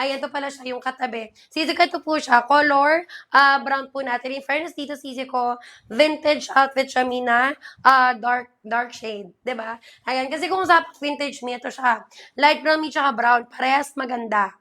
Ayan, ito pala siya yung katabi. Sisi ko ito po siya, color, brown po natin. In fairness dito, sisi ko, vintage outfit siya, Mina, dark shade, 'di ba? Ayan, kasi kung sa vintage mi, ito siya, light brown mi tsaka brown, parehas maganda.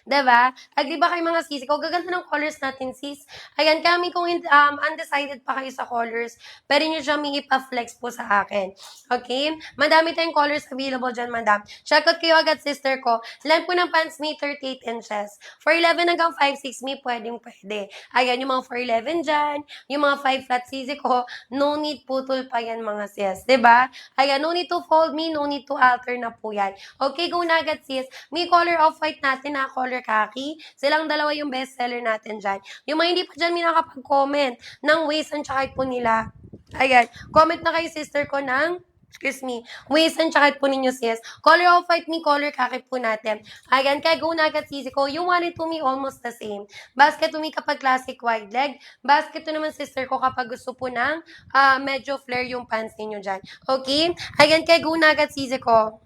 'Di ba? Agree ba kayo mga sis? Kung gaganda ng colors natin, sis. Ayan, kami kung undecided pa kayo sa colors, pwede nyo siya may ipa-flex po sa akin. Okay? Madami tayong colors available dyan, madam. Check out kayo agad, sister ko. Length po ng pants may 38 inches. For 11 hanggang 5'6 may pwede. Ayan, yung mga 4'11 dyan, yung mga 5 flat sisi ko, no need putol pa yan mga sis. 'Di ba? Ayan, no need to fold me, no need to alter na po yan. Okay, go na agad sis. May color of white natin na color khaki. Silang dalawa yung bestseller natin dyan. Yung mga hindi pa dyan may nakapag-comment ng waist and tsaka po nila. Ayan, comment na kayo sister ko ng excuse me, waist and tsaka po ninyo sis. Color of white me, color khaki po natin. Ayan, kaya go na agad sisi ko. Yung one and two me almost the same. Basket to me kapag classic wide leg. Basket to naman sister ko kapag gusto po ng medyo flare yung pants ninyo dyan. Okay? Ayan, kaya go na agad sisi ko.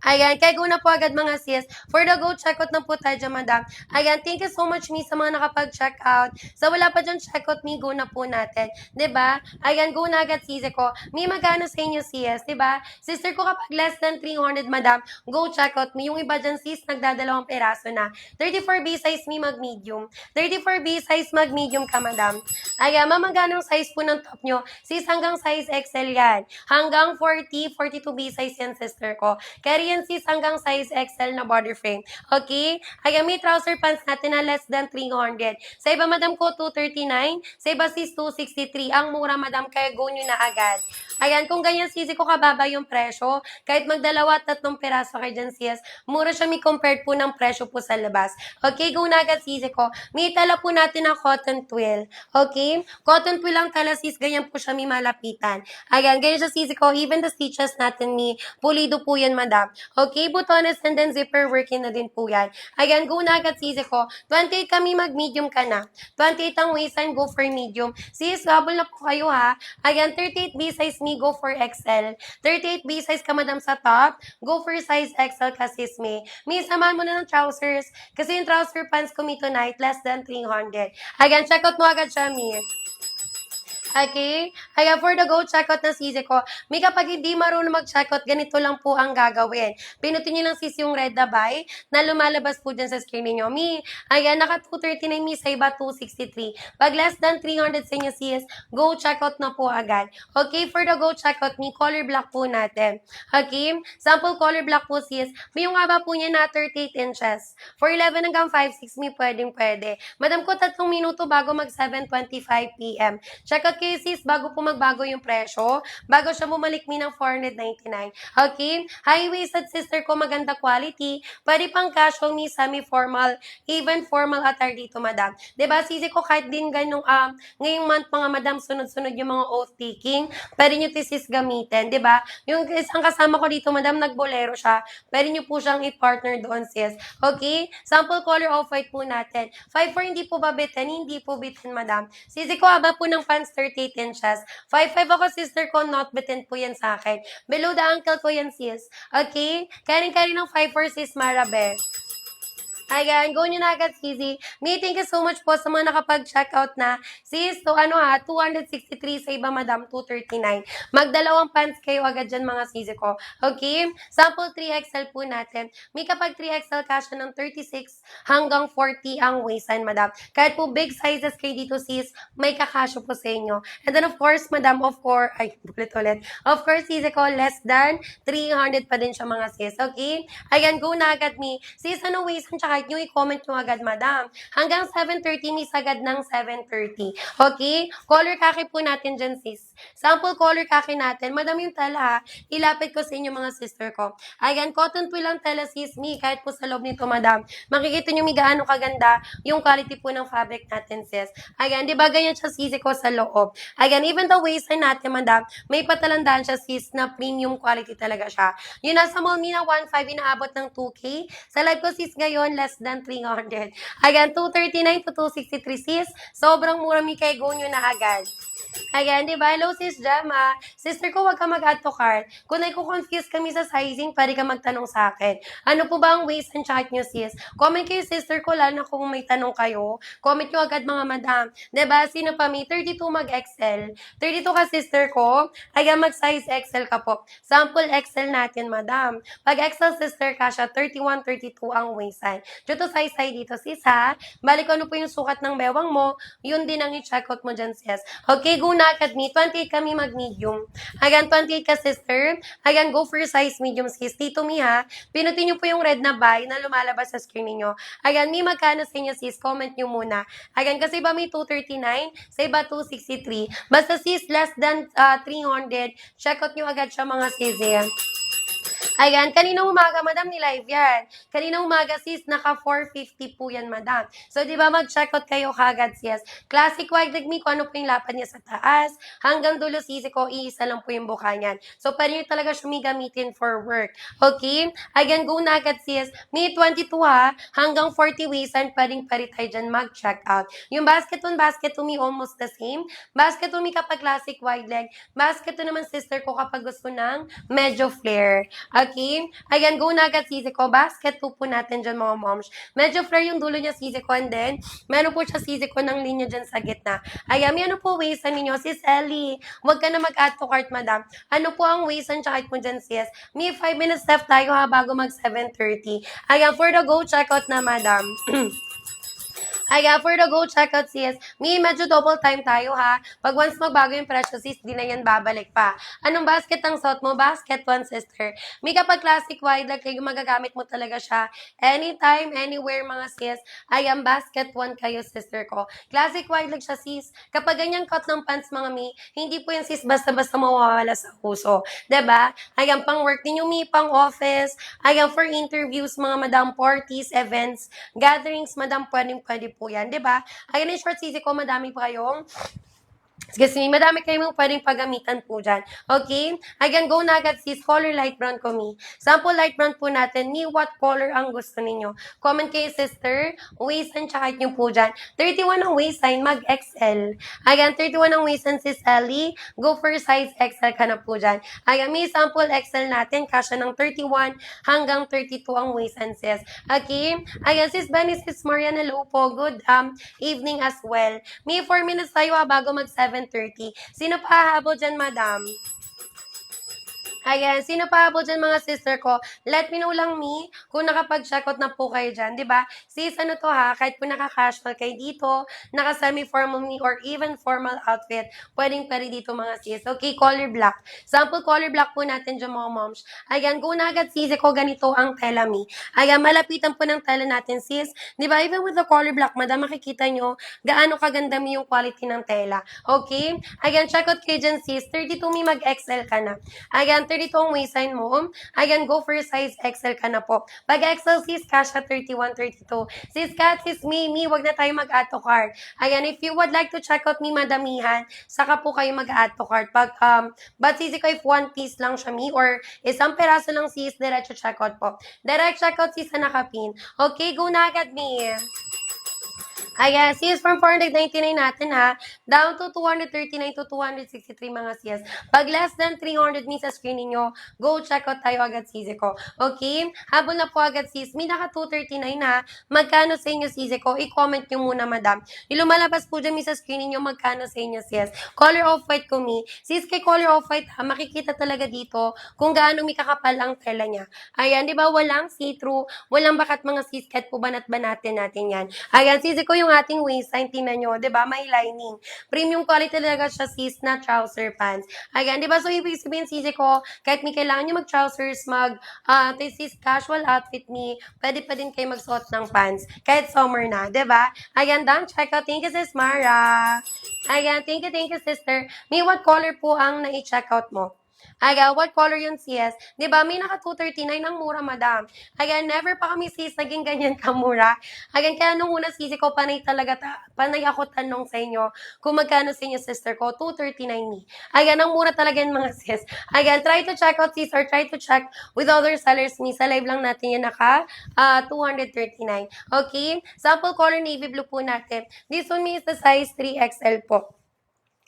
Ayan, kaya go na po agad mga sis. For the go, check out na po tayo dyan, madam. Ayan, thank you so much, me, sa mga nakapag-check out. Sa wala pa dyan, check out me, go na po natin. ba? Diba? Ayan, go na agad, sis ko. Me, magkano sa inyo, sis? Diba? Sister ko, kapag less than 300, madam, go check out me. Yung iba dyan, sis, nagdadalawang peraso na. 34B size me, mag-medium. 34B size, mag-medium ka, madam. Ayan, magkano size po ng top nyo? Sis, hanggang size XL yan. Hanggang 40, 42B size yan, sister ko. Carry yan sis hanggang size XL na body frame. Okay? Ayan, may trouser pants natin na less than 300. Sa iba, madam ko, 239. Sa iba, sis, 263. Ang mura, madam, kaya go nyo na agad. Ayan, kung ganyan, sisi ko kababa yung presyo, kahit magdalawa at tatlong peraso kayo dyan, sis, mura siya may compared po ng presyo po sa labas. Okay, go na agad, sisi ko. May tala po natin na cotton twill. Okay? Cotton twill ang tala, sis, ganyan po siya may malapitan. Ayan, ganyan siya, sisi ko. Even the stitches natin, ni pulido po yan, madam. Okay, butones and then zipper working na din po yan. Ayan, go na agad sisi ko. 28 kami, mag-medium ka na. 28 ang waistline, go for medium. Sis, habol na po kayo ha. Ayan, 38B size me, go for XL. 38B size ka, madam, sa top. Go for size XL ka, sis me. May samahan mo na ng trousers. Kasi yung trouser pants ko me tonight, less than 300. Ayan, check out mo agad siya, me. Okay? Kaya for the go checkout na sisi ko, may kapag hindi marunong mag-checkout, ganito lang po ang gagawin. Pinutin nyo lang sis yung red na buy na lumalabas po dyan sa screen ninyo. Mi, ayan, naka 239 mi, sa iba 263. Pag less than 300 sa inyo sis, go checkout na po agad. Okay, for the go checkout, mi, color black po natin. Okay? Sample color black po sis. May yung haba po niya na 38 inches. For 11 hanggang 5'6 mi, pwede. Madam ko, 3 minuto bago mag 7:25 p.m. Check out kayo sis, bago po magbago yung presyo, bago siya bumalik mi ng 499. Okay? High-waisted sister ko, maganda quality. Pwede pang casual mi, semi-formal, even formal attire dito, madam. Diba, sisi ko, kahit din ganyung, ngayong month, mga madam, sunod-sunod yung mga oath-taking, pwede nyo sis gamitin, diba? Yung isang kasama ko dito, madam, nagbolero siya, pwede nyo po siyang i-partner doon, sis. Okay? Sample color off-white po natin. 5'4", hindi po ba bitin? Hindi po bitin, madam. Sisi ko, haba po ng pants 38 inches. 5'5" ako, sister ko, not bitin po yan sa akin. Below the ankle ko yan, sis. Okay? Karing-karing ng 5'4", sis Marabe. Ayan, go nyo na agad, Sisi. Me, thank you so much po sa mga nakapag-check out na. Sis, so 263 sa iba, madam, 239. Magdalawang pants kayo agad dyan, mga sisi ko. Okay? Sample 3XL po natin. May kapag 3XL kasha ng 36 hanggang 40 ang waistline, madam. Kahit po big sizes kayo dito, sis, may kakasya po sa inyo. And then, of course, madam, ulit. Of course, sisi ko, less than 300 pa din siya, mga sis. Okay? Ayan, go na agad, me. Sis, ano waistline tsaka nyo, i-comment nyo agad, madam. Hanggang 7:30, miss agad ng 7:30. Okay? Color khaki po natin dyan, sis. Sample color khaki natin. Madam, yung tala, ha? Ilapit ko sa inyo, mga sister ko. Ayan, cotton twill lang tala, sis, me. Kahit po sa loob nito, madam. Makikita nyo, mi, gaano kaganda yung quality po ng fabric natin, sis. Ayan, di ba ganyan siya, sisi ko, sa loob. Ayan, even the waistline natin, madam, may patalandaan siya, sis, na premium quality talaga siya. Yung nasa mall, mi, na 1.5, inaabot ng 2K. Sa live ko, sis, ngayon, less than 300. Ayan, 239 to 263, sis. Sobrang mura, mi, kay go nyo na agad. Ayan, di ba? Hello, sis Jama. Sister ko, wag ka mag-add to cart. Kung nagko-confuse kami sa sizing, pwede ka magtanong sa akin. Ano po ba ang waist and height nyo, sis? Comment kayo, sister ko, lalo na kung may tanong kayo. Comment nyo agad, mga madam. Di ba? Sino pa may 32 mag-XL? 32 ka, sister ko. Ayan, mag-size XL ka po. Sample XL natin, madam. Pag XL, sister ka siya, 31, 32 ang waist size. Dito to size dito, sis, ha? Balik ano po yung sukat ng bewang mo, yun din ang i-check out mo dyan, sis. Okay, go na agad me. 28 kami mag-medium. Ayan, 28 ka, sister. Ayan, go for size medium, sis. Tito mi, ha? Pinutin nyo po yung red na buy na lumalabas sa screen ninyo. Ayan, mi, magkano sa inyo, sis? Comment nyo muna. Ayan, kasi iba may 239, sa iba 263. Basta, sis, less than 300. Check out nyo agad siya, mga sis. Ayan. Ayan, kaninang umaga, madam, ni-live yan. Kaninang umaga, sis, naka 450 po yan, madam. So, di ba, mag-check out kayo kagad, sis. Classic wide leg me, kung ano po yung lapad niya sa taas. Hanggang dulo, sis, ko, iisa lang po yung buka niyan. So, pwede nyo talaga siya may gamitin for work. Okay? Again, go na agad, sis. May 22, ha? Hanggang 40 waistline, pwedeng tayo dyan mag-check out. Yung basket to me, almost the same. Basket to me kapag classic wide leg. Basket to naman, sister ko, kapag gusto ng medyo flare. Okay? Ayan, go na agad, sisi ko. Basket po natin dyan, mga moms. Medyo flare yung dulo niya, sisi ko. And then, meron po siya, sisi ko, ng linya dyan sa gitna. Ayan, may ano po waistan ninyo? Sis Ellie, huwag ka na mag-add to cart, madam. Ano po ang waistan tsaka mo dyan, sis? May 5 minutes left tayo, ha, bago mag 7:30. Ayan, for the go checkout na, madam. Ayan, for the go checkout, sis, may medyo double time tayo, ha. Pag once magbago yung presyo, sis, di na yan babalik pa. Anong basket ang suot mo? Basket 1, sister. May kapag classic wide leg, kayo magagamit mo talaga siya anytime, anywhere, mga sis. Ayan, basket 1 kayo, sister ko. Classic wide leg siya, sis. Kapag ganyan cut ng pants, mga mi, hindi po yung sis basta-basta mawawala sa puso. Diba? Ayan, pang work ninyo, mi, pang office. Ayan, for interviews, mga madam, parties, events, gatherings, madam, pwede po yan, di ba? Ayun yung short sisi ko, madami pa kayong excuse me, madami kayong pwedeng paggamitan po dyan. Okay? Again, go na agad, sis. Color light brown ko, mi. Sample light brown po natin. Ni what color ang gusto ninyo? Comment kayo, sister. Waistline, tsaka nyo po dyan. 31 ang waistline, mag-XL. Again, 31 ang waistline, sis Ellie. Go for size XL ka na po dyan. Again, may sample XL natin. Kasya ng 31 hanggang 32 ang waistline, sis. Okay? Again, sis Benny, sis Mariana, hello po. Good evening as well. May 4 minutes tayo, bago mag 7:30. Sino pa hahabol dyan, madam? Ayan, sino pa habol dyan, mga sister ko? Let me know lang, me, kung nakapag-checkout na po kayo dyan, di ba? Sis, ano to, ha? Kahit po naka-casual kayo dito, naka-semi-formal me, or even formal outfit, pwede dito, mga sis. Okay, color black. Sample color black po natin dyan, mga moms. Ayan, go na agad, sis, ko, ganito ang tela, me. Ayan, malapitan po ng tela natin, sis. Di ba, even with the color black, madam, makikita nyo gaano kaganda mo yung quality ng tela. Okay? Ayan, check out kayo dyan, sis. 32 me, mag-XL ka na. Ayan, 32 ang waistline mo. Ayan, go for size XL ka na po. Pag XL, sis, kasha 31, 32. Sis Kat, sis Mimi, wag na tayo mag-add to cart. Ayan, if you would like to check out me, madamihan, saka po kayo mag-add to cart. But sis, ko if one piece lang siya, mi, or isang peraso lang, sis, diretso check out po. Direct check out, sis, na nakapin. Okay, go na agad, mi. Ayan, sis, from 499 natin, ha, down to 239 to 263, mga sis. Pag less than 300 mi sa screen ninyo, go check out tayo agad, sis ko. Okay? Habol na po agad, sis. May naka 239, ha. Magkano sa inyo, sis ko? I-comment nyo muna, madam. Yung lumalabas po dyan mi sa screen ninyo, magkano sa inyo, sis. Color off-white ko, mi. Sis, kay color off-white, ha, makikita talaga dito kung gaano mi kakapal ang tela niya. Ayan, di ba? Walang see-through, walang bakat, mga sis, kahit po banat-banatin natin yan. Ayan, sis ko, yung ating waistline, tingnan nyo, 'di ba? May lining. Premium quality talaga siya, sis, na trouser pants. Ayan, 'di ba? So ibig sabihin, sis ko, kahit may kailangan niyo mag-trousers, sis, casual outfit ni, pwede pa din kayo magsuot ng pants kahit summer na, 'di ba? Ayan, done. Check out. Thank you, sis Mara. Ayan, thank you, sister. May what color po ang na-check out mo? Aga, what color yun, sis? Di ba, may naka 239 ang mura, madam. Ayan, never pa kami, sis, naging ganyan kamura. Ayan, kaya nung una, sis, ko, panay ako tanong sa inyo kung magkano sa inyo, sister ko, 239 ni. Ayan, ang mura talaga yung mga sis. Ayan, try to check out, sis, or try to check with other sellers, mi. Sa live lang natin yan, naka 239. Okay? Sample color navy blue po natin. This one, mi, is the size 3XL po.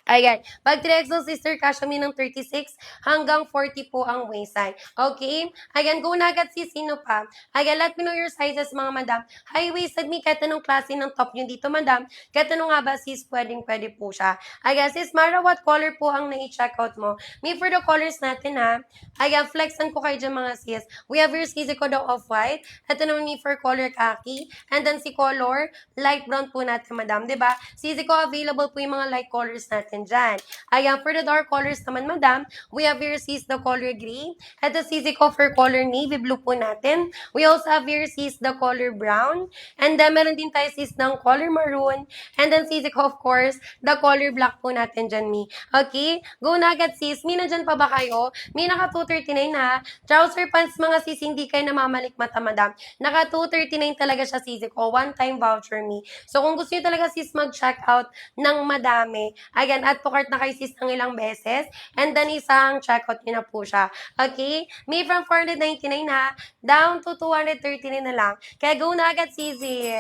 Ayan. Pag 3XL sister, kasya mi ng 36 hanggang 40 po ang waistline. Okay? Ayan, go na agad sis, sino pa? Ayan, let me know your sizes mga madam. High-waisted mi, kahit anong klase ng top nyo dito madam. Kahit anong nga ba sis, pwede po siya. Ayan, sis Mara, what color po ang nai-check out mo? Me for the colors natin ha. Ayan, flexan ko kayo dyan mga sis. We have your sisi ko daw off-white. Ito naman me for color khaki. And then si color, light brown po natin madam. Diba? Sisi ko available po yung mga light colors natin dyan. Ayan, for the dark colors naman, madam, we have here sis the color gray. Ito sisi ko for color navy blue po natin. We also have here sis the color brown. And then, meron din tayo sis ng color maroon. And then, sisi ko, of course, the color black po natin dyan, mi. Okay? Go na agad, sis. Mi, nandyan pa ba kayo? Mi, naka 239 ha. Trouser pants, mga sis, hindi kayo namamalik mata, madam. Naka 239 talaga siya, sisi ko. One-time voucher, mi. So, kung gusto nyo talaga, sis, mag-check out ng madami. Ayan, add to cart na kay sis ng ilang beses. And then, isang checkout nyo na po siya. Okay? May from 499 ha, down to 239 na lang. Kaya go na agad, sisi.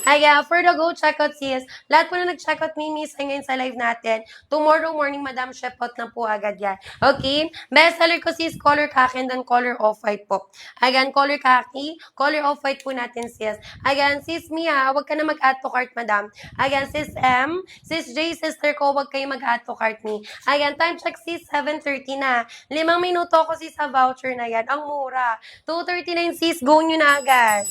For the go checkout sis, lahat po na nag-checkout mimis ay ngayon sa live natin. Tomorrow morning, madam, ship out na po agad yan. Okay? Best seller ko sis, color khaki and then color off-white po. Ayan, color khaki, color off-white po natin sis. Ayan, sis Mia, wag ka na mag-add to cart, madam. Ayan, sis M, sis J, sister ko, wag kayo mag-add to cart ni. Ayan, time check sis, 7:30 na. 5 minuto ko sis sa voucher na yan. Ang mura. 239 sis, go nyo na agad.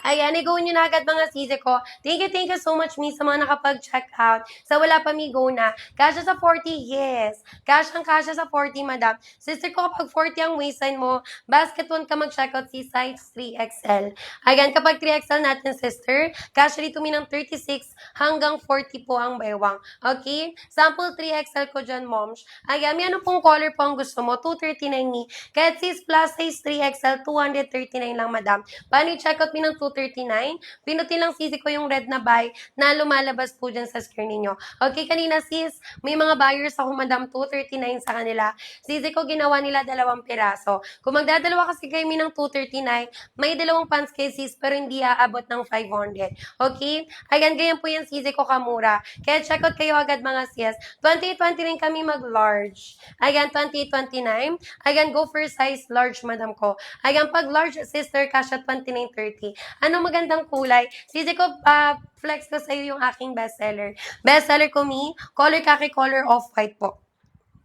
Ayan, i-go nyo na agad mga sisi ko. Thank you so much, mi, sa mga nakapag-check out. Sa wala pa, mi, go na. Kasha sa 40, yes. Kasha sa 40, madam. Sister ko, kapag 40 ang waistline mo, basket 1 ka mag-check out si size 3XL. Ayan, kapag 3XL natin, sister, kasha dito mi ng 36 hanggang 40 po ang baywang. Okay? Sample 3XL ko dyan, moms. Ayan, may ano pong color po ang gusto mo? 239 mi. Kahit sis plus size 3XL, 239 lang, madam. Paano i-check out mi ng 239? Pinutin lang sisi ko yung red na buy na lumalabas po dyan sa screen ninyo. Okay, kanina sis, may mga buyers ako, madam, 239 sa kanila. Sisi ko, ginawa nila 2 piraso. Kung magdadalawa kasi kayo mi ng 239, may 2 pants kay sis, pero hindi aabot ng 500. Okay? Ayan, ganyan po yan sisi ko kamura. Kaya check out kayo agad mga sis. 28-20 rin kami mag-large. Ayan, 28-29. Ayan, go for size large, madam ko. Ayan, pag large, sister, kasha 29-30. Anong magandang kulay? Sisi ko, flex ko sa'yo yung aking bestseller. Bestseller ko, mi, color khaki, color off-white po.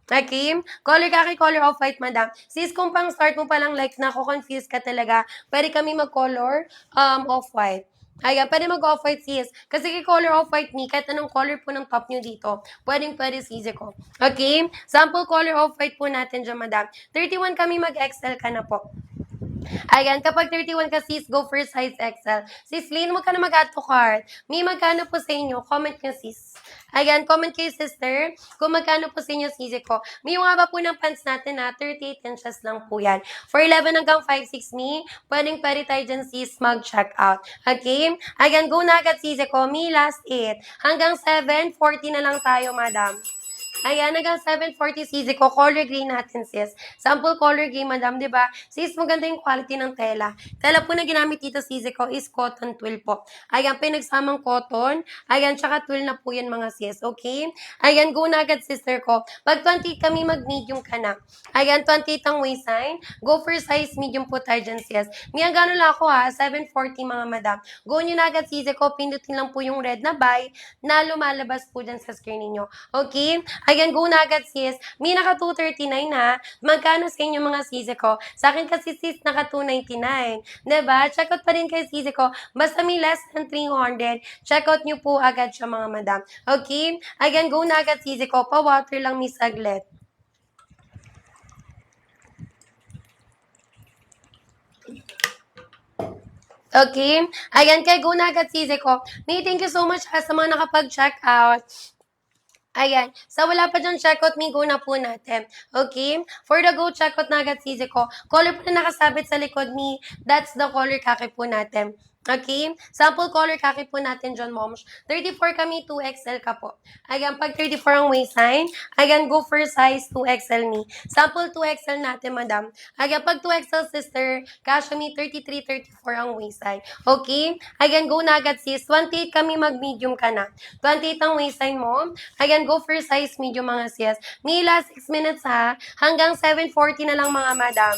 Okay? Color khaki, color off-white, madam. Sis, kung pang start mo palang like na ako, confused ka talaga, pwede kami mag-color off-white. Ayan, pwede mag-off-white sis. Kasi kay color off-white ni, kahit anong color po ng top nyo dito, pwede sisi ko. Okay? Sample color off-white po natin dyan, madam. 31 kami mag-XL ka na po. Ayan, kapag 31 ka sis, go for size XL. Sis Lynn, huwag ka na mag-add to cart. May magkano po sa inyo? Comment nyo sis. Ayan, comment kayo sister kung magkano po sa inyo sisi ko. May yung haba po ng pants natin na 38 inches lang po yan. For 11 hanggang 5'6" ni, pwede tayo dyan sis mag-check out. Okay? Ayan, go na agad sisi ko. May last 8. Hanggang 7:40 na lang tayo, madam. Ayan, hanggang 740 cc ko. Color gray natin, sis. Sample color gray, madam, di ba? Sis, maganda yung quality ng tela. Tela po na ginamit dito, cc ko, is cotton twill po. Ayan, pinagsamang cotton. Ayan, tsaka twill na po yan, mga sis. Okay? Ayan, go na agad, sister ko. Pag 28 kami, mag-medium ka na. Ayan, 28 ang waistline. Go for size medium po tayo dyan, sis. May gano'n lang ako, ha? 740, mga madam. Go nyo na agad, cc ko. Pindutin lang po yung red na buy na lumalabas po dyan sa screen ninyo. Okay? Ayan, go na agad sis. May naka 239 ha. Magkano sa inyo mga sisi ko? Sa akin kasi sis, naka 299. Diba? Check out pa rin kay sisi ko. Basta may less than 300, check out nyo po agad siya mga madam. Okay? Ayan, go na agad sisi ko. Pa-water lang miss aglet. Okay? Ayan, kay go na agad sisi ko. May thank you so much ha, sa mga nakapag-check out. Ayan. Sa wala pa dyan checkout, may go na po natin. Okay? For the go checkout na agad sisi ko, color po na nakasabit sa likod ni, that's the color khaki po natin. Okay? Sample color kaki po natin dyan, moms. 34 kami, 2XL ka po. Ayan, pag 34 ang waistline, ayan, go for size 2XL me. Sample 2XL natin, madam. Ayan, pag 2XL sister, kasha me 33, 34 ang waistline. Okay? Ayan, go na agad sis. 28 kami, mag-medium ka na. 28 ang waistline mo. Ayan, go for size medium mga sis. Mila, 6 minutes ha. Hanggang 7:40 na lang mga madam.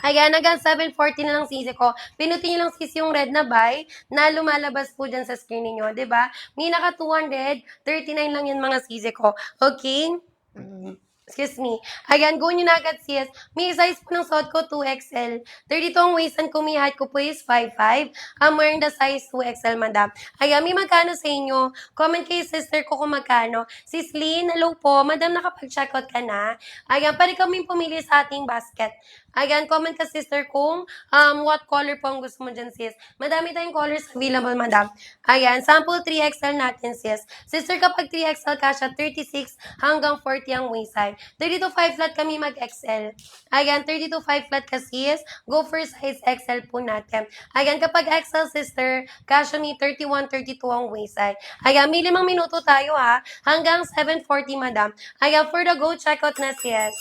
Ayan, hanggang 7:40 na lang sisi ko. Pinutin nyo lang sis yung red na buy na lumalabas po dyan sa screen ninyo, ba diba? May naka 239 lang yan mga sisi ko. Okay? Excuse me. Ayan, go nyo na agad sis. May size po ng suot ko 2XL. 32 ang waistan ko, may height ko po is 5'5". I'm wearing the size 2XL, madam. Ayan, may magkano sa inyo? Comment kay sister ko kung magkano. Sis Lynn, hello po. Madam, nakapag-checkout ka na? Ayan, pwede kami pumili sa ating basket. Ayan, comment ka sister kung what color po ang gusto mo dyan, sis. Madami tayong colors available, madam. Ayan, sample 3XL natin, sis. Sister, kapag 3XL ka siya, 36 hanggang 40 ang waist size. 32 5 flat kami mag-XL. Ayan, 32 5 flat ka, sis. Go for size XL po natin. Ayan, kapag XL, sister, kasya ni 31, 32 ang waist size. Ayan, may 5 minuto tayo ha. Hanggang 7:40, madam. Ayan, for the go, checkout na, sis.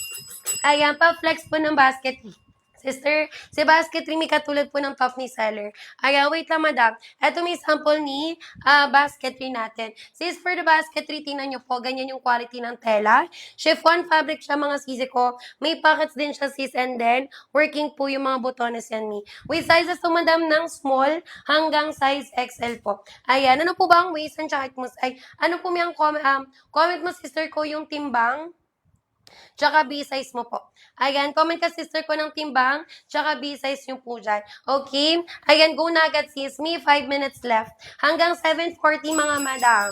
Ayan, pa-flex po ng basket. Sister, si basketry may katulad po ng top ni seller. Ayan, wait lang madam. Ito may sample ni basketry natin. Sis, for the basketry, tingnan nyo po, ganyan yung quality ng tela. Chiffon fabric siya mga sisi ko. May pockets din siya sis, and then working po yung mga botones yan mi. With sizes to madam ng small hanggang size XL po. Ayan, ano po ba ang waist and height mo? Ay, ano po yung comment mo sister ko yung timbang? Tsaka B-size mo po. Ayan, comment ka sister ko ng timbang, tsaka B-size yung po dyan. Okay? Ayan, go na agad sis. Me, 5 minutes left. Hanggang 7:40 mga madam.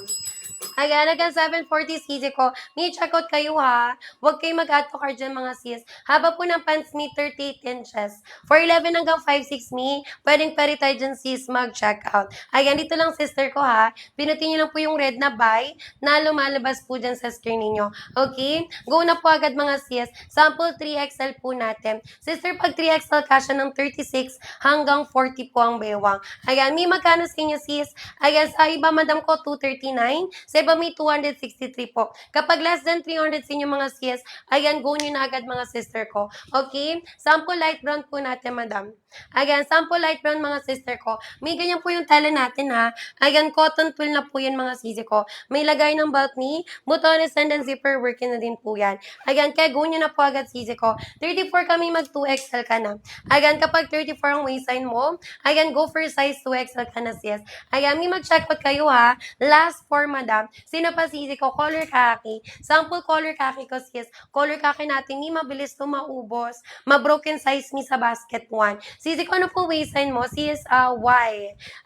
Ayan, hanggang 7:40 sis ko. May checkout kayo ha. Huwag kayo mag-add to cart dyan mga sis. Haba po ng pants me, 38 inches. For 11 hanggang 5'6 me, pwedeng tayo dyan sis mag-checkout. Ayan, dito lang sister ko ha. Pinutin nyo lang po yung red na buy na lumalabas po dyan sa screen ninyo. Okay? Go na po agad mga sis. Sample 3XL po natin. Sister, pag 3XL kasha ng 36 hanggang 40 po ang bewang. Ayan, may magkano sa inyo sis? Ayan, sa iba madam ko 239. Sa iba may 263 po. Kapag less than 300 sa inyo mga sis, ayan, go nyo na agad mga sister ko. Okay? Sample light brown po natin, madam. Ayan, sample light brown mga sister ko. May ganyan po yung tela natin ha. Ayan, cotton twill na po yan mga sisi ko. May lagay ng belt knee, butones and then zipper working na din po yan. Ayan, kaya go nyo na po agad sisi ko. 34 kami mag 2XL ka na. Ayan, kapag 34 ang waistline mo, ayan, go for size 2XL ka na sis. Ayan, may mag-checkout kayo ha. Last 4 madam. Sino pa sisi ko? Color khaki. Sample color khaki ko sis. Color khaki natin, ni mabilis to maubos. Ma-broken size mi sa basket 1. Sisi ko, ano po waistline mo? Sis, Y.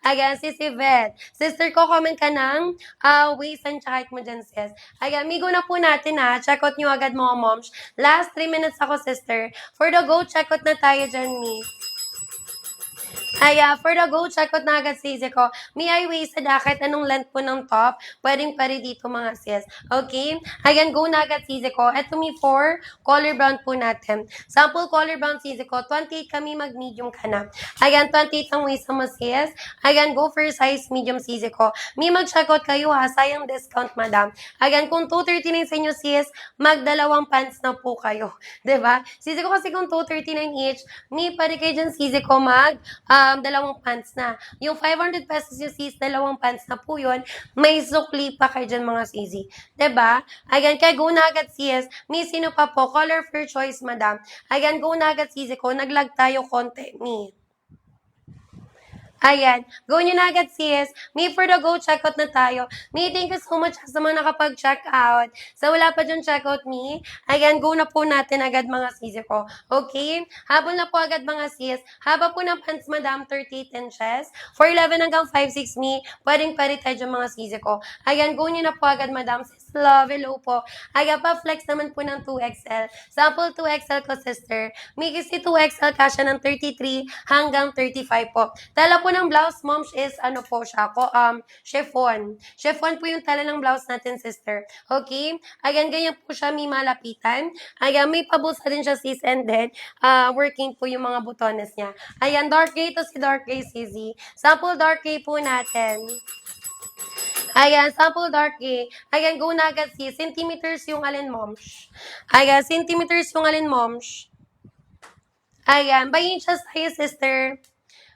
Ayan, sis Yvette. Sister ko, comment ka ng waistline tsaka height mo dyan sis. Ayan, migo na po natin ha. Check out nyo agad mga moms. Last 3 minutes ako sister. For the go, check out na tayo dyan mi. For the go, check out na agad sisi ko. May high-waisted kahit anong length po ng top. Pwedeng pwede dito mga sis. Okay? Ayan, go na agad sisi ko. Ito may 4 color brown po natin. Sample color brown sisi ko. 28 kami mag-medium ka na. Ayan, 28 ang waist mo sis. Ayan, go for size medium sisi ko. May mag-check out kayo ha. Sayang discount madam. Ayan, kung 239 sa inyo sis, magdalawang pants na po kayo. Diba? Sisi ko kasi kung 239 each, may pwede kayo dyan sisi ko dalawang pants na. Yung 500 pesos yung sis, dalawang pants na po yun. May sukli pa kayo dyan mga sisi. Diba? Ayan, kaya go na agad sis. May sino pa po? Color for choice, madam. Ayan, go na agad sisi ko. Naglag tayo konti. Ayan. Go nyo na agad, sis. May for the go, checkout na tayo. May thank you so much sa mga nakapag-check out. Sa wala pa dyan checkout me, ayan, go na po natin agad mga sis ko. Okay? Habol na po agad mga sis. Haba po ng pants, madam, 38 inches. For 11 hanggang 5'6 me, pwedeng pwede tayo dyan mga sis ko. Ayan, go nyo na po agad, madam, sis Love, hello po. Ayan, pa-flex naman po ng 2XL. Sample 2XL ko, sister. May kasi 2XL kasha ng 33 hanggang 35 po. Tala po ng blouse, moms, is ano po siya, chiffon. Chiffon po yung tala ng blouse natin, sister. Okay? Ayan, ganyan po siya, may malapitan. Ayan, may pabusa din siya, sis, and then, working po yung mga butones niya. Ayan, dark gray to si dark gray, Sisi. Sample dark gray po natin. Ayan, sample dark gray. Ayan, go na agad, sis. Centimeters yung alin, moms. Ayan, centimeters yung alin, moms. Ayan, by inches tayo, sister.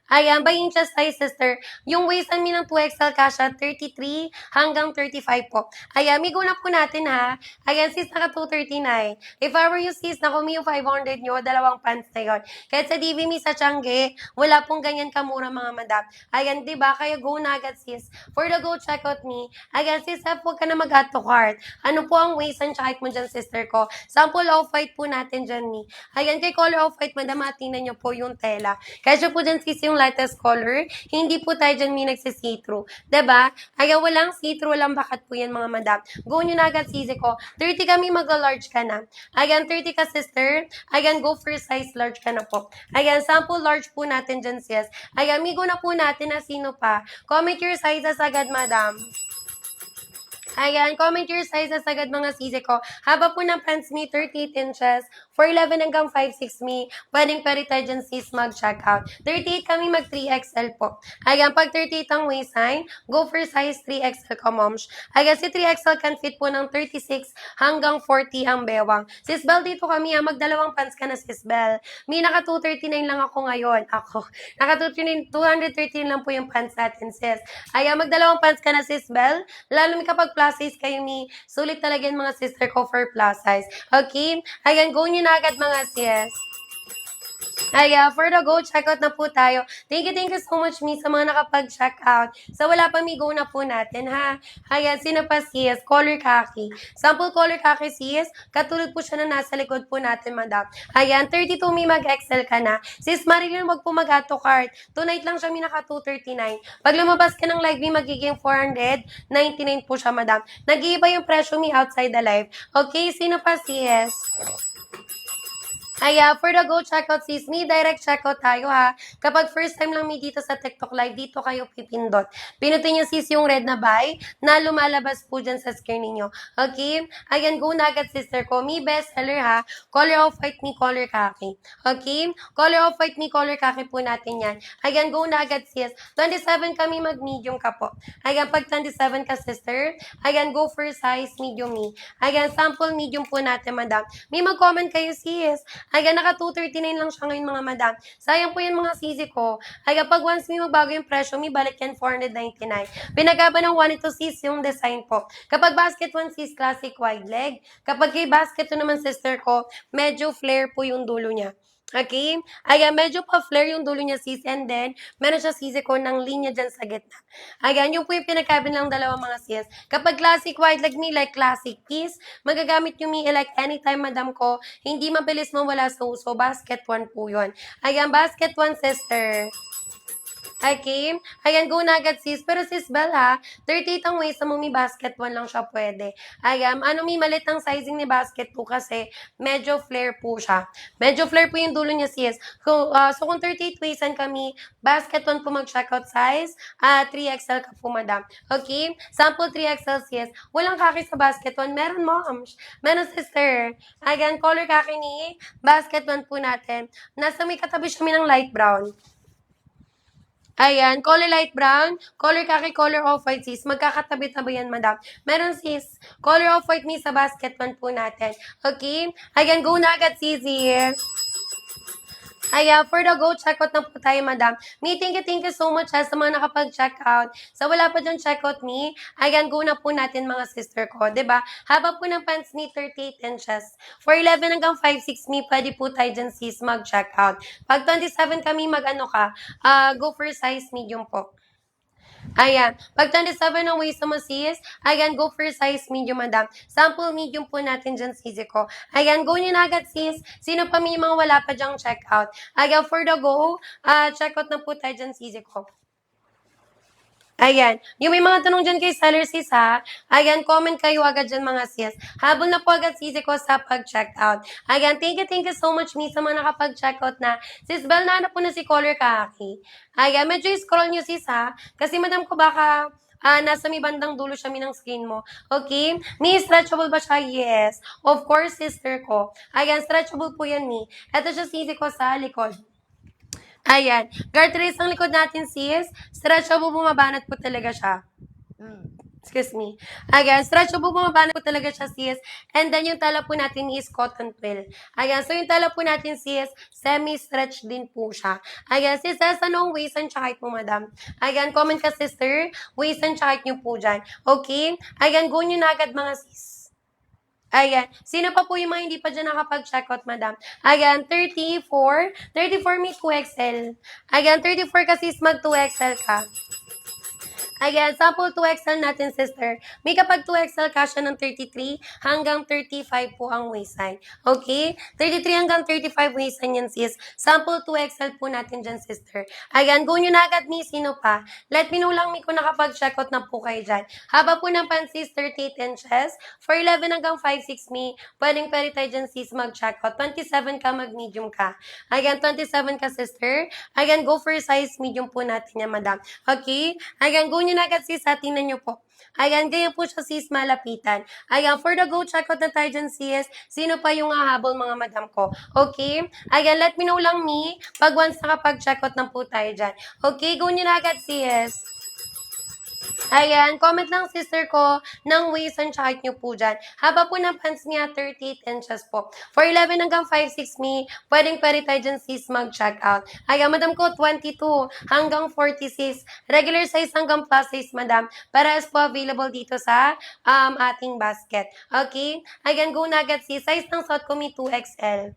Ayan, by inches tayo, sister. Yung waist mi ng 2XL kasha, 33 hanggang 35 po. Ayan, migo na po natin ha. Ayan, sis, naka 239. If I were you, sis, naku, yung 500 nyo, dalawang pants na yun. Kahit sa DV mi sa Tiangge, wala pong ganyan kamura mga madam. Ayan, diba? Kaya go na agad, sis. For the go, check out me. Ayan, sis, huwag ka na mag-add to cart. Ano po ang waist and height mo dyan, sister ko? Sample off-white po natin dyan, ni. Ayan, kay color off-white, madam, tingnan nyo po yung tela. Kasi po dyan, sis, yung lightest color, hindi po tayo dyan may nagsi-see-through. Diba? Kaya walang see-through, walang bakat po yan, mga madam. Go nyo na agad, sisi ko. 30 kami, mag-large ka na. Ayan, 30 ka, sister. Ayan, go for size large ka na po. Ayan, sample large po natin dyan, sis. Ayan, migo na po natin na sino pa. Comment your sizes agad, madam. Ayan, comment your sizes agad, mga sisi ko. Haba po ng pants me, 38 inches. 4'11 hanggang 5'6 me. Pwedeng tayo dyan, sis, mag-check out. 38 kami, mag 3XL po. Ayan, pag 38 ang waistline, go for size 3XL ko, moms. Ayan, si 3XL can fit po ng 36 hanggang 40 ang bewang. Sis Bell, dito kami, magdalawang pants ka na, sis Bell. May naka 239 lang ako ngayon. Naka 239 lang po yung pants natin, sis. Ayan, magdalawang pants ka na, sis Bell. Lalo may kapag plus size kayo, mi, sulit talaga yung mga sister ko for plus size. Okay? Ayan, go nyo na agad, mga sis. Ayan, for the go, check out na po tayo. Thank you so much, mi, sa mga nakapag-check out. Sa wala pa, mi, go na po natin, ha? Ayan, sino pa, sis? Color khaki. Sample color khaki, sis. Katulad po siya na nasa likod po natin, madam. Ayan, 32, mi, mag-excel ka na. Sis Marilyn, wag po mag-add to cart. Tonight lang siya, mi, naka 239. Pag lumabas ka ng live, mi, magiging 499 po siya, madam. Nag-iiba yung presyo, mi, outside the live. Okay, sino pa, sis? For the go checkout, sis, me direct checkout tayo, ha. Kapag first time lang mi dito sa TikTok live, dito kayo pipindot. Pinutin niyo, sis, yung red na buy na lumalabas po dyan sa screen niyo. Okay? Ayan, go na agad, sister ko. Mi best seller, ha. Color of white, mi color khaki. Okay? Color of white, mi color khaki po natin yan. Ayan, go na agad, sis. 27 kami, mag-medium ka po. Ayan, pag 27 ka, sister, ayan, go for size medium, mi. Ayan, sample medium po natin, madam. May mag-comment kayo, sis. Ayan, naka 239 lang siya ngayon, mga madam. Sayang po yan, mga sisi ko. Ayan, pag once may magbago yung presyo, may balik yan 499. Pinagaba ng 1 ito, sis, yung design po. Kapag basket 1, sis, classic wide leg. Kapag kay basket 2 naman, sister ko, medyo flare po yung dulo niya. Okay? Ayan, medyo pa-flare yung dulo niya, sis. And then, meron siya, sisi ko, ng linya dyan sa gitna. Ayan, yung po yung pinagkabin lang dalawang mga sis. Kapag classic wide leg me, like classic piece, magagamit yung me like anytime, madam ko. Hindi mabilis mawala sa uso. Basket 1 po yun. Ayan, basket 1, sister. Okay? Ayan, go na agad, sis. Pero sis Bell, ha, 38 ang waist mo, may basket 1 lang siya pwede. Ayan, may malit ang sizing ni basket 2 kasi medyo flare po siya. Medyo flare po yung dulo niya, sis. So kung 38 waistan kami, basket 1 po mag-checkout size, 3XL ka po, madam. Okay? Sample 3XL, sis. Walang kaki sa basket 1. Meron, moms. Meron, sister. Ayan, color kaki ni basket 1 po natin. Nasa may katabi siya ng light brown. Ayan, color light brown, color khaki, color off-white, sis. Magkakatabi-tabi yan, madam. Meron, sis. Color off-white, mi, sa basket 1 po natin. Okay? Ayan, go na agad, sisi. For the go, checkout na po tayo, madam. Me, thank you so much, sa mga nakapag-checkout. Sa wala pa dyan checkout, me, ayan, go na po natin, mga sister ko. Diba? Haba po ng pants ni 38 inches. 4'11 hanggang 5'6 me, pwede po tayo dyan, sis, mag-checkout. Pag 27 kami, go for size medium po. Ayan. Pag 27 ang waist mo, sis, ayan, go for size medium, madam. Sample medium po natin dyan, sisi ko. Ayan, go nyo na agad, sis. Sino pa may mga wala pa dyang check out? Ayan, for the go, check out na po tayo dyan, sisi ko. Ayan, yung may mga tanong dyan kay seller sis ha, ayan, comment kayo agad dyan mga sis. Habol na po agad sisi ko sa pag-check out. Ayan, thank you so much me sa mga nakapag-check out na. Sis Bel, nahanap po na si caller Kaki. Ayan, medyo scroll nyo sis ha, kasi madam ko baka nasa may bandang dulo siya ng screen mo. Okay? Mi, stretchable ba siya? Yes. Of course, sister ko. Ayan, stretchable po yan, Mi. Ito siya sisi ko sa likod. Ayan. Guardrails ang likod natin, sis. Stretchable, bumabanat po talaga siya. Excuse me. Ayan, stretchable, bumabanat po talaga siya, sis. And then, yung tala po natin is cotton twill. Ayan, so yung tala po natin, sis, semi-stretch din po siya. Ayan, sis, anong waist and height mo, madam? Ayan, comment ka, sister. Waist and height nyo po dyan. Okay? Ayan, go nyo na agad, mga sis. Ayan. Sino pa po yung mga hindi pa dyan nakapag-check out, madam? Ayan, 34. 34 may 2XL. Ayan, 34 kasi mag 2XL ka. Ayan, sample 2XL natin, sister. May kapag 2XL ka siya ng 33 hanggang 35 po ang waistline. Okay? 33 hanggang 35 waistline yan, sis. Sample 2XL po natin dyan, sister. Ayan, go nyo na agad, mi. Sino pa? Let me know lang, mi, kung nakapag-check out na po kayo dyan. Haba po ng pansis, 38 inches. For 11 hanggang 5'6", mi, pwedeng tayo dyan, sis, mag-check out. 27 ka, mag-medium ka. Ayan, 27 ka, sister. Ayan, go for size medium po natin yan, madam. Okay? Ayan, go nyo na agad, sis, ha? Tingnan nyo po. Ayan, ganyan po siya, sis, malapitan. Ayan, for the go, check out na tayo dyan, sis. Sino pa yung hahabol, mga madam ko? Okay? Ayan, let me know lang, me, pag once nakapag-check out na po tayo dyan. Okay, go nyo na agad, sis. Ayan, comment lang sister ko ng waist and height nyo po dyan. Haba po ng pants niya, 38 inches po. For 11 hanggang 5'6", me, pwedeng tayo dyan sis mag-check out. Ayan, madam ko, 22 hanggang 46. Regular size hanggang plus size, madam. Parehas po available dito sa ating basket. Okay? Ayan, go na agad sis. Size ng suot ko, me, 2XL.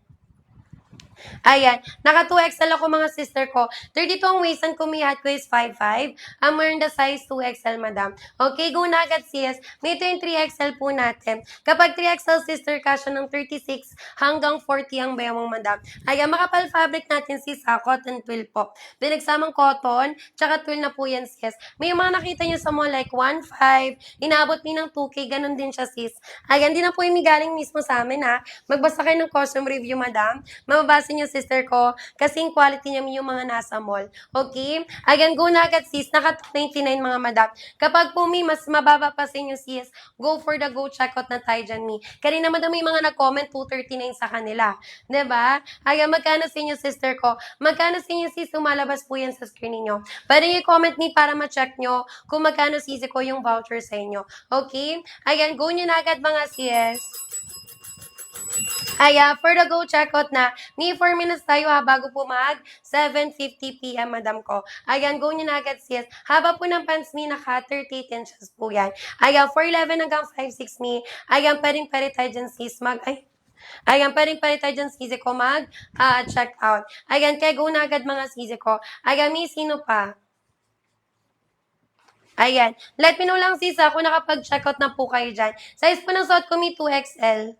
Ayan. Naka 2XL ako mga sister ko. 32 ang waist and kumihat ko is 5'5". I'm wearing the size 2XL, madam. Okay, go na agad sis. May ito yung 3XL po natin. Kapag 3XL sister ka siya ng 36 hanggang 40 ang bayan mong madam. Ayan, makapal fabric natin sis ha. Cotton twill po. Pinagsamang cotton, tsaka twill na po yan sis. May mga nakita nyo sa mall like 1.5, inabot ni ng 2K, ganun din siya sis. Ayan, di na po yung galing mismo sa amin ha. Magbasa kayo ng costume review, madam. Mababasa niyo, sister ko, kasing quality niya yung mga nasa mall. Okay? Again, go na agad, sis. Naka 299 mga madam. Kapag po, mi, mas mababa pa sa inyo, sis, go for the go checkout na tayo dyan, mi. Kanina, madam, may mga nag-comment, 239 sa kanila. Diba? Again, magkano sa inyo, sister ko? Magkano sa inyo, sis? Lumalabas po yan sa screen niyo. Pwede nyo i-comment, mi, para ma-check nyo kung magkano, sis, ko yung voucher sa inyo. Okay? Again, go nyo na agad, mga sis. For the go checkout na, may 4 minutes tayo ha, bago po mag 7:50 p.m. madam ko. Ayan, go nyo na agad sis. Haba po ng pants mi, naka 38 inches po yan. Ayan, 4'11 hanggang 5'6 mi. Ayan, pwedeng tayo dyan sis Ayan, pwedeng tayo dyan sisi ko check out. Ayan, kaya go na agad mga sisi ko. Ayan, may sino pa? Ayan, let me know lang sis kung nakapag-check out na po kayo dyan. Size po ng suot ko mi 2XL.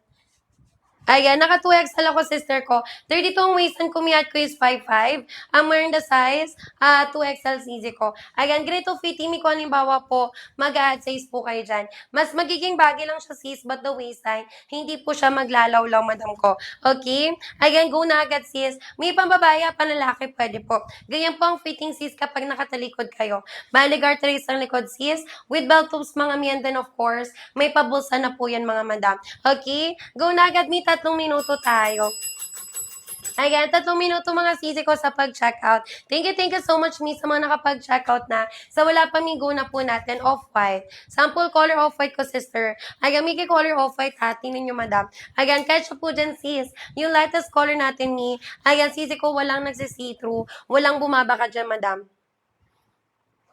Ayan, naka 2XL ako, sister ko. 32 ang waist and kumihat ko is 5'5". I'm wearing the size 2XL CZ ko. Ayan, ganito fitting mi ko. Halimbawa po, mag-add size po kayo dyan. Mas magiging bagay lang siya, sis, but the waistline, hindi po siya maglalaw-law, madam ko. Okay? Ayan, go na agad, sis. May pambabae, panlalaki, pwede po. Ganyan po ang fitting, sis, kapag nakatalikod kayo. Bali, garteries ang likod, sis. With belt tubes, mga mi, and then, of course, may pabulsa na po yan, mga madam. Okay? Go na agad, mi, 3 minuto tayo. Ayan, 3 minuto mga sisi ko sa pag-check out. Thank you so much, mi, sa mga nakapag-check out na. Sa wala pa mi, go na po natin, off-white. Sample color off-white ko, sister. Ayan, may color off-white ha. Tingnan nyo, madam. Ayan, kahit siya po dyan, sis. Yung lightest color natin, mi. Ayan, sisi ko, walang nagsi-see-through. Walang bumaba ka dyan, madam.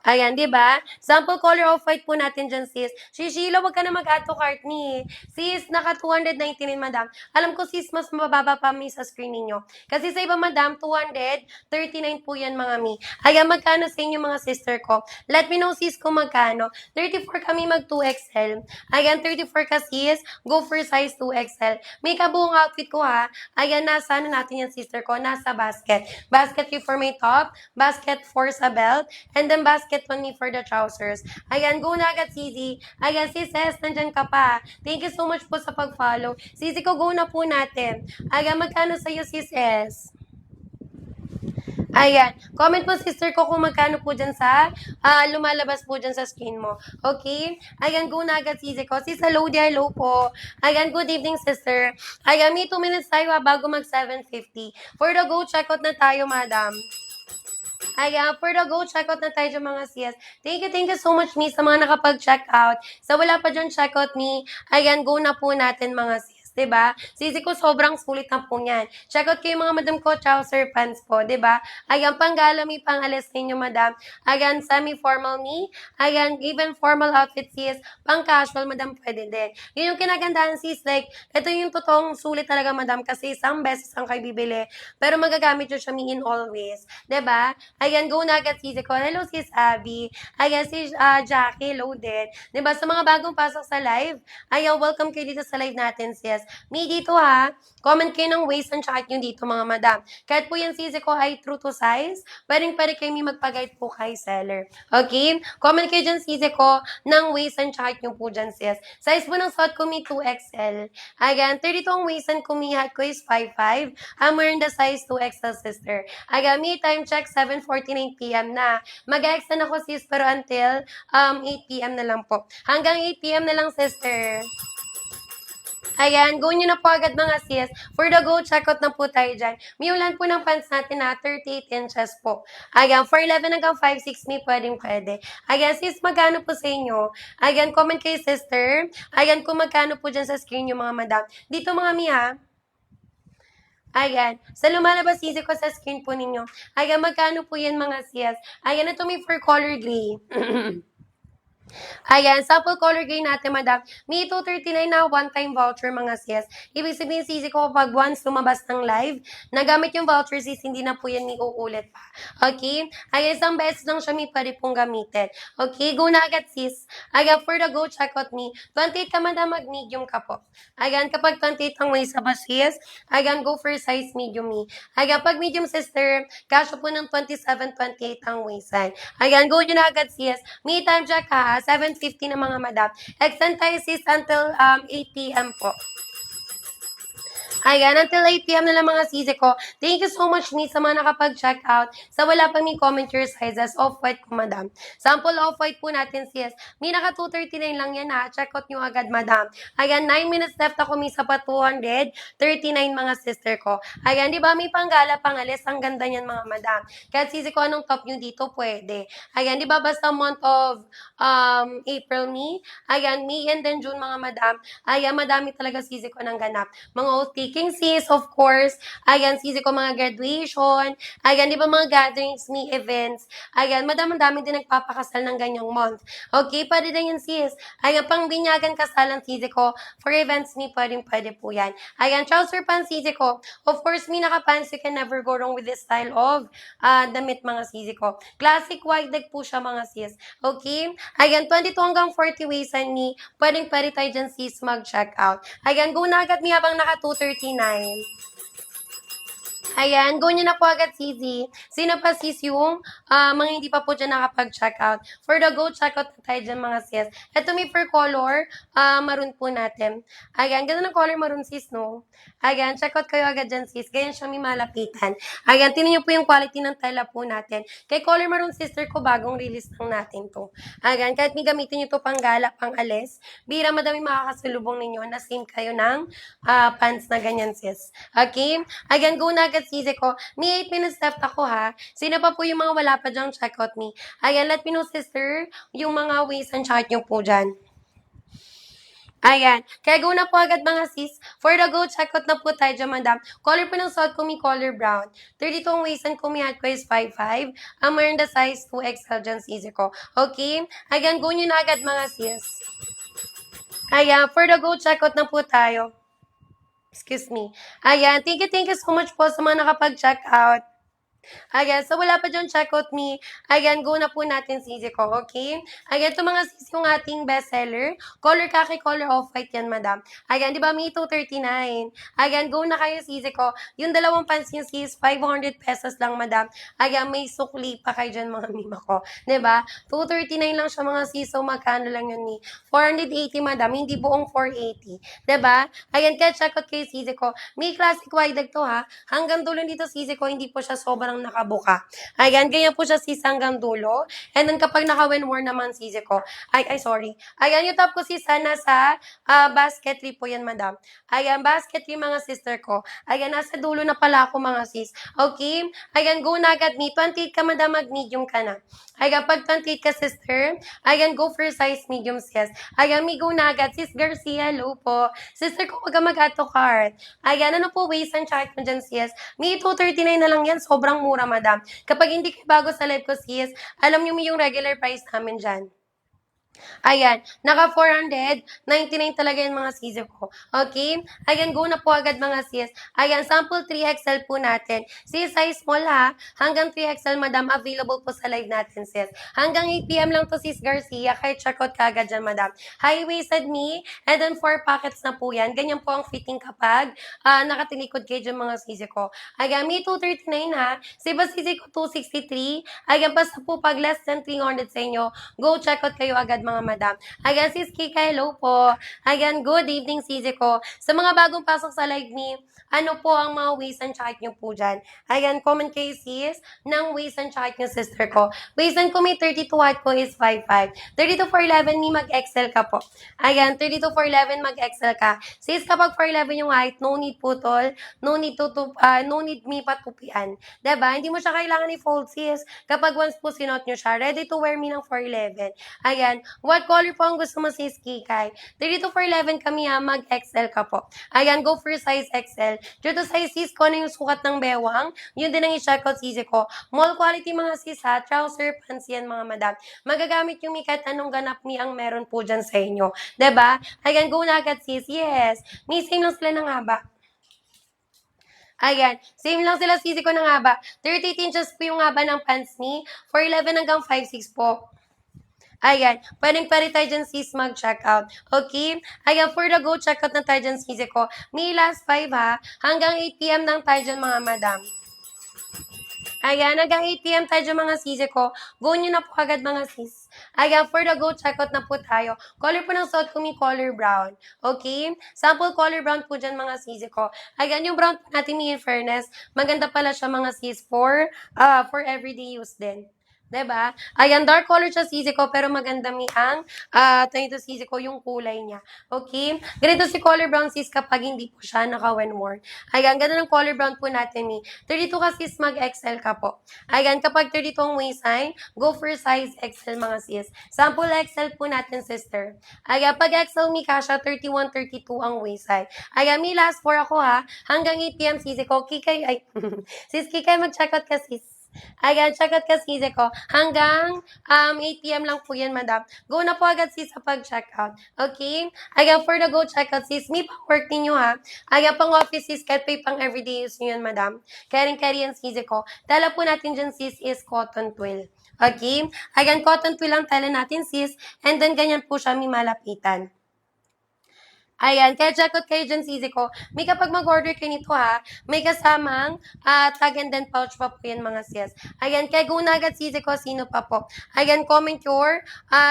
Ayan, di ba? Sample color of white po natin dyan, sis. Shishila, wag ka na mag-add to cart ni. Sis, naka 299, madam. Alam ko, sis, mas mababa pa mi sa screen ninyo. Kasi sa iba, madam, 239 po yan, mga mi. Ayan, magkano sa inyo, mga sister ko? Let me know, sis, kung magkano. 34 kami mag 2XL. Ayan, 34 ka, sis. Go for size 2XL. May kabuong outfit ko, ha. Ayan, nasa ano natin yan, sister ko? Nasa basket. Basket for my top, basket for sa belt, and then basket basket on me for the trousers. Ayan, go na agad, Sisi. Ayan, si Ses, nandyan ka pa. Thank you so much po sa pag-follow. Sisi ko, go na po natin. Ayan, magkano sa'yo, si Ses? Ayan. Comment mo, sister ko, kung magkano po dyan sa lumalabas po dyan sa screen mo. Okay? Ayan, go na agad, sisi ko. Sis, hello po. Ayan, good evening, sister. Ayan, may 2 minutes tayo bago mag 7:50. For the go, check out na tayo, madam. Ayan, for the go, check out na tayo dyan, mga sis. Thank you so much, me, sa mga nakapag-check out. Sa wala pa dyan, check out me. Ayan, go na po natin, mga sis. 'Di ba? Sisi ko sobrang sulit na po niyan. Check out kayo mga madam ko, trouser pants po, 'di ba? Ayan, panggala may pangalis ninyo, madam. Ayan, semi-formal me. Ayan, even formal outfit sis. Pang casual, madam, pwede din. Yun yung kinagandahan sis, like, ito yung totoong sulit talaga, madam, kasi isang beses ang kayo bibili. Pero magagamit nyo siya me in always. 'Di ba? Ayan, go na agad, sisi ko. Hello, sis Abby. Ayan, si Jackie, loaded. 'Di ba? Sa mga bagong pasok sa live, ayan, welcome kayo dito sa live natin, sis. Me dito ha, comment kayo ng waist and tsaka yung dito, mga madam. Kahit po yung sisi ko ay true to size, pwede kayo may magpag-guide po kay seller. Okay? Comment kayo dyan, sisi ko, ng waist and tsaka yung po dyan, sis. Size po ng suot ko may 2XL. Ayan, 32 ang waist and kumihat ko is 5'5". I'm wearing the size 2XL, sister. Ayan, me time check 7:49 p.m. na. Mag-extend ako, sis, pero until 8 p.m. na lang po. Hanggang 8 p.m. na lang, sister. Ayan, go nyo na po agad, mga sis. For the go, check out na po tayo dyan. May ulan po ng pants natin na 38 inches po. Ayan, 4'11 hanggang 5'6 may pwede. Ayan, sis, magkano po sa inyo? Ayan, comment kayo, sister. Ayan, kung magkano po dyan sa screen yung mga madam. Dito, mga mi, ha? Ayan. Sa lumalabas sisi ko sa screen po ninyo. Ayan, magkano po yan, mga sis? Ayan, ito may for color gray. Ayan, sample color gray natin, madam. May 239 na one-time voucher, mga sis. Ibig sabihin, sisi ko, pag once lumabas ng live, nagamit yung voucher, sis, hindi na po yan uulit pa. Okay? Ayan, isang beses lang siya may pwede pong gamitin. Okay, go na agad, sis. Ayan, for the go, check out me. 28 ka, madam, mag-medium ka po. Ayan, kapag 28 ang waist sa sis, ayan, go for size medium me. Ayan, pag medium, sister, kasya po ng 27, 28 ang waist. Ayan, go nyo na agad, sis. Me time check ha, 7:50 na, mga madam. Extend tayo, sis, until 8 p.m. po. Ayan, until 8 p.m. na lang, mga sisi ko. Thank you so much, me, sa mga nakapag-check out. Sa wala pa may comment your sizes, off-white ko, madam. Sample off-white po natin, sis. May naka 239 lang yan, ha. Check out nyo agad, madam. Ayan, 9 minutes left ako, may sa pa 239, mga sister ko. Ayan, di ba, may panggala, pangalis. Ang ganda niyan, mga madam. Kahit sisi ko, anong top nyo dito, pwede. Ayan, di ba, basta month of April, me. Ayan, May and then June, mga madam. Ayan, madami talaga sisi ko ng ganap. Mga oath-taking, sis, of course. Ayan, sisi ko mga graduation. Ayan, di ba mga gatherings, me events. Ayan, madam, dami din nagpapakasal ng ganyang month. Okay, pwede din yan, sis. Ayan, pang binyagan kasalan, sisi ko. For events, me, pwede po yan. Ayan, trouser pants, sisi ko. Of course, me, naka-pants, you can never go wrong with this style of damit, mga sisi ko. Classic wide leg po siya, mga sis. Okay? Ayan, 22 hanggang 40 waist and me. Pwede tayo dyan, sis, mag-check out. Ayan, go na agad, me, habang naka 239. Ayan, go nyo na po agad, Sisi. Sino pa, sis, yung mga hindi pa po dyan nakapag-check out? For the go, check out na tayo dyan, mga sis. Ito may per color, maroon po natin. Ayan, ganda ng color maroon, sis, no? Ayan, check out kayo agad dyan, sis. Ganyan siya may malapitan. Ayan, tinan nyo po yung quality ng tela po natin. Kay color maroon, sister ko, bagong release lang natin to. Ayan, kahit may gamitin nyo to pang gala, pang alis, bira madami makakasalubong ninyo na same kayo ng pants na ganyan, sis. Okay? Ayan, go na agad, sisi ko. May 8 minutes left ako, ha. Sino pa po yung mga wala pa dyang check out me? Ayan, let me know, sister, yung mga ways and chart nyo po dyan. Ayan. Kaya go na po agad, mga sis. For the go, check out na po tayo dyan, madam. Color po ng suot ko, may color brown. 32 ang waist and kumihat ko is 5'5". I'm wearing the size 2XL dyan, sisi ko. Okay? Ayan, go nyo na agad, mga sis. Ayan, for the go, check out na po tayo. Excuse me. Ayan, thank you so much po sa mga nakapag-check out. Ayan, so wala pa dyan, check out me. Ayan, go na po natin sisi ko, okay? Ayan, ito mga sis yung ating bestseller. Color kaki, color off-white yan, madam. Ayan, di ba, may 239. Ayan, go na kayo sisi ko. Yung dalawang pansin sis, 500 pesos lang, madam. Ayan, may sukli pa kayo dyan, mga mima ko. Di ba? 239 lang siya, mga sis. So, magkano lang yun ni? 480, madam. Hindi buong 480. Di ba? Ayan, kaya check out kayo sisi ko. May classic wide to, ha? Hanggang dulo dito sisi ko, hindi po siya sobrang nakabuka. Ayan, ganyan po siya sis hanggang dulo. And then kapag naka-winmore naman sisi ko, sorry. Ayan, yung top ko sis, nasa basketry po yan, madam. Ayan, basketry mga sister ko. Ayan, nasa dulo na pala ako mga sis. Okay? Ayan, go na agad ni. 28 ka, madam, mag-medium ka na. Ayan, pag 28 ka, sister, ayan, go for size medium, sis. Ayan, may go na agad. Sis Garcia, hello po. Sister ko, wag ka mag-ato card. Ayan, ano po, waist and chart mo dyan, sis? May 239 na lang yan. Sobrang mura, madam. Kapag hindi kayo bago sa live ko, sis, alam nyo mo yung regular price namin dyan. Ayan, naka 499 talaga yung mga sis ko. Okay? Ayan, go na po agad mga sis. Ayan, sample 3XL po natin. Sis, size small ha. Hanggang 3XL, madam, available po sa live natin, sis. Hanggang 8 p.m. lang to, sis Garcia. Kaya check out ka agad dyan, madam. High-waisted me, and then 4 pockets na po yan. Ganyan po ang fitting kapag nakatilikod kayo dyan mga sis ko. Ayan, may 239 ha. Si sis ko 263. Ayan, basta po pag less than 300 sa inyo, go check out kayo agad mga madam. Ayan, sis Kika, hello po. Ayan, good evening, sisi ko. Sa mga bagong pasok sa live ni, ano po ang mga waist and chart nyo po dyan? Ayan, comment kayo sis ng waist and chart nyo, sister ko. Waist and ko may 32 height ko is 5'5". 32 for 11 ni mag-excel ka po. Ayan, 32 for 11 mag-excel ka. Sis, kapag for 11 yung height, no need po tol. No need no need me patupian. Diba? Hindi mo siya kailangan i-fold, sis. Kapag once po sinot nyo siya, ready to wear me ng 411. Ayan, what color po ang gusto mo sis Kikay? 32 for 11 kami ha, mag-XL ka po. Ayan, go for size XL. Due to size sis ko, ano yung sukat ng bewang, yun din ang i-check out sis ko. Mall quality mga sis ha, trouser, pants yan mga madam. Magagamit yung mikat anong ganap ni ang meron po dyan sa inyo. 'Di ba? Ayan, go na agad sis. Yes. May same lang sila ng haba. Ayan, same lang sila sisi ko ng haba. 38 inches po yung haba ng pants ni. 4'11 hanggang 5'6 po. Ayan, pwedeng tayo dyan sis mag-check out. Okay? Ayan, for the go, check out na tayo dyan sis ko. May last 5 ha. Hanggang 8 p.m. lang tayo dyan mga madam. Ayan, hanggang 8 p.m. tayo dyan mga sis ko. Go nyo na po agad mga sis. Ayan, for the go, check out na po tayo. Color po ng suot ko may color brown. Okay? Sample color brown po dyan mga sis ko. Ayan, yung brown po natin may in fairness. Maganda pala siya mga sis for everyday use din. 'Di ba? Ayan, dark color siya sisi ko, pero maganda mi ang ito sisi ko yung kulay niya. Okay? Ganito si color brown sis kapag hindi po siya naka-when-worn. Ayan, ganun ang color brown po natin ni. 32 ka sis, mag-XL ka po. Ayan, kapag 32 ang waistline, go for size XL mga sis. Sample XL po natin, sister. Ayan, pag XL mi kasha, 31, 32 ang waistline. Ayan, mi last 4 ako ha. Hanggang 8 p.m. sisi ko. Kikay, sis Kikay, mag-check out ka sis. Ayan, check out ka sis ko. Hanggang 8 p.m. lang po yan, madam. Go na po agad sis sa pag-check out. Okay? Ayan, for the go check out sis, may pang-work ninyo ha. Ayan, pang-office sis, kahit pay pang-everyday use nyo yan, madam. Carry yan sis ko. Tala po natin dyan sis is cotton twill. Okay? Ayan, cotton twill ang tala natin sis. And then, ganyan po siya, may malapitan. Ayan, kaya check out kayo dyan, sisi ko. May kapag mag-order kayo nito ha, may kasamang tag and then pouch pa po yan mga sis. Ayan, kaya go na agad sisi ko, sino pa po. Ayan, comment your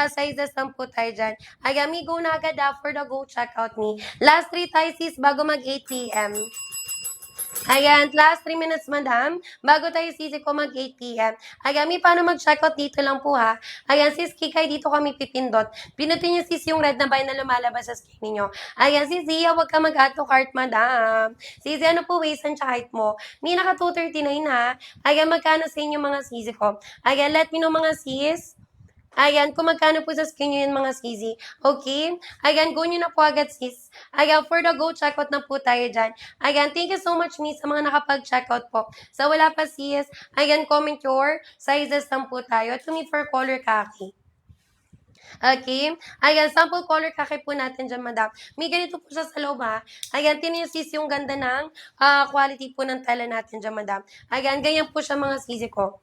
sizes lang po tayo dyan. Ayan, may go na agad for the go check out me. Last 3 tayo sis bago mag 8 p.m. Ayan, last 3 minutes, madam. Bago tayo sisi ko mag 8 p.m. Ayan, may paano mag-checkout dito lang po ha. Ayan, sis Kikay, dito kami pipindot. Pinutin niyo sis yung red na buy na lumalabas sa screen niyo. Ayan, sis Zia, huwag ka mag-add to cart, madam. Sis, ano po waist and height mo? May naka 239 ha. Ayan, magkano sa inyo mga sisi ko? Ayan, let me know mga sis. Ayan, kung magkano po sa skin nyo yun mga sisi. Okay? Ayan, go nyo na po agad sis. Ayan, for the go, checkout na po tayo dyan. Ayan, thank you so much miss sa mga nakapag-checkout po. Sa wala pa sis, ayan, comment your sizes lang po tayo. Ito for color khaki. Okay? Ayan, sample color kaki po natin dyan, madam. May ganito po siya sa loob, ha? Ayan, tinisis yung ganda ng quality po ng tela natin dyan, madam. Ayan, ganyan po siya mga sisi ko.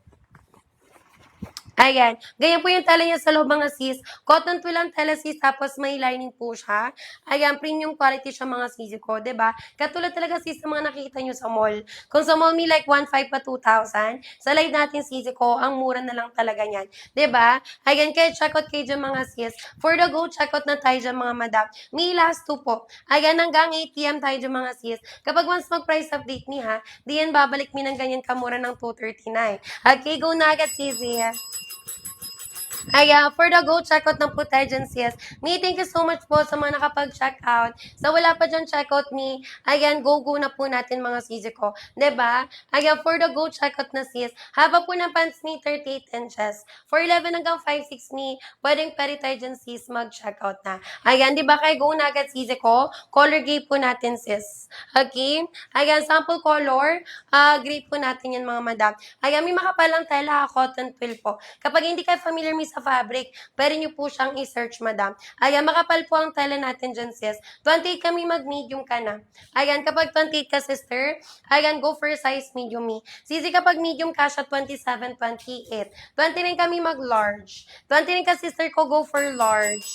Ayan. Ganyan po yung tela niya sa loob mga sis. Cotton twill ang tela sis, tapos may lining po siya. Ayan, premium quality siya mga sis ko, ba diba? Katulad talaga sis sa mga nakikita nyo sa mall. Kung sa mall may like 1.5 pa 2,000, sa live natin sis ko, ang mura na lang talaga niyan. ba diba? Ayan, kaya check out kayo dyan mga sis. For the go, check out na tayo dyan mga madam. May last two po. Ayan, hanggang 8 p.m. tayo dyan mga sis. Kapag once mag-price update ni ha, di yan babalik mi ng ganyan kamura ng 239. Okay, go na agad sis. Ayan, for the go, checkout ng po tayo dyan, sis. Me, thank you so much po sa mga nakapag-check out. Sa wala pa dyan checkout me, ayan, go na po natin mga sisi ko. ba diba? Ayan, for the go, checkout na sis. Haba po ng pants me, 38 inches. For 11 hanggang 5'6 me, pwedeng pwede tayo dyan, sis, mag-checkout na. Ayan, di ba kay go na agad, sisi ko? Color gray po natin, sis. Okay? Ayan, sample color, gray po natin yan, mga madam. Ayan, may makapalang tela, cotton twill po. Kapag hindi kayo familiar sa fabric, pwede nyo po siyang i-search, madam. Ayan, makapal po ang tela natin dyan, sis. 28 kami mag-medium ka na. Ayan, kapag 28 ka, sister, ayan, go for size medium me. Sisi kapag medium ka siya, 27, 28. 29 kami mag-large. 29 ka, sister ko, go for large.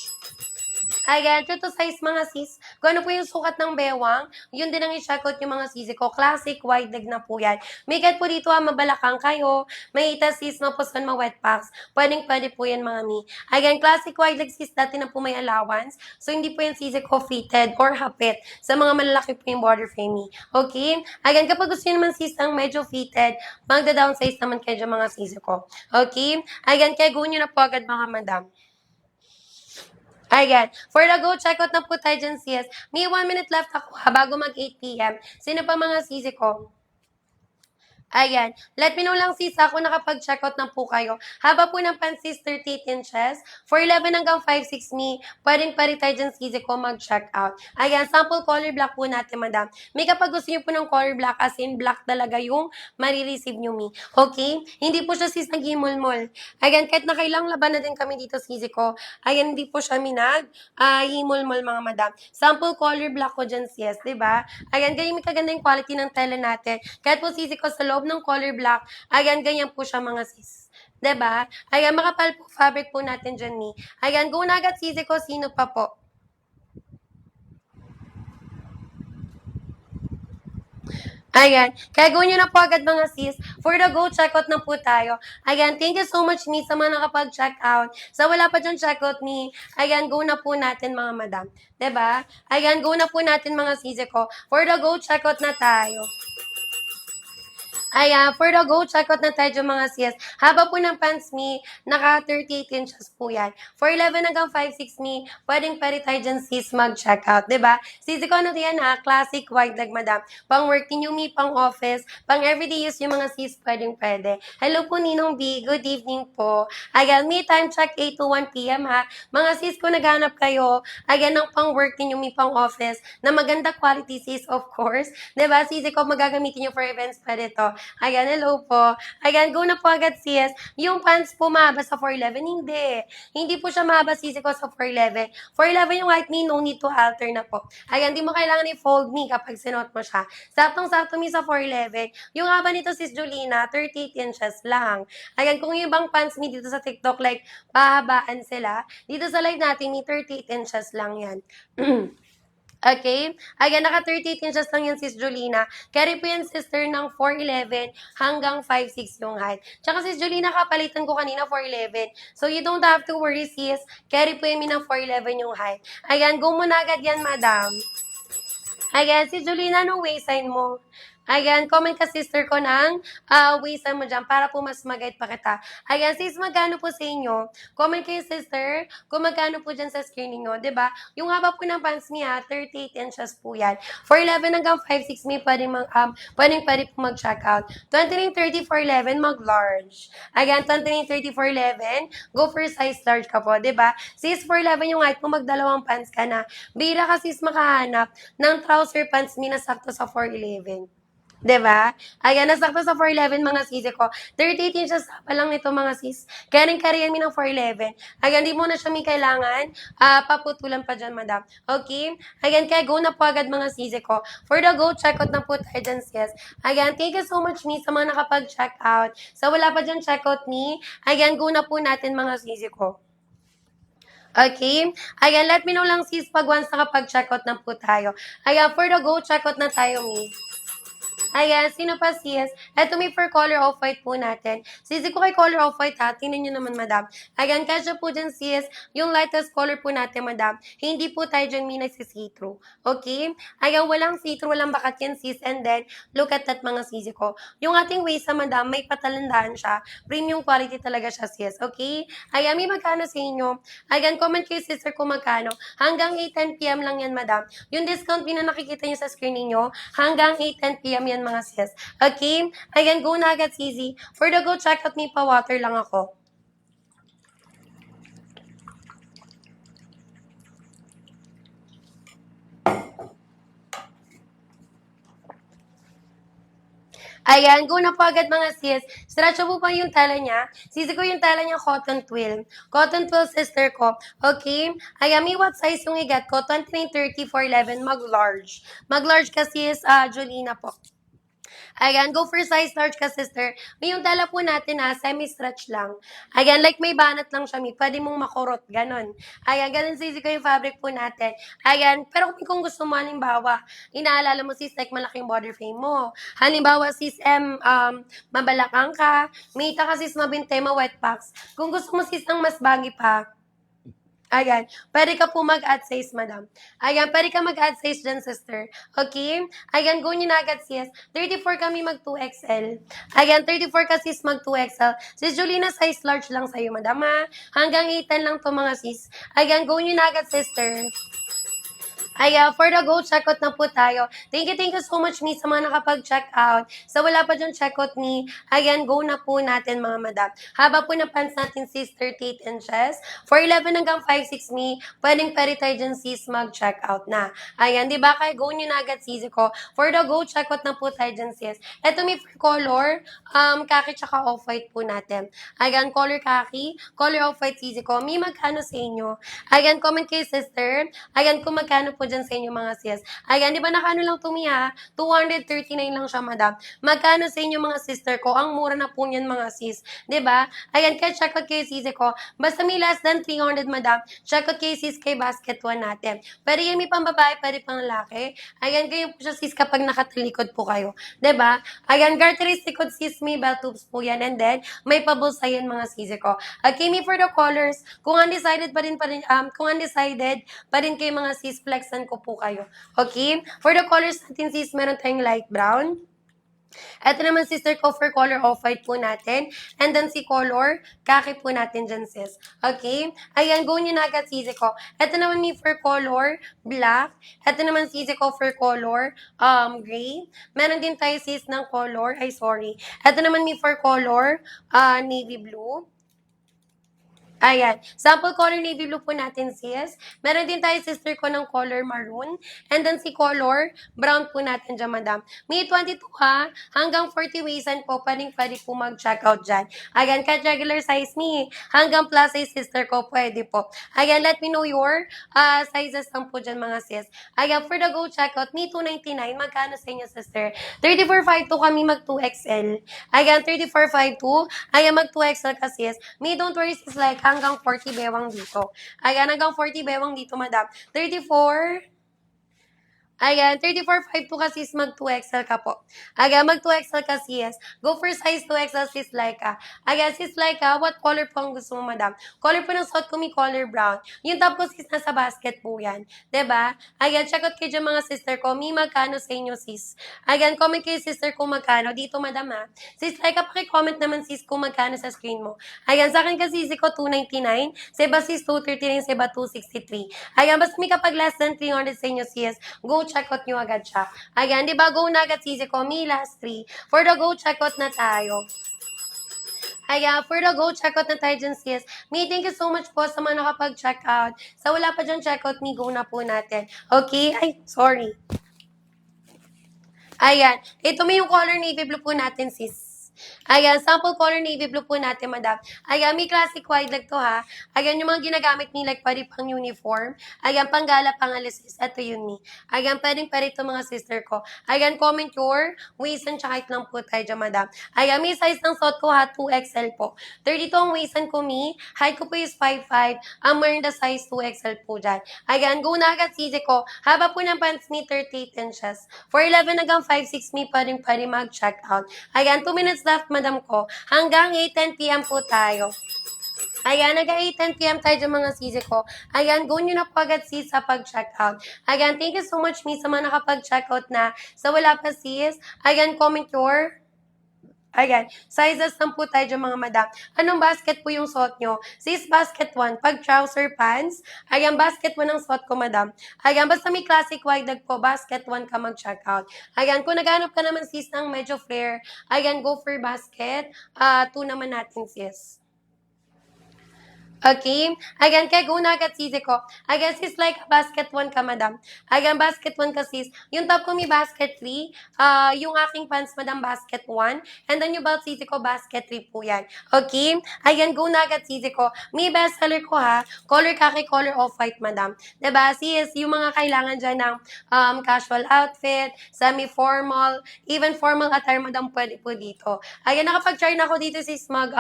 Ayan, true to size mga sis. Kung ano po yung sukat ng bewang, yun din ang i-check out yung mga sisi ko. Classic, wide leg na po yan. May po dito mabalakang kayo. May ita sis, no, posan mga wet packs. Pwede po yan mga mi. Ayan, classic wide leg sis, dati na po may allowance. So, hindi po yung sisi ko fitted or hapit sa mga malalaki po yung border frame. Okay? Ayan, kapag gusto nyo naman sis ang medyo fitted, magda-downsize naman kayo dyan mga sisi ko. Okay? Ayan, kaya go nyo na po agad mga madam. Ayan. For the go, check out na po tayo dyan, sis. May 1 minute left ako bago mag 8 p.m. Sino pa mga sisi ko? Ayan. Let me know lang sis, ako nakapag-check out na po kayo. Haba po ng pansis, 38 inches. For 11 hanggang 5'6 me, pwedeng pari tayo dyan sis ko mag-check out. Ayan, sample color black po natin, madam. May kapag gusto nyo po ng color black, as in black talaga yung marireceive nyo me. Okay? Hindi po siya sis nag-himol-mol. Ayan, kahit nakailang laban na din kami dito sis ko. Ayan, hindi po siya minag. Himol-mol mga madam. Sample color black ko dyan sis, diba? Ayan, ganyan may kaganda yung quality ng tela natin. Kahit po sisi ko sa loob ng color black, ayan, ganyan po siya mga sis. 'Di ba? Ayan, makapal po fabric po natin dyan ni. Ayan, go na agad sisi ko, sino pa po? Ayan. Kaya go nyo na po agad mga sis. For the go, check out na po tayo. Ayan, thank you so much me sa mga nakapag-check out. Sa wala pa dyan check out me, ayan, go na po natin mga madam. 'Di ba? Ayan, go na po natin mga sisi ko. For the go, check out na tayo. Ayan, for the go, check out na tayo dyan mga sis. Haba po ng pants me, naka 38 inches po yan. For 11 hanggang 5'6 me, pwede tayo dyan sis mag-check out, ba diba? Sisi ko ano yan ha, classic wide leg madam. Pang work ninyo me, pang office, pang everyday use yung mga sis, pwede. Hello po Ninong B, good evening po. Ayan, me time check 8 to 1 p.m. ha. Mga sis ko naghanap kayo, ayan ang pang work ninyo me, pang office, na maganda quality sis of course. Diba? Sisi ko magagamitin nyo for events, pwede to. Ayan, hello po. Ayan, go na po agad sis. Yung pants po mahaba sa 411, hindi. Hindi po siya mahaba sisi ko sa 411. 411 yung white me, no need to alter na po. Ayan, di mo kailangan i-fold me kapag sinuot mo siya. Saktong-sakto me sa 411. Yung haba nito sis Julina, 38 inches lang. Ayan, kung yung ibang pants me dito sa TikTok, like, pahabaan sila. Dito sa live natin, may 38 inches lang yan. Okay? Ayan, naka 38 inches lang yan, sis Jolina. Carry po yan, sister, ng 4'11 hanggang 5'6 yung height. Tsaka, sis Jolina, kapalitan ko kanina 4'11. So, you don't have to worry, sis. Carry po yan ng 4'11 yung height. Ayan, go mo na agad yan, madam. Ayan, si Jolina, anong waistline mo? Ayan, comment ka sister ko ng waistline mo dyan para po mas mag-guide pa kita. Ayan, sis, magkano po sa inyo? Comment kayo sister kung magkano po dyan sa screen ninyo, ba diba? Yung haba po ng pants niya, 38 inches po yan. For 11 hanggang 5'6 may pwede po mag-check out. 29, 30, for 11, mag-large. Ayan, 29, 30, for 11, go for size large ka po, ba diba? Sis, for 11 yung height mo, magdalawang pants ka na. Bira ka sis makahanap ng trouser pants ni na sakto sa 4'11. 'Di ba? Ayan, nasakto sa 4'11 mga sisi ko. 38 inches pa lang nito mga sis. Kaya rin kariyan mi ng 4'11. Ayan, di mo na siya may kailangan. Paputulan pa dyan, madam. Okay? Ayan, kaya go na po agad mga sisi ko. For the go, check out na po tayo dyan, sis. Ayan, thank you so much, me, sa mga nakapag-check out. Sa wala pa dyan check out, me. Ayan, go na po natin mga sisi ko. Okay? Ayan, let me know lang sis pag once nakapag-check out na po tayo. Ayan, for the go, check out na tayo, me. Ayan, sino pa sis? Eto may for color off-white po natin. Sisi ko kay color off-white ha. Tingnan nyo naman, madam. Ayan, kasya po dyan sis. Yung lightest color po natin, madam. Hindi po tayo dyan may nagsisitro. Okay? Ayan, walang sitro, walang bakat yan sis. And then, look at that mga sisi ko. Yung ating waist sa madam, may patalandaan siya. Premium quality talaga siya sis. Okay? Ayan, may magkano sa inyo? Ayan, comment kayo sister kung magkano. Hanggang 8:10 PM lang yan, madam. Yung discount na nakikita nyo sa screen ninyo, hanggang 8:10 PM yan mga sis. Okay? Ayan, go na agad, Sisi. For the go, check out me pa, water lang ako. Ayan, go na po agad mga sis. Stretch po pa yung tela niya. Sisi ko yung tela niya, cotton twill. Cotton twill, sister ko. Okay? Ayan, may what size yung igat ko? 29, 30, 4'11, mag-large. Mag-large kasi is Julina po. Ayan, go for size large ka, sister. May yung tela po natin semi-stretch lang. Ayan, like may banat lang siya, pwede mong makurot, ganon. Ayan, ganon sisi ko yung fabric po natin. Ayan, pero kung gusto mo, halimbawa, inaalala mo sis, like malaking body frame mo. Halimbawa, sis, mabalakang ka, may ita ka sis, mabinte, ma-wet packs. Kung gusto mo sis ng mas baggy pa, ayan, pwede ka po mag-add size, madam. Ayan, pwede ka mag-add size dyan, sister. Okay? Ayan, go nyo na agad, sis. 34 kami mag 2XL. Ayan, 34 ka, sis, mag 2XL. Sis Julina, size large lang sa'yo, madam, ha? Hanggang 8 lang to mga sis. Ayan, go nyo na agad, sister. Ayan, for the go, check out na po tayo. Thank you so much, me, sa mga nakapag-check out. Sa wala pa dyan check out, me, ayan, go na po natin, mga madam. Haba po na pants natin, sis, 38 inches. For 11 hanggang 5'6", me, pwedeng tayo dyan, sis, mag-check out na. Ayan, di ba? Kaya go nyo na agad, sis, ko. For the go, check out na po tayo dyan, sis. Ito, may for color, kaki tsaka off-white po natin. Ayan, color kaki, color off-white, sis, ko. May magkano sa inyo? Ayan, comment kayo, sister. Ayan, kung magkano po dyan sa inyo mga sis. Ayan, di ba nakano lang tumiya? 239 lang siya, madam. Magkano sa inyo mga sister ko? Ang mura na po niyan mga sis. Di ba? Ayan, kaya check out kayo sis ko. Basta may less than 300, madam. Check out kayo sis kay basket 1 natin. Pero yan may pang babae, pwede pang lalaki. Ayan, kayo po siya sis kapag nakatalikod po kayo. Di ba? Ayan, characteristic ko sis, may bell tubes po yan. And then, may pabulsa yan mga sis ko. Okay, me for the colors. Kung undecided kung undecided pa rin kayo mga sis, flexan ko po kayo. Okay? For the colors natin sis, meron tayong light brown. Ito naman sister ko for color off-white po natin. And then si color, kaki po natin dyan sis. Okay? Ayan, go nyo na agad sisi ko. Ito naman mi for color, black. Ito naman sisi ko for color, gray. Meron din tayo sis ng color, Ito naman mi for color, navy blue. Ayan. Sample color navy blue po natin, sis. Meron din tayo sister ko ng color maroon. And then si color brown po natin dyan, madam. May 22 ha. Hanggang 40 waisan po. Pwede po mag-check out dyan. Ayan. Kahit regular size me. Hanggang plus size sister ko, pwede po. Ayan. Let me know your sizes lang po dyan, mga sis. Ayan. For the go check out, me 299. Magkano sa inyo, sister? 3452 kami mag 2XL. Ayan. 3452. Ayan. Mag 2XL ka, sis. Me, don't worry, sis, like, hanggang 40 bewang dito. Ayan, hanggang 40 bewang dito, madam. 34, ayan, 34.5 po kasi is mag 2XL ka po. Ayan, mag 2XL ka sis. Go for size 2XL sis Laika. Ayan, sis Laika, what color po ang gusto mo, madam? Color po ng suot ko, may color brown. Yung top ko sis, nasa basket po yan. ba? Diba? Ayan, check out kayo dyan mga sister ko. May magkano sa inyo sis. Ayan, comment kayo sister kung magkano. Dito, madam ha. Sis Laika, pakicomment naman sis kung magkano sa screen mo. Ayan, sa akin kasi sis ko 299. Sa iba sis 239, sa iba 263. Ayan, basta may kapag less than 300 sa inyo sis, go check out nyo agad siya. Ayan, di ba? Go na agad sisi ko. Me last 3. For the go, check out na tayo. Ayan, for the go, check out na tayo dyan, sis. Me, thank you so much po sa mga nakapag-check out. Sa wala pa dyan check out, me, go na po natin. Okay? Ay, sorry. Ayan. Ito may yung color navy blue po natin, sis. Ayan, sample color navy blue po natin, madam. Ayan, may classic wide leg to ha. Ayan, yung mga ginagamit ni like pwede pang uniform. Ayan, panggala, pangalis, sis. Ito yun ni. Ayan, pwede ito mga sister ko. Ayan, comment your waist and height lang po tayo dyan, madam. Ayan, may size ng suot ko ha, 2XL po. 32 ang waist ko mi. Height ko po is 5'5". Ang wearing the size 2XL po dyan. Ayan, go na agad sisi ko. Haba po ng pants mi, 38 inches. For 11 hanggang 5'6" mi pa rin mag-check out. Ayan, 2 minutes left, madam ko. Hanggang 8:10 p.m. po tayo. Ayan, nag-8:10 p.m. tayo dyan mga sisi ko. Ayan, go nyo na po agad sis sa pag-check out. Ayan, thank you so much miss sa mga nakapag-check out na. Sa wala pa sis, ayan, comment your ayan, sizes lang po tayo dyan mga madam. Anong basket po yung suot nyo? Sis, basket 1. Pag trouser pants, ayan, basket 1 ang suot ko madam. Ayan, basta may classic wide leg po, basket 1 ka mag-check out. Ayan, kung naghanap ka naman sis ng medyo flare, ayan, go for basket. 2 naman natin sis. Okay? Again, kaya go na agad sisi ko. Again, sis, like basket 1 ka, madam. Again, basket 1 ka, sis. Yung top ko may basket 3. Yung aking pants, madam, basket 1. And then yung belt sisi ko, basket 3 po yan. Okay? Again, go na agad sisi ko. May best seller ko ha. Color kaki, color off-white, madam. Diba? Sis, yung mga kailangan dyan ng casual outfit, semi-formal, even formal attire, madam, pwede po dito. Again, nakapag-try na ako dito, sis, mag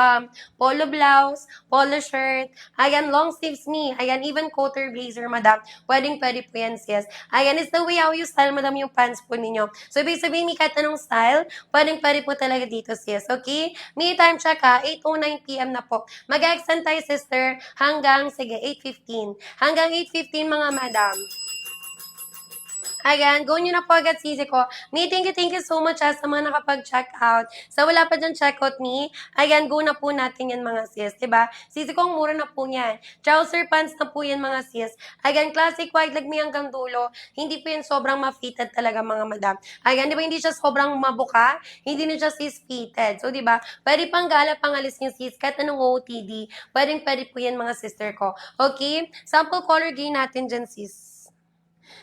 polo blouse, polo shirt, ayan, long sleeves me. Ayan, even coater blazer, madam. Pwede po yan, sis. Ayan, it's the way how you style, madam, yung pants po ninyo. So, ibig sabihin, may kahit anong style, pwede po talaga dito, sis. Okay? May time check ha, 8:09 p.m. na po. Mag-extend tayo, sister, hanggang, sige, 8:15. Hanggang 8:15, mga madam. Ayan, go nyo na po agad sisi ko. Me, thank you so much sa mga nakapag-check out. Sa wala pa dyan check out ni, ayan, go na po natin yan mga sis, diba? Sisi ko, ang mura na po yan. Trouser pants na po yan mga sis. Ayan, classic wide leg me hanggang dulo. Hindi po yan sobrang ma-fitted talaga mga madam. Ayan, di ba hindi siya sobrang mabuka? Hindi na siya sis fitted. So, diba? Pwede pang gala, pangalis yung sis, kahit anong OOTD. Pwede po yan mga sister ko. Okay? Sample color gain natin dyan sis.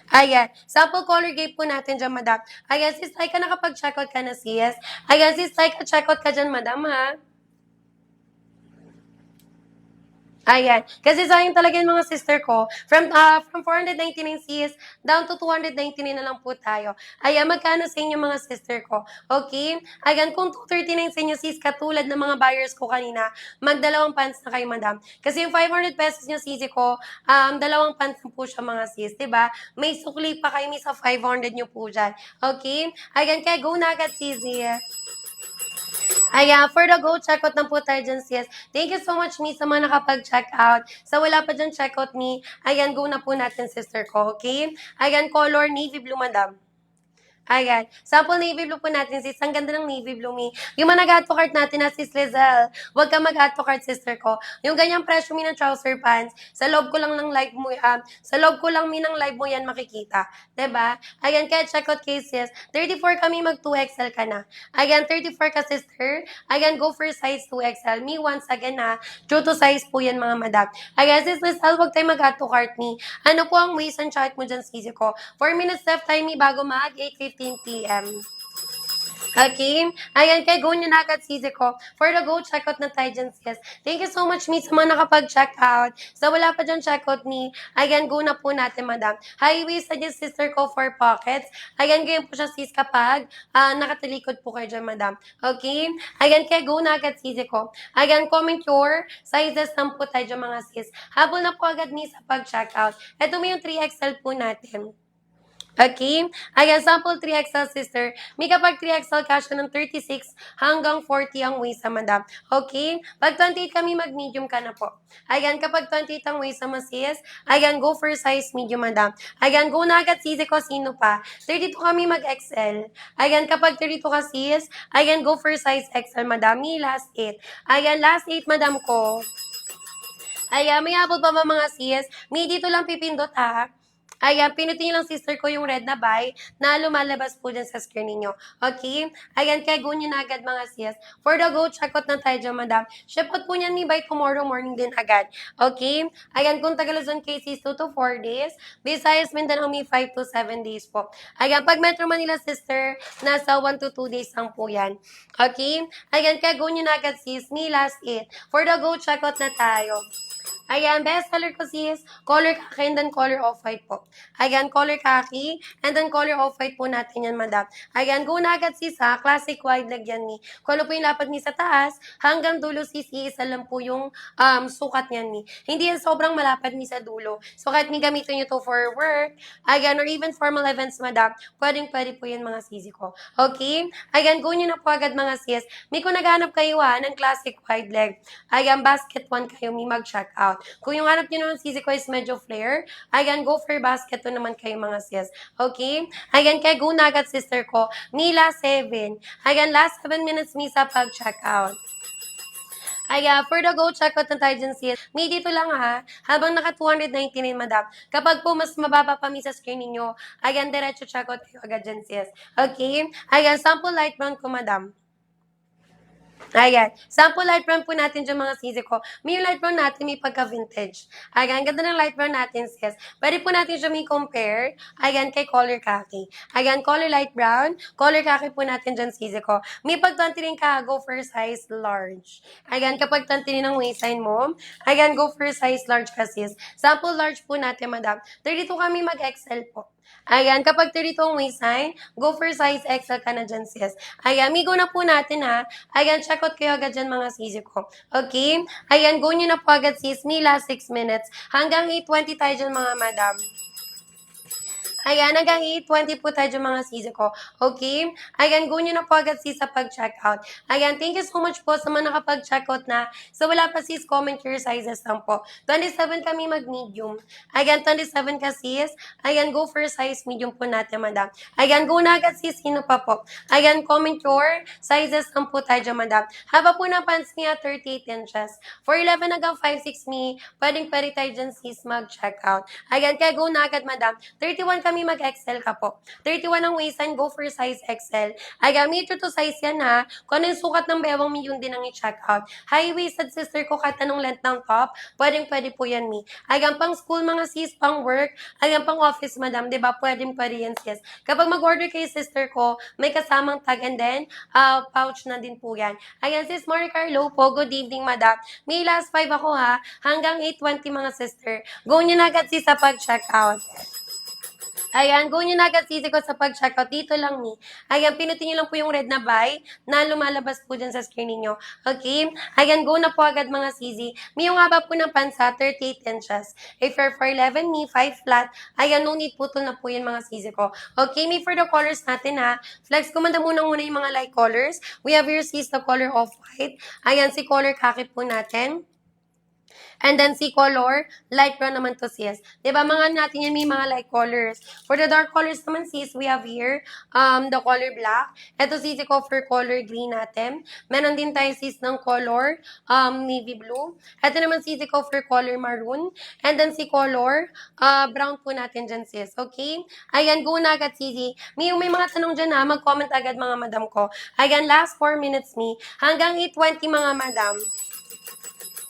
Ayan. Sample color gate po natin dyan, madam. Ayan, sis, ay ka nakapag-checkout ka na, sis. Ayan, sis, ay ka-checkout ka dyan, madam, ha? Ayan. Kasi sayang talaga yung mga sister ko. From 499 sis, down to 299 na lang po tayo. Ayan, magkano sa inyo mga sister ko? Okay? Ayan, kung 239 sa inyo sis, katulad ng mga buyers ko kanina, magdalawang pants na kayo, madam. Kasi yung 500 pesos nyo sisi ko, dalawang pants na po siya mga sis, diba? May sukli pa kayo, may sa 500 nyo po dyan. Okay? Ayan, kaya go na agad sisi. Ayan, for the go, checkout na po tayo dyan, sis. Thank you so much, me, sa mga nakapag-check out. Sa wala pa dyan, checkout me. Ayan, go na po natin, sister ko, okay? Ayan, color navy blue, madam. Ayan. Sample navy blue po natin, sis. Ang ganda ng navy blue, mi. Yung mga nag-add to cart natin na sis Lizelle. Huwag ka mag-add to cart, sister ko. Yung ganyang presyo mi ng trouser pants, sa loob ko lang ng live mo, sa loob ko lang mi ng live mo yan makikita. 'Di ba? Ayan, kaya check out cases. 34 kami, mag 2XL ka na. Ayan, 34 ka, sister. Ayan, go for size 2XL. Me, once again ha, true to size po yan, mga madam. Ayan, sis Lizelle, huwag tayo mag-add to cart, mi. Ano po ang waist and chart mo dyan, sisi ko? 4 minutes left time, mi, bago mag 8:15 p.m. Okay? Ayan, kaya go nyo na agad sisi ko. For the go, check out na tayo dyan, sis. Thank you so much, miss, sa mga nakapag-check out. Sa wala pa dyan check out ni, ayan, go na po natin, madam. Highway sa dyan, sister ko, for pockets. Ayan, ganyan po siya, sis, kapag nakatalikod po kayo dyan, madam. Okay? Ayan, kaya go na agad, sisi ko. Ayan, comment your sizes lang po tayo dyan, mga sis. Habol na po agad, miss, sa pag-check out. Ito mo yung 3XL po natin. Okay? Ayan, sample 3XL, sister. May kapag 3XL kasya ng 36 hanggang 40 ang waist sa madam. Okay? Pag 28 kami, mag-medium ka na po. Ayan, kapag 28 ang waist sa sis, ayan, go for size medium, madam. Ayan, go na agad sisi ko, sino pa? 32 kami, mag-XL. Ayan, kapag 32 ka sis, ayan, go for size XL, madam. May last 8. Ayan, last 8, madam ko. Ayan, may abot pa ba mga sis? May dito lang pipindot ha. Ayan, pinutin niyo lang sister ko yung red na buy na lumalabas po dyan sa screen ninyo. Okay? Ayan, kaya go nyo na agad mga sis. For the go, check out na tayo dyan, madam. Ship out po niyan ni by tomorrow morning din agad. Okay? Ayan, kung taga Luzon cases, 2 to 4 days. Visayas, Mindanao, may 5 to 7 days po. Ayan, pag Metro Manila, sister, nasa 1 to 2 days lang po yan. Okay? Ayan, kaya go nyo na agad sis. Me last 8. For the go, check out na tayo. Ayan, best color ko sis, color khaki and then color off-white po. Ayan, color khaki and then color off-white po natin yan, madam. Ayan, go na agad sis ha, classic wide lagyan ni. Kung ano po yung lapad ni sa taas, hanggang dulo sis, iisa lang po yung sukat niyan ni. Hindi yan sobrang malapad ni sa dulo. So kahit may gamitin nyo to for work, ayan, or even formal events, madam, pwede po yan mga sisi ko. Okay? Ayan, go nyo na po agad mga sis. May kung naghanap kayo ha, ng classic wide leg. Ayan, basket 1 kayo, may mag-check out. Kung yung hanap nyo naman sisi ko is medyo flare, ayan, go for basket 2 naman kayo mga sis. Okay? Ayan, kaya go na agad sister ko. Mila 7. Ayan, last 7 minutes mi sa pag-check out. Ayan, for the go, check out na tayo dyan sis. May dito lang ha, habang naka 299 madam. Kapag po mas mababa pa mi sa screen ninyo, ayan, diretso check out kayo agad dyan sis. Okay? Ayan, sample light brown ko madam. Ayan. Sample light brown po natin dyan mga sisi ko. May yung light brown natin, may pagka-vintage. Ayan, ganda ng light brown natin, sis. Pwede po natin siya may compare. Ayan, kay color khaki. Ayan, color light brown. Color khaki po natin dyan, sisi ko. May pagtanti rin ka, go for size large. Ayan, kapag tanti rin ng waistline mo, ayan, go for size large ka, sis. Sample large po natin, madam. 32 kami mag-XL po. Ayan, kapag 32 ang waistline, go for size XL ka na dyan, sis. Ayan, migo na po natin ha. Ayan, check out kayo agad dyan mga sisi ko. Okay? Ayan, go nyo na po agad sis. Mila 6 minutes. Hanggang 8:20 tayo dyan mga madam. Ayan, hanggang 8:20 po tayo dyan mga sisi ko. Okay? Ayan, go nyo na po agad sis sa pag-checkout. Ayan, thank you so much po sa mga nakapag-checkout na. So wala pa sis, comment your sizes lang po. 27 kami mag-medium. Ayan, 27 ka sis. Ayan, go for size medium po natin, madam. Ayan, go na agad sis. Sino pa po? Ayan, comment your sizes lang po tayo dyan, madam. Haba po ng pants niya, 38 inches. For 11 hanggang 5'6" me, pwedeng tayo dyan sis mag-checkout. Ayan, kaya go na agad, madam. 31 kami mag-XL ka po. 31 ang waistline, go for size XL. Ayan, meter to size yan ha. Kung ano yung sukat ng bewang mi, yun din ang i-check out. High-waisted sister ko, kahit anong length ng top, pwede po yan mi. Ayan, pang school mga sis, pang work, ayan, pang office madam, diba? Pwede yan sis. Kapag mag-order kayo sister ko, may kasamang tag and then, pouch na din po yan. Ayan, sis Marie Carlo po, good evening madam. May last 5 ako ha, hanggang 8:20 mga sister. Go nyo na agad sis sa pag-check out. Ayan, go nyo na agad sisi ko sa pag-checkout. Dito lang ni. Ayan, pinutin nyo lang po yung red na buy na lumalabas po dyan sa screen ninyo. Okay? Ayan, go na po agad mga sisi. May yung haba po ng pansa, 38 inches. If you're for 11 me, 5 flat, ayan, no need putol na po yun mga sisi ko. Okay, may for the colors natin ha. Flex, kumanda muna yung mga light colors. We have here sis the color of white. Ayan, si color khaki po natin. And then si color, light brown naman to sis. Diba mga natin yan may mga light colors. For the dark colors naman sis, we have here the color black. Ito sis ko for color green natin. Meron din tayo sis ng color navy blue. Ito naman sis ko for color maroon. And then si color brown po natin dyan sis. Okay? Ayan, go na agad sis. May mga tanong dyan ha, mag-comment agad mga madam ko. Ayan, last 4 minutes me. Hanggang 8:20 mga madam.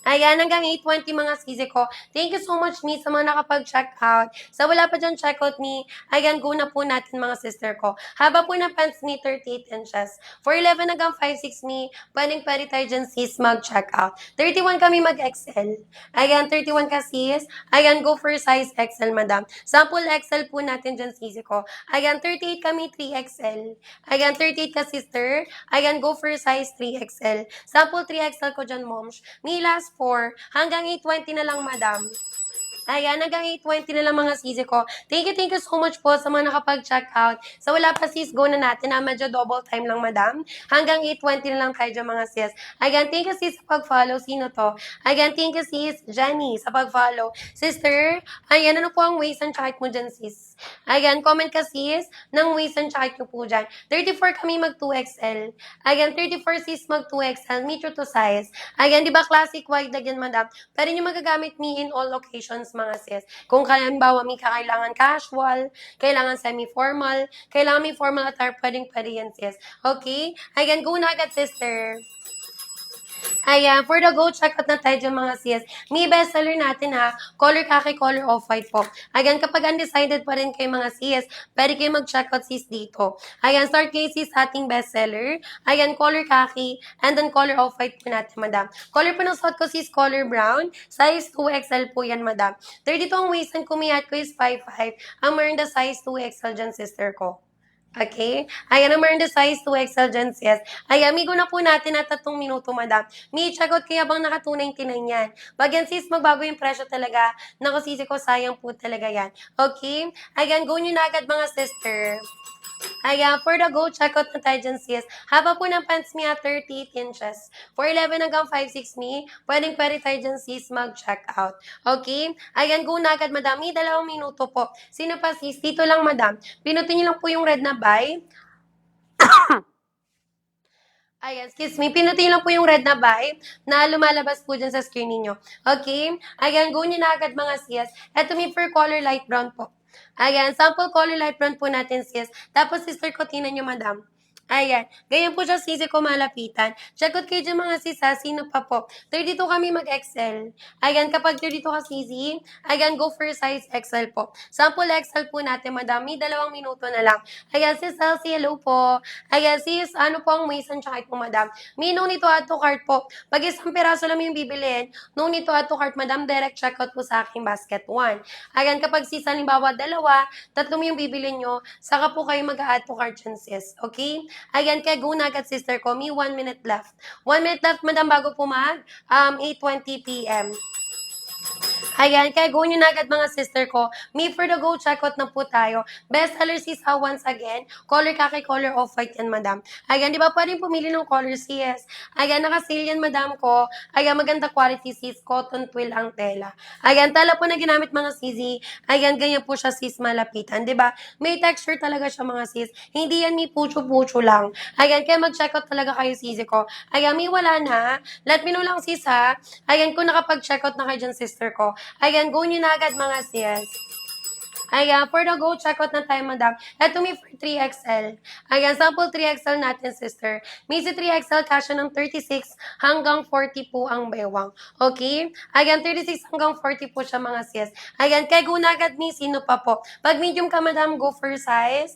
Ayan, hanggang 8:20 mga sisi ko. Thank you so much, me, sa mga nakapag-check out. Sa wala pa dyan check out, me, ayan, go na po natin mga sister ko. Haba po ng pants ni 38 inches. For 11 hanggang 5'6" me, pwede tayo dyan sis mag-check out. 31 kami mag-XL. Ayan, 31 ka sis. Ayan, go for size XL, madam. Sample XL po natin dyan sisi ko. Ayan, 38 kami 3XL. Ayan, 38 ka sister. Ayan, go for size 3XL. Sample 3XL ko dyan, moms. Me last 4, hanggang 8:20 na lang, madam. Ayan, hanggang 8:20 na lang mga sisi ko. Thank you so much po sa mga nakapag-check out. So wala pa sis, go na natin ha. Medyo double time lang, madam. Hanggang 8:20 na lang tayo dyan mga sis. Ayan, thank you sis sa pag-follow. Sino to? Ayan, thank you sis, Jenny, sa pag-follow. Sister, ayan, ano po ang waist and height mo dyan sis? Ayan, comment ka sis ng waist and height nyo po dyan. 34 kami mag 2XL. Ayan, 34 sis mag 2XL. Meet to size. Ayan, di ba classic wide again, madam? Pwede nyo magagamit me in all occasions, mga sis. Kung halimbawa may kailangan casual, kailangan semi-formal, kailangan may formal attire, pwede yan sis. Okay? Ayan, go na agad sister. Ayan, for the go, check out na tayo dyan mga sis. May bestseller natin ha, color khaki, color off-white po. Ayan, kapag undecided pa rin kayo mga sis, pwede kayo mag-check out sis dito. Ayan, start kayo sis sa ating bestseller. Ayan, color khaki, and then color off-white po natin, madam. Color po ng suot ko sis, color brown. Size 2XL po yan, madam. 32 ang waist and kumiyat ko is 5'5". Ang meron the size 2XL dyan, sister ko. Okay? Ayan, ang meron the size 2XL dyan, sis. Ayan, amigo na po natin na 3 minuto, madam. May chagot kaya bang naka 299 yan? Pag yan, sis, magbago yung presyo talaga. Naku, sisi ko, sayang po talaga yan. Okay? Ayan, go nyo na agad, mga sister. Ayan, for the go, check out na tayo dyan, sis. Haba po ng pants niya, 38 inches. For 11 hanggang 5'6" mi, pwede tayo dyan, sis, mag-check out. Okay? Ayan, go na agad, madam. May 2 minuto po. Sino pa, sis? Dito lang, madam. Pinutin nyo lang po yung red na buy. Ayan, excuse me. Pinutin lang po yung red na buy na lumalabas po dyan sa screen ninyo. Okay? Ayan, go nyo na agad mga sis. Ito may for color light brown po. Ayan, sample color light brown po natin sis. Tapos sister ko, tingnan nyo madam. Ayan, ganyan po siya sisi ko malapitan. Check out kayo dyan mga sis ha, sino pa po. 32 kami mag-XL. Ayan, kapag 32 ka sisi, ayan, go for size XL po. Sample XL po natin, madam. May 2 minuto na lang. Ayan, sis Elsie, hello po. Ayan, sis, ano po ang waist and height po, madam? May no need to add to cart po. Pag isang piraso lang yung bibilin, no need to add to cart, madam, direct checkout po sa aking basket 1. Ayan, kapag sis, halimbawa, 2, 3 yung bibilin nyo, saka po kayo mag-add to cart dyan, sis. Okay? Ayan, kaya go na agad, sister ko. May 1 minute left. 1 minute left, madam, bago po 8:20 p.m. Ayan, kaya go nyo na agad mga sister ko. Me for the go, check out na po tayo. Best seller sis once again. Color kaki, color off-white yan, madam. Ayan, di ba pwedeng pumili ng color sis? Ayan, naka-sale yan, madam ko. Ayan, maganda quality sis. Cotton twill ang tela. Ayan, tela po na ginamit mga sisi. Ayan, ganyan po siya sis malapitan. Di ba? May texture talaga siya mga sis. Hindi yan may pucho-pucho lang. Ayan, kaya mag-check out talaga kayo sisi ko. Ayan, may wala na. Let me know lang sis ha. Ayan, kung nakapag-check out na kayo dyan sister ko. Ayan, go nyo na agad mga sis. Ayan, for the go, check out na tayo, madam. Ito may for 3XL. Ayan, sample 3XL natin, sister. May si 3XL, kasya ng 36 hanggang 40 po ang bewang. Okay? Ayan, 36 hanggang 40 po siya, mga sis. Ayan, kaya go na agad ni sino pa po. Pag medium ka, madam, go for size.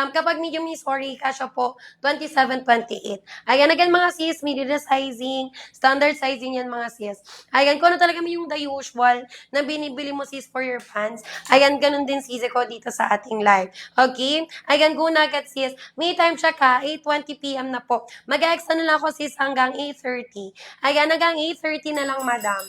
Kapag medium ni, sorry, kasya po 27, 28. Ayan, again, mga sis, medium sizing, standard sizing yan, mga sis. Ayan, kung ano talaga may yung the usual na binibili mo, sis, for your pants. Ayan, ganun din sisi ko dito sa ating live. Okay? Ayan, go na agad sis. May time check ha, 8:20 p.m. na po. Mag-extra na lang ako sis hanggang 8:30. Ayan, hanggang 8:30 na lang, madam.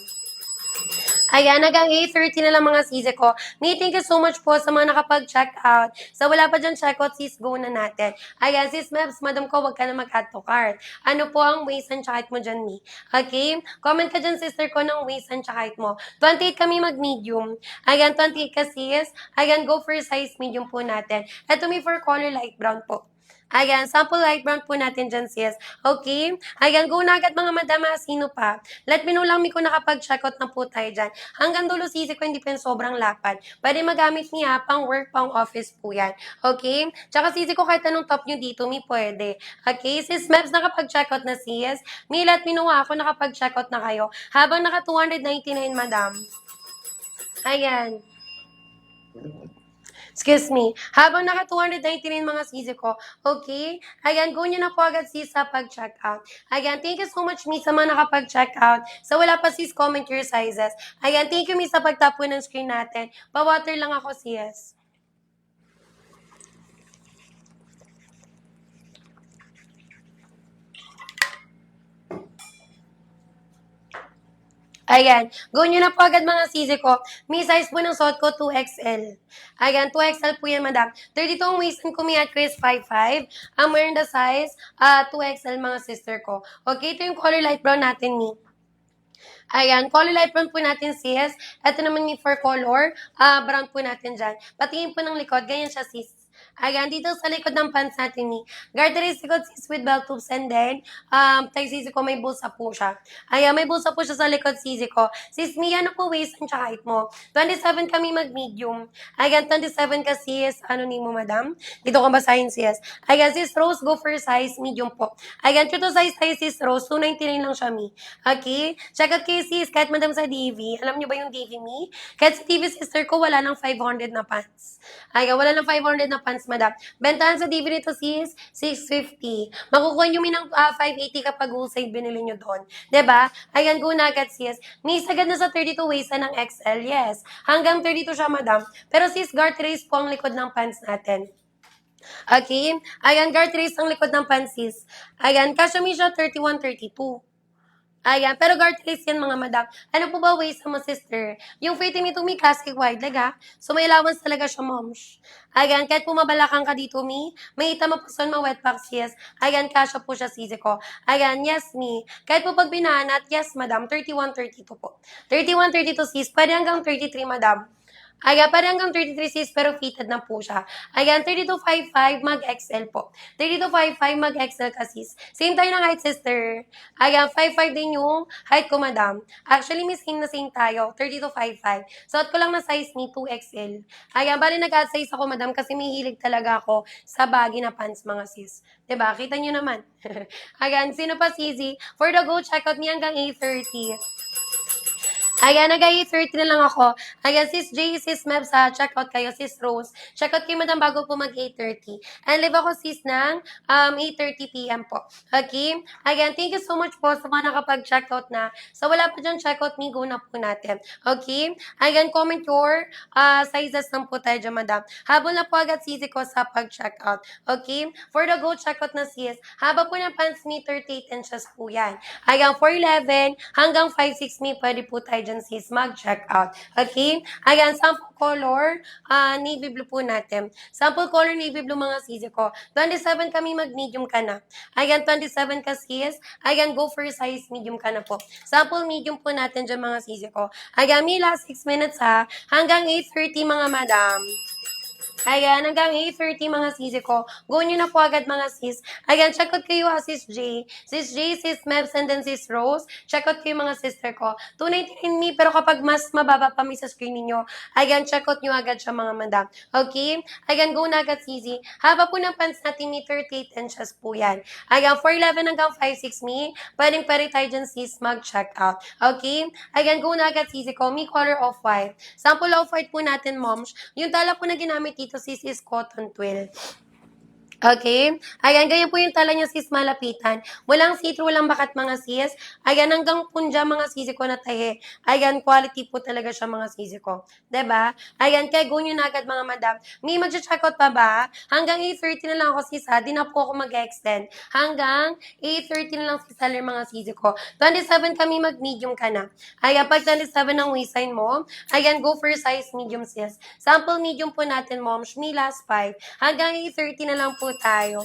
Ayan, hanggang 8:30 na lang mga sisi ko. Thank you so much po sa mga nakapag-check out. Sa wala pa dyan check out, sis, go na natin. Ayan, sis Mebs, madam ko, wag ka na mag-add to cart. Ano po ang waist and height mo dyan, mi? Okay? Comment ka dyan, sister ko, ng waist and height mo. 28 kami mag-medium. Ayan, 28 ka, sis. Ayan, go for size medium po natin. Ito may for color light brown po. Ayan, sample light brown po natin dyan, sis. Okay? Ayan, go na agad mga madama. Sino pa? Let me know lang, kung nakapag-check out na po tayo dyan. Hanggang dulo, sisi ko, hindi pa sobrang lapad. Pwede magamit niya, pang work, pang office po yan. Okay? Tsaka sisi ko, kahit anong top nyo dito, may pwede. Okay? Sis Mebs, nakapag-check out na, sis. Let me know ako, nakapag-check out na kayo. Habang naka 299, madam. Ayan. Excuse me. Habang naka 299 mga sisi ko, okay? Ayan, go nyo na po agad sis sa pag-check out. Ayan, thank you so much miss sa mga nakapag-check out. Sa wala pa sis, comment your sizes. Ayan, thank you miss sa pagtap po ng screen natin. Pa-water lang ako sis. Ayan. Go nyo na po agad mga sisi ko. May size po ng suot ko, 2XL. Ayan, 2XL po yan, madam. 32 ang waist and kumiyat ko is 5'5". Ang meron the size, 2XL mga sister ko. Okay, ito yung color light brown natin ni. Ayan, color light brown po natin sis. Ito naman ni for color, brown po natin dyan. Patingin po ng likod, ganyan siya sis. Ayan, dito sa likod ng pants natin ni garterized likod sis with belt loops and then, tayo sisi ko may bulsa po siya. Ayan, may bulsa po siya sa likod sisi ko. Sis Mi, ano po waist and height mo? 27 kami mag-medium. Ayan, 27 ka sis, ano ni mo madam? Dito ko basahin sis. Ayan, sis Rose, go for size, medium po. Ayan, true to size tayo sis Rose, 299 lang siya Mi. Okay? Check out kayo sis, kahit madam sa DV. Alam niyo ba yung DV Mi? Kahit sa TV sister ko, wala ng 500 na pants. Ayan, wala ng 500 na pants madam. Bentahan sa DV nito sis, 650. Makukuha nyo min ng 580 kapag wholesale binili nyo doon. 'Di ba? Ayan, go na agad sis. May sagad na sa 32 waist ng XL, yes. Hanggang 32 siya madam. Pero sis, garterized po ang likod ng pants natin. Okay? Ayan, garterized ang likod ng pants sis. Ayan, kasya mi siya 31, 32. Ayan, pero garterized yan mga madam. Ano po ba waist mo, sister? Yung fitting nito may classic wide leg ha. So may allowance talaga siya, moms. Ayan, kahit pumabalakan ka dito, mi, may ita mo po son mga wet packs, yes. Ayan, kasya po siya, sisi ko. Ayan, yes, mi. Kahit po pag binanat, yes, madam, 31, 32 po. 31, 32 sis, pwede hanggang 33, madam. Ayan, parang hanggang 33 sis, pero fitted na po siya. Ayan, 3255 mag-XL po. 3255 mag-XL ka sis. Same tayo ng height, sister. Ayan, 55 din yung height ko, madam. Actually, may same na same tayo. 3255. Suot ko lang na size ni 2XL. Ayan, bali nag-add size ako, madam, kasi may hilig talaga ako sa baggy na pants, mga sis. Diba? Kita nyo naman. Ayan, sino pa sisi? For the go, check out niya hanggang 8:30. Ayan, nag-i-30 na lang ako. Ayan, sis J, sis Mebs ha, check out kayo, sis Rose. Check out kayo madam bago po mag-8:30. And live ako sis ng 8:30 p.m. po. Okay? Ayan, thank you so much po sa mga nakapag-check out na. So wala pa dyan check out, migo na po natin. Okay? Ayan, comment your sizes lang po tayo dyan, madam. Habol na po agad sisi ko sa pag-check out. Okay? For the go check out na sis, haba po ng pants ni 38 inches po yan. Ayan, 4'11 hanggang 5'6 mi, pwede po tayo dyan sis mag-check out. Okay? Ayan, sample color, navy blue po natin. Sample color navy blue mga sisi ko. 27 kami mag-medium ka na. Ayan, 27 ka sis. Ayan, go for size medium ka na po. Sample medium po natin dyan mga sisi ko. Ayan, may last 6 minutes ha. Hanggang 8:30 mga madam. Ayan, hanggang 8:30 mga sisi ko. Go nyo na po agad mga sis. Ayan, check out kayo ha, sis J. Sis J, sis Mebs, and then sis Rose. Check out kayo mga sister ko. 299 me, pero kapag mas mababa pa mi sa screen ninyo, ayan, check out nyo agad siya mga madam. Okay? Ayan, go na agad sisi. Haba po ng pants natin ni 38 inches po yan. Ayan, 4'11 hanggang 5'6 me. Pwedeng pwede tayo dyan sis mag-check out. Okay? Ayan, go na agad sisi ko. Me color of white. Sample of white po natin, moms. Yung tala po na ginamit dito sis is cotton twill. Okay? Ayan, ganyan po yung tala niya sis malapitan. Walang see-through, walang bakat mga sis. Ayan, hanggang punja mga sisi ko na tahe. Ayan, quality po talaga siya mga sisi ko. Diba? Ayan, kaya go nyo na agad mga madam. May mag-check out pa ba? Hanggang 8:30 na lang ako sis ha. Di na po ako mag-extend. Hanggang 8:30 na lang sis seller mga sisi ko. 27 kami mag-medium ka na. Ayan, pag 27 ang waistline mo, ayan, go for size medium sis. Sample medium po natin, moms. Me last 5. Hanggang 8:30 na lang po tayo.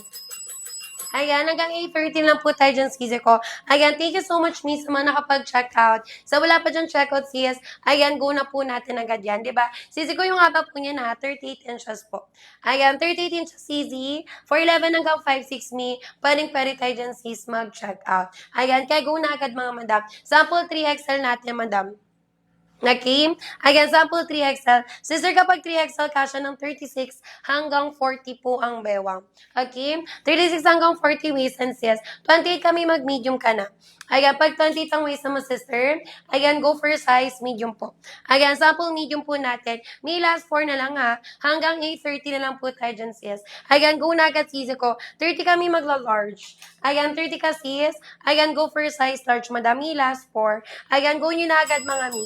Ayan, hanggang 8:30 lang po tayo dyan, sis ko. Ayan, thank you so much, miss, sa mga nakapag-check out. Sa wala pa dyan check out, sis, ayan, go na po natin agad yan, di ba? Sisi ko yung haba po niya na, 38 inches po. Ayan, 38 inches, sisi. 4'11 hanggang 5'6 me, pwede tayo dyan, sis, mag-check out. Ayan, kaya go na agad, mga madam. Sample 3XL natin, madam. Okay? Ayan, sample 3XL. Sister, kapag 3XL, kasya ng 36 hanggang 40 po ang bewang. Okay? 36 hanggang 40 waist and sis. 28 kami mag-medium ka na. Ayan, pag 28 ang waist naman, sister, ayan, go for size medium po. Ayan, sample medium po natin. May last 4 na lang ha. Hanggang 8:30 na lang po tayo dyan, sis. Ayan, go na agad, sisi ko. 30 kami magla-large. Ayan, 30 ka, sis. Ayan, go for size large, madam. May last 4. Ayan, go nyo na agad, mga mi.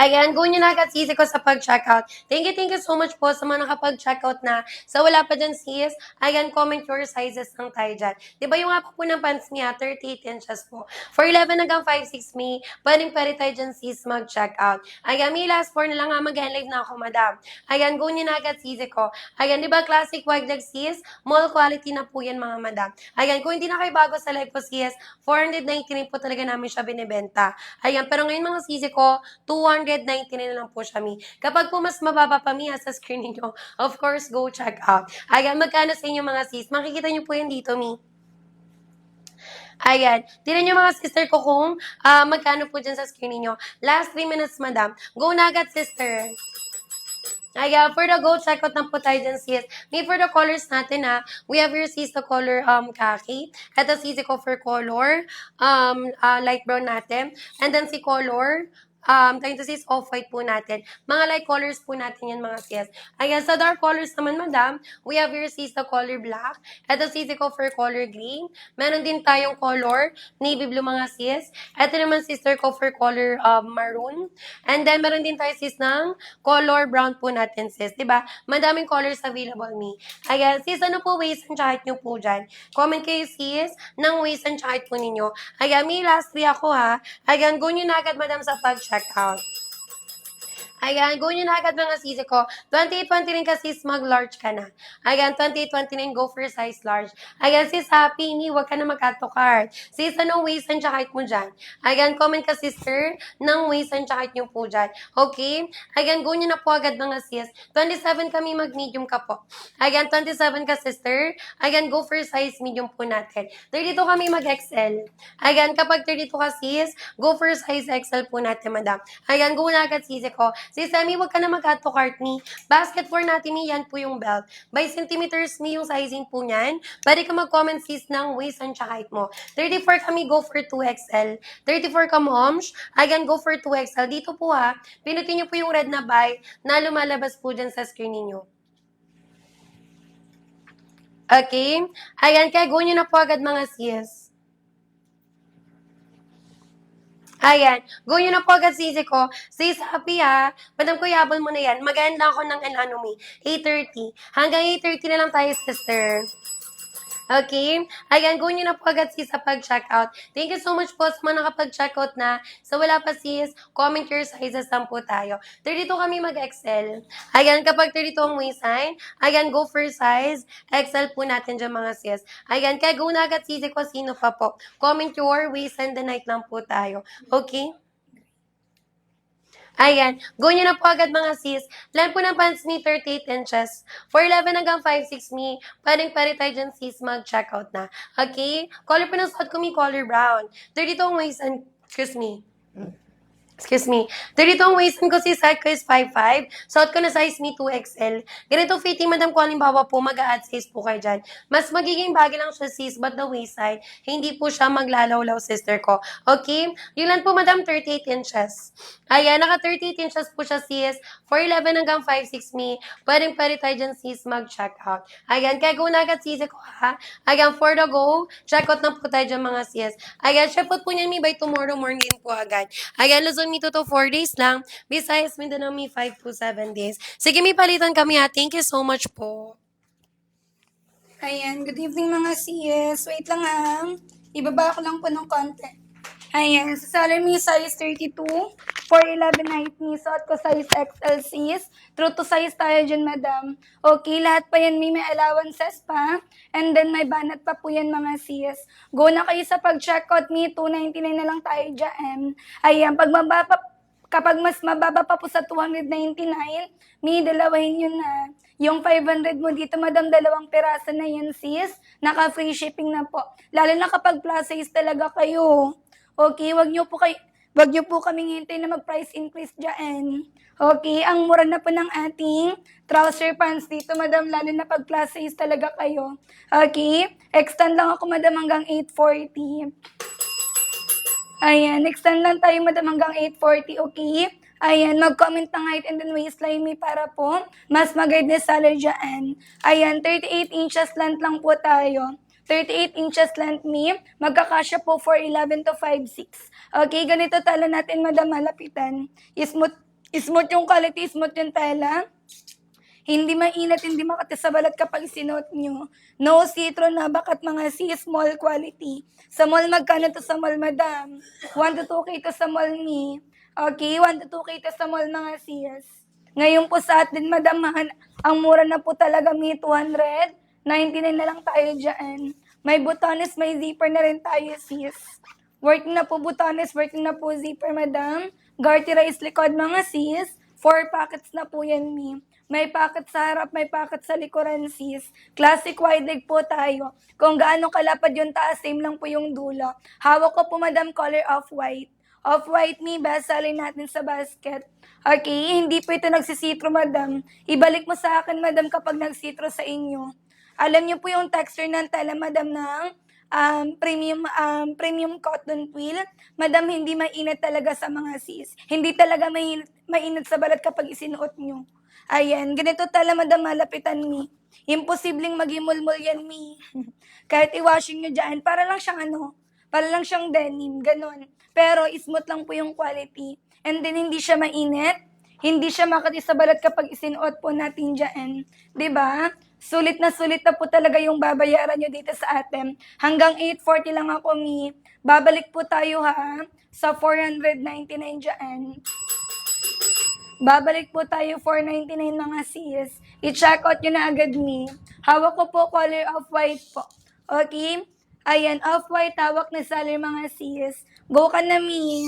Ayan, go nyo na agad sisi ko sa pag-checkout. Thank you so much po sa mga nakapag-checkout na. Sa wala pa dyan sis, ayan, comment your sizes ng tayo dyan. Diba yung nga po ng pants niya, 38 inches po. For 11 hanggang 5'6 me, pwede tayo dyan sis mag-checkout. Ayan, may last 4 na lang nga mag-live na ako, madam. Ayan, go nyo na agad sisi ko. Ayan, diba classic wide leg sis? Mall quality na po yan mga madam. Ayan, kung hindi na kayo bago sa live ko sis, 499 po talaga namin siya binibenta. Ayan, pero ngayon mga sisi ko, 200 299 na lang po siya, Mi. Kapag po mas mababa pa, Mi, sa screen niyo, of course, go check out. Ayan, magkano sa inyo mga sis? Makikita niyo po yan dito, Mi. Ayan. Tignan niyo mga sister ko kung magkano po dyan sa screen niyo. Last 3 minutes, madam. Go na agad, sister. Ayan, for the gold, check out na po tayo dyan, sis. May for the colors natin, we have here, sis, the color khaki. Ito, sis, ko for color, light brown natin. And then, si color, tayo to sis, off-white po natin. Mga light colors po natin yan, mga sis. Ayan, sa dark colors naman, madam, we have here, sis, the color black. Ito, sis, ko for color green. Meron din tayong color navy blue, mga sis. Ito naman, sister ko for color maroon. And then, meron din tayo, sis, ng color brown po natin, sis. Diba? Madaming colors available, me. Ayan, sis, ano po waist and height nyo po dyan? Comment kayo, sis, ng waist and height po ninyo. Ayan, may last 3 ako, ha. Ayan, go nyo na agad, madam, sa pag-check out. Ayan, go nyo na agad mga sisi ko. 28-29 ka sis, mag-large ka na. Ayan, 28-29, go for size large. Ayan, sis, happy ni, huwag ka na mag-add to cart. Sis, anong waist and height mo dyan? Ayan, comment ka sister, ng waist and height nyo po dyan. Okay? Ayan, go nyo na po agad mga sis. 27 kami, mag-medium ka po. Ayan, 27 ka sister. Ayan, go for size medium po natin. 32 kami mag-XL. Ayan, kapag 32 ka sis, go for size XL po natin, madam. Ayan, go na agad sisi ko. Sis Sammy, huwag ka na mag-add to cart ni. Basket for natin ni, yan po yung belt. By centimeters ni yung sizing po niyan. Pwede ka mag-comment sis ng waist and height mo. 34 kami, go for 2XL. 34 ka moms, again, go for 2XL. Dito po ha, pinutin niyo po yung red na buy na lumalabas po dyan sa screen niyo. Okay? Ayan, kaya go nyo na po agad mga sis. Ayan. Go nyo na po agad sisi ko. Sis, happy ha. Madam ko, yabol mo na yan. Mag-end lang ako ng anatomy. 8:30. Hanggang 8:30 na lang tayo, sister. Okay? Ayan, go nyo na po agad sis sa pag-checkout. Thank you so much po sa mga nakapag-checkout na. So wala pa sis, comment your sizes lang po tayo. 32 kami mag-XL. Ayan, kapag 32 ang waistline, ayan, go for size. XL po natin dyan mga sis. Ayan, kaya go na agad sis ko sino pa po. Comment your waistline the night lang po tayo. Okay? Ayan. Go nyo na po agad mga sis. Length po ng pants ni 38 inches. For 11 hanggang 5'6 mi, pwedeng tayo dyan sis mag-checkout na. Okay? Color po ng suot ko mi, color brown. 32 ang waist and, Excuse me. 32 ang waistline ko, si size ko is 5'5". Suot ko na size me 2XL. Ganito fitting, madam, kung halimbawa po, mag-a-add size po kayo dyan. Mas magiging bagay lang siya sis, but the waistline, hindi po siya maglalawlaw, sister ko. Okay? Yun lang po, madam, 38 inches. Ayan, naka 38 inches po siya sis. For 11 hanggang 5'6 mi, pwedeng tayo dyan sis mag-check out. Ayan, kaya go na agad sis ko ha. Ayan, for the go, check out na po tayo dyan mga sis. Ayan, check out po niyan mi by tomorrow morning po agad. Ayan, Luzon mi to 4 days lang. Besides, Mindanao mi 5 to 7 days. Sige, mi palitan kami ha. Thank you so much po. Ayan, good evening mga sis. Wait lang ha. Ibaba ko lang po ng konti. Ayan, sa salary me size 32. For 11 height me, suot ko size XL sis. True to size tayo dyan, madam. Okay, lahat pa yan may allowances pa. And then may banat pa po yan mga sis. Go na kayo sa pag-checkout me, 299 na lang tayo dyan. Ayan, kapag mas mababa pa po sa 299, may dalawahin yun na. Yung 500 mo dito, madam, 2 piraso na yan, sis. Naka-free shipping na po. Lalo na kapag plus size talaga kayo. Okay, wag niyo po kaming hintay na mag-price increase dyan. Okay, ang mura na po ng ating trouser pants dito, madam, lalo na pag plus size talaga kayo. Okay, extend lang ako, madam, hanggang 840. Ayan, extend lang tayo, madam, hanggang 840, okay? Ayan, mag-comment ng height and then waistline me para po mas mag-guide na salary dyan. Ayan, 38 inches length lang po tayo. 38 inches length me, magkakasya po for 11 to 5'6". Okay, ganito tala natin, madam, malapitan. Smooth yung quality, smooth yung tela. Hindi mainit, hindi makati sa balat kapag sinuot nyo. No citro na bakat mga small quality. Sa mall, magkano to sa mall, madam? 1 to 2K to sa mall ni. Okay, 1 to 2K to sa mall mga sis. Ngayon po sa atin, madam, ang mura na po talaga mi 299 na lang tayo dyan. May butones, may zipper na rin tayo sis. Working na po butones, working na po zipper, madam. Garterize likod mga sis. 4 pockets na po yan, mi. May pocket sa harap, may pocket sa likuran, sis. Classic wide leg po tayo. Kung gaano kalapad yung taas, same lang po yung dulo. Hawak ko po, madam, color off-white. Off-white, mi, best selling natin sa basket. Okay, hindi po ito nagsisitro, madam. Ibalik mo sa akin, madam, kapag nagsitro sa inyo. Alam niyo po yung texture ng tela, madam, ng premium cotton twill. Madam, hindi mainit talaga sa mga sis. Hindi talaga mainit sa balat kapag isinuot nyo. Ayan, ganito tala, madam, malapitan, mi. Imposibleng magimulmul yan, mi. Kahit i-washing nyo dyan, para lang siyang denim, ganon. Pero smooth lang po yung quality. And then, hindi siya mainit. Hindi siya makati sa balat kapag isinuot po natin dyan. 'Di ba? Sulit na po talaga yung babayaran nyo dito sa atin. Hanggang 840 lang ako, mi. Babalik po tayo, ha, sa 499 dyan. Babalik po tayo 499 mga sis. I-check out nyo na agad, mi. Hawak ko po color of white po. Okay? Ayan, off-white hawak na seller mga sis. Go ka na, mi.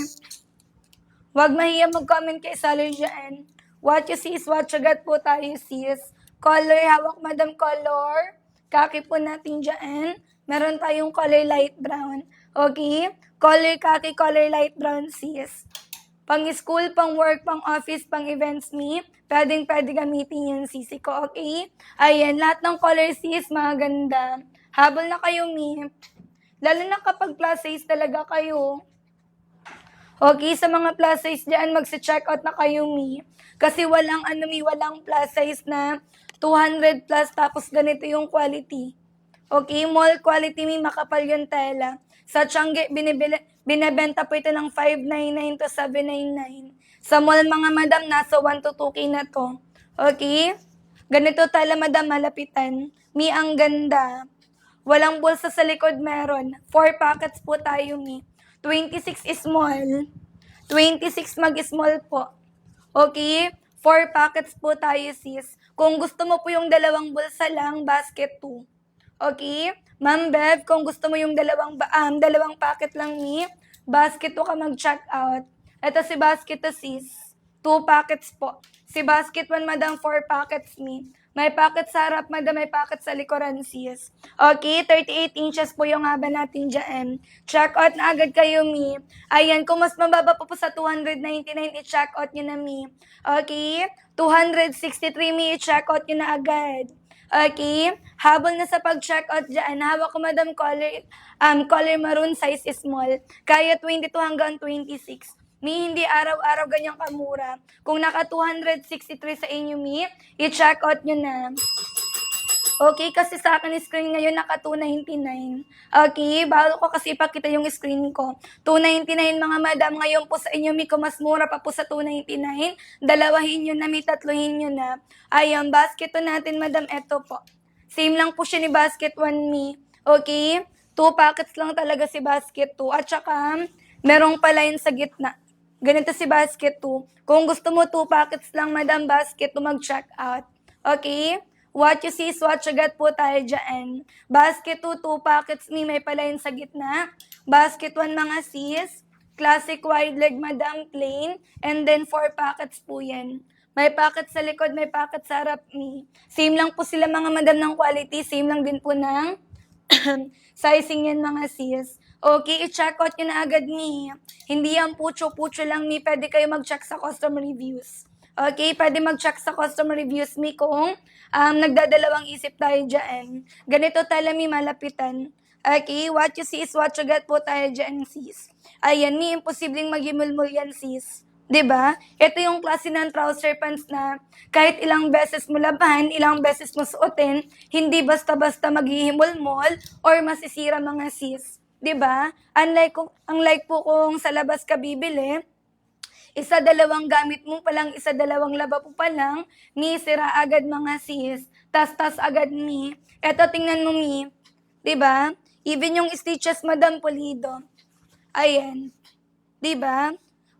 Huwag mahiya mag-comment kay seller dyan. What you see is what you get po tayo, sis. Color, hawak, madam, color. Kaki po natin dyan. Meron tayong color light brown. Okay? Color kaki, color light brown, sis. Pang school, pang work, pang office, pang events, me. Pwede gamitin yung sisi ko, okay? Ayan, lahat ng color, sis, mga ganda. Habol na kayo, me. Lalo na kapag plus size talaga kayo. Okay, sa mga plus size dyan, magsi-check out na kayo, mi. Kasi walang plus size na 200 plus tapos ganito yung quality. Okay, mall quality, mi, makapal yung tela. Sa Changi, binebenta po ito ng 599 to 799. Sa mall, mga madam, nasa 1 to 2K na to. Okay? Ganito tela, madam, malapitan. Mi, ang ganda. Walang bulsa sa likod meron. 4 pockets po tayo, mi. 26 small. 26 mag-small po. Okay? 4 pockets po tayo, sis. Kung gusto mo po yung dalawang bulsa lang, basket 2. Okay? Ma'am Bev, kung gusto mo yung dalawang packet lang, ni, basket 2 ka mag-check out. Ito si basket 2, sis. 2 packets po. Si basket 1, madam, 4 packets, ni. May packet sa harap, madam, may packet sa likuran, sis. Okay, 38 inches po yung haba natin dyan. Check out na agad kayo, mi. Ayan, kung mas mababa po sa 299, i-check out nyo na, mi. Okay, 263, mi, i-check out nyo na agad. Okay, habol na sa pag-check out dyan, hawak ko, madam, color maroon, size small. Kaya 22 hanggang 26. Mi, hindi araw-araw ganyang kamura. Kung naka 263 sa inyo, mi, i-check out nyo na. Okay, kasi sa akin screen ngayon naka 299. Okay, bago ko kasi ipakita yung screen ko. 299 mga madam, ngayon po sa inyo, mi, kung mas mura pa po sa 299, dalawahin nyo na, mi, tatluhin nyo na. Ayan, basket 2 natin, madam, eto po. Same lang po siya ni basket 1, mi. Okay, 2 packets lang talaga si basket 2. At saka, merong pa-line sa gitna. Ganito si basket 2. Kung gusto mo 2 packets lang, madam, basket 2, mag-check out. Okay? What you see is what you get po tayo dyan. Basket 2, 2 packets, may pa-line sa gitna. Basket 1, mga sis. Classic wide leg, madam, plain. And then 4 packets po yan. May packet sa likod, may packet sa harap, mi. Same lang po sila, mga madam, ng quality. Same lang din po ng sizing yan, mga sis. Okay, i-check out nyo na agad, mi. Hindi yan pucho-pucho lang, mi. Pwede kayo mag-check sa customer reviews. Okay, pwede mag-check sa customer reviews, mi, kung nagdadalawang isip tayo dyan. Ganito tala, mi, malapitan. Okay, what you see is what you get po tayo dyan, sis. Ayan, mi, imposibleng magimulmul yan, sis. 'Di ba? Ito yung klase ng trouser pants na kahit ilang beses mo labahan, ilang beses mo suotin, hindi basta-basta maghihimol-mol or masisira, mga sis. 'Di ba? Unlike po kung sa labas ka bibili, isa dalawang gamit mo pa lang, isa dalawang laba po pa lang, ni sira agad, mga sis. Tas agad, ni. Eto, tingnan mo, mi. 'Di ba? Even yung stitches, madam, pulido. Ayan. 'Di ba?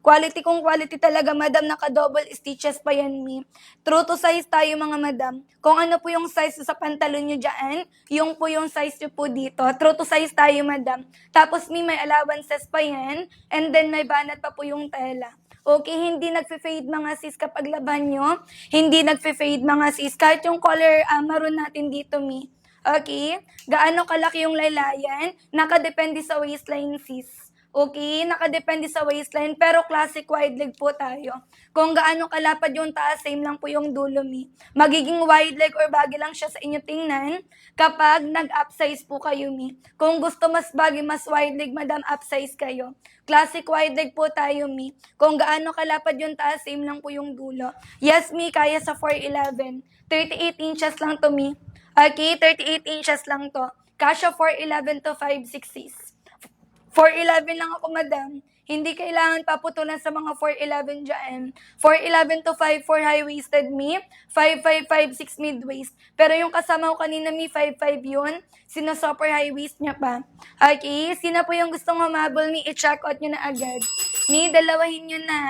Quality kung quality talaga, madam, naka-double stitches pa yan, mi. True to size tayo, mga madam. Kung ano po yung size sa pantalon nyo dyan, yung po yung size nyo po dito. True to size tayo, madam. Tapos, mi, may allowances pa yan, and then may banat pa po yung tela. Okay, hindi nagfe-fade mga sis kapag laban nyo. Hindi nagfe-fade mga sis. Kahit yung color maroon natin dito, mi. Okay? Gaano kalaki yung laylayan? Nakadepende sa waistline, sis. Okay? Nakadepende sa waistline, pero classic wide leg po tayo. Kung gaano kalapad yung taas, same lang po yung dulo, mi. Magiging wide leg or bagay lang siya sa inyo tingnan kapag nag-upsize po kayo, mi. Kung gusto mas bagay, mas wide leg, madam, upsize kayo. Classic wide leg po tayo, mi. Kung gaano kalapad yung taas, same lang po yung dulo. Yes, mi, kaya sa 4'11". 38 inches lang to, mi. Okay, 38 inches lang to. Kasha 4'11 to 5'6". 4'11 lang ako, madam. Hindi kailangan paputulan sa mga 4'11 dyan. 4'11 to 5'4 high-waisted me, 5'5", 5'6 mid-waist. Pero yung kasama ko kanina, mi, 5'5 yun. Sino-super high-waist niya pa. Okay, sino po yung gustong humabol, mi, i-check out nyo na agad. Mi, dalawahin nyo na.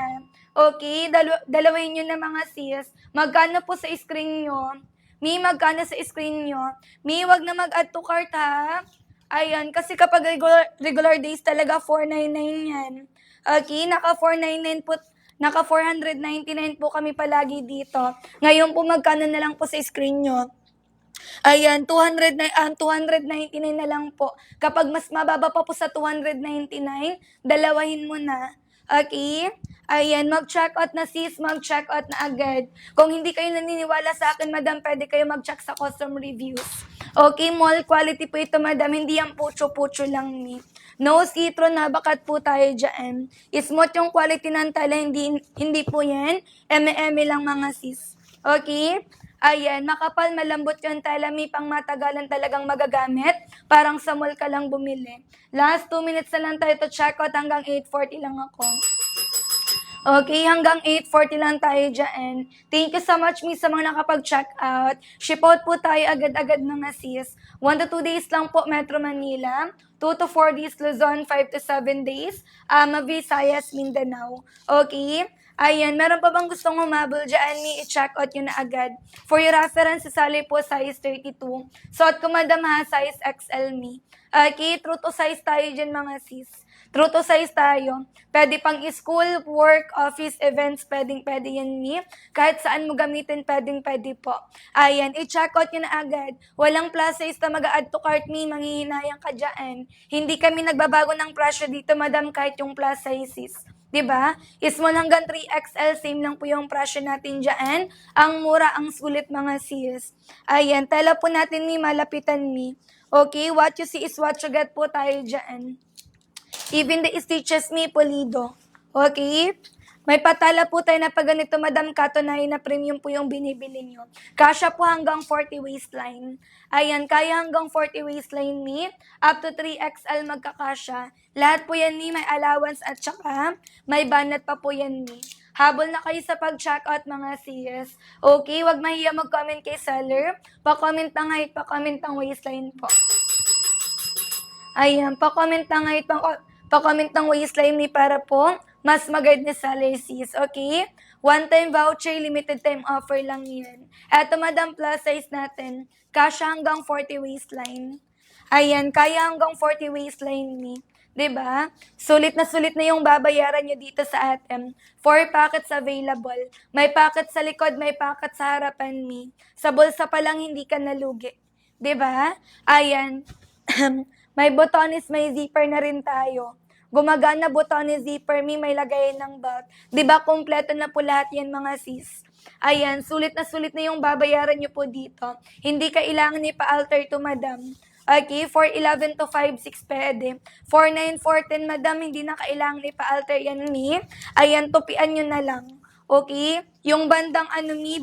Okay, dalawahin nyo na mga sis. Magkano po sa screen nyo? Mi, magkano sa screen nyo? Mi, wag na mag-add to cart, ha? Ayan, kasi kapag regular days talaga, 499 yan. Okay, naka 499 po, naka 499 po kami palagi dito. Ngayon po, magkano na lang po sa screen nyo? Ayan, 299 na lang po. Kapag mas mababa pa po sa 299, dalawahin mo na. Okay? Ayan, mag-check out na sis, mag-check out na agad. Kung hindi kayo naniniwala sa akin, madam, pwede kayo mag-check sa custom reviews. Okay, mall quality po ito, madam. Hindi yan pucho-pucho lang ni. No citro na bakat po tayo dyan. Smooth yung quality ng tela, hindi po yan. Eme-eme lang mga sis. Okay? Ayan, makapal, malambot yung tela, may pang matagalan talagang magagamit. Parang sa mall ka lang bumili. Last 2 minutes na lang tayo to check out, hanggang 8:40 lang ako. Okay, hanggang 8:40 lang tayo dyan. Thank you so much, miss, sa mga nakapag-check out. Ship out po tayo agad-agad mga sis. 1 to 2 days lang po, Metro Manila. 2 to 4 days, Luzon. 5 to 7 days, Visayas, Mindanao. Okay? Ayan, meron pa bang gustong humabol dyan, mi, i-check out yun na agad. For your reference, sasali po size 32. Suot ko, madam, ha, size XL, mi. Okay, true to size tayo dyan mga sis. True to size tayo. Pwede pang school, work, office, events, pwede yan, mi. Kahit saan mo gamitin, pwede po. Ayan, i-check out nyo na agad. Walang plus size na mag-add to cart, mi. Manghihinayang ka dyan. Hindi kami nagbabago ng presyo dito, madam, kahit yung plus sizes. Diba? Small hanggang 3XL, same lang po yung presyo natin dyan. Ang mura, ang sulit mga sis. Ayan, tela po natin, mi, malapitan, mi. Okay, what you see is what you get po tayo dyan. Even the stitches, mi, pulido. Okay? May patala po tayo na pag ganito, madam, katunayan na premium po yung binibili nyo. Kasya po hanggang 40 waistline. Ayan, kaya hanggang 40 waistline, mi. Up to 3XL magkakasya. Lahat po yan, mi, may allowance at saka may banat pa po yan, mi. Habol na kayo sa pag-checkout mga sis. Okay, wag mahiya mag-comment kay seller. Pa-comment ng height, pa-comment ng waistline po. Ayan, pa-comment ng height, pa-comment ng waistline ni para po mas mag-guide ni seller sis, okay? One-time voucher, limited time offer lang yan. Eto, madam, plus size natin. Kasya hanggang 40 waistline. Ayan, kaya hanggang 40 waistline ni. 'Di ba? Sulit na yung babayaran nyo dito sa atin. 4 packets available. May packet sa likod, may packet sa harapan, mi. Sa bulsa pa lang hindi ka nalugi. 'Di ba? Ayan. May botones, may zipper na rin tayo. Gumagana botones, zipper, may lagayan ng belt. 'Di ba kompleto na po lahat yan mga sis? Ayan, sulit na yung babayaran nyo po dito. Hindi kailangan ipa-alter to, madam. Okay, 411 to 56 pwede. 49, 410, madam, hindi na kailangan ipa-alter yan, mi. Ayan, tupian nyo na lang. Okay? Yung bandang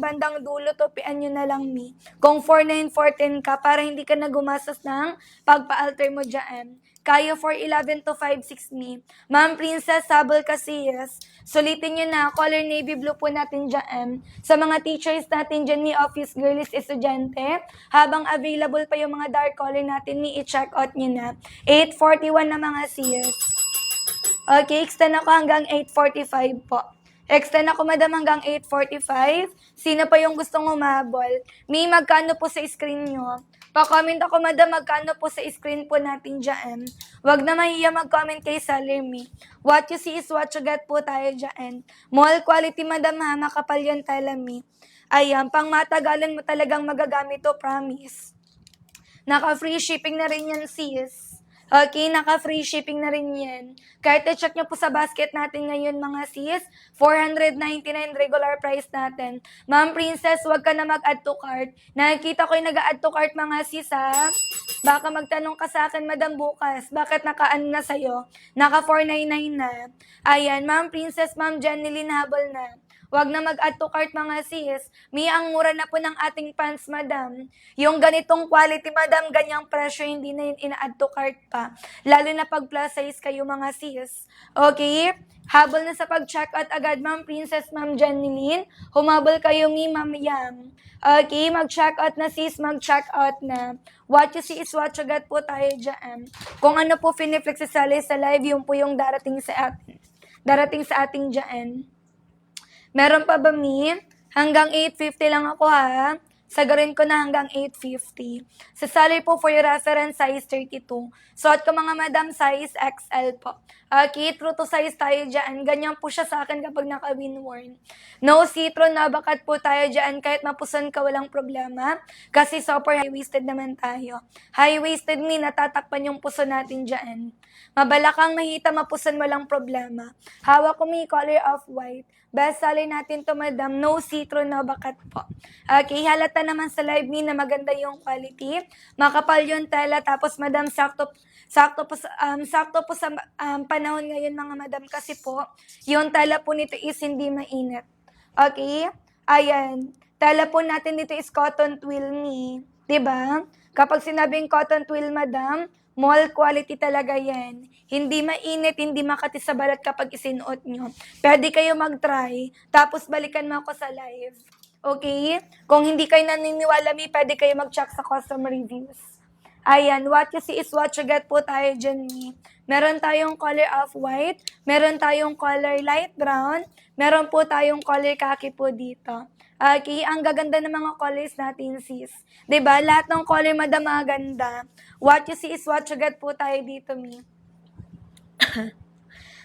bandang dulo, tupian nyo na lang, mi. Kung 49, 410 ka, para hindi ka na gumastos ng pagpa-alter mo dyan. Kaya 411 to 56, mi. Ma'am Princess, sabol kasi, yes. Sulitin nyo na, color navy blue po natin dyan. Sa mga teachers natin dyan, ni office girls, estudyante, habang available pa yung mga dark color natin, ni i-check out nyo na. 841 na mga sis. Okay, extend ako hanggang 8:45 po. Extend ako, madam, hanggang 8:45. Sino pa yung gustong umabol? May magkano po sa screen nyo? Pa-comment ako, madam, magkano po sa screen po natin dyan. Huwag na mahiya mag-comment kay Salome. What you see is what you get po tayo dyan. Mall quality, madam, ha, makapal yan talami. Ayan, pang matagalan mo talagang magagamit to, promise. Naka-free shipping na rin yan, sis. Okay, naka-free shipping na rin yan. Kahit i-check nyo po sa basket natin ngayon, mga sis, 499 regular price natin. Ma'am Princess, wag ka na mag-add to cart. Nakikita ko yung nag-add to cart, mga sis, ha? Baka magtanong ka sa akin, madam, bukas, bakit naka-ano na sa'yo? Naka-499 na. Ayan, Ma'am Princess, Ma'am Janeline, habol na. Wag na mag-add to cart, mga sis. Ang mura na po ng ating pants, madam. Yung ganitong quality, madam, ganyang presyo, hindi na yun ina-add to cart pa. Lalo na pag plus size kayo, mga sis. Okay? Habol na sa pag-check out agad, Ma'am Princess, Ma'am Janeline. Humabol kayo, Ma'am Yam. Okay? Mag-check out na, sis. Mag-check out na. What you see is what you get po tayo dyan. Kung ano po finiflex sa live, yun po yung darating sa atin. Darating sa ating dyan. Meron pa ba, Mi? Hanggang 850 lang ako, ha? Sagarin ko na hanggang 850. Sa salary po for your reference, size 32. Suot ko, mga madam, size XL po. Okay, true to size tayo dyan. Ganyan po siya sa akin kapag naka-win-worn. No citron na bakat po tayo dyan. Kahit mapusan ka, walang problema. Kasi super high-waisted naman tayo. High-waisted, Mi, natatakpan yung puso natin dyan. Mabalakang mahita, mapusan, walang problema. Hawak ko, Mi, color of white. Best seller natin to, madam. No citron na bakat po. Okay, halata naman sa live, Mi, na maganda yung quality. Makapal yung tela. Tapos, madam, sakto po sa panahon ngayon, mga madam, kasi po, yung tela po nito is hindi mainit. Okay? Ayan. Tela po natin dito is cotton twill, Mi. Diba? Kapag sinabing cotton twill, madam, mall quality talaga yan. Hindi mainit, hindi makati sa balat kapag isinuot nyo. Pwede kayo mag-try, tapos balikan mo ako sa live. Okay? Kung hindi kayo naniniwala, Mi, pwede kayo mag-check sa customer reviews. Ayan, what you see is what you get po tayo dyan, Mi. Meron tayong color of white, meron tayong color light brown, meron po tayong color khaki po dito. Okay, ang gaganda ng mga colors natin, sis. 'Di ba? Lahat ng color, madam, maganda. What you see is what you get po tayo dito, Mi.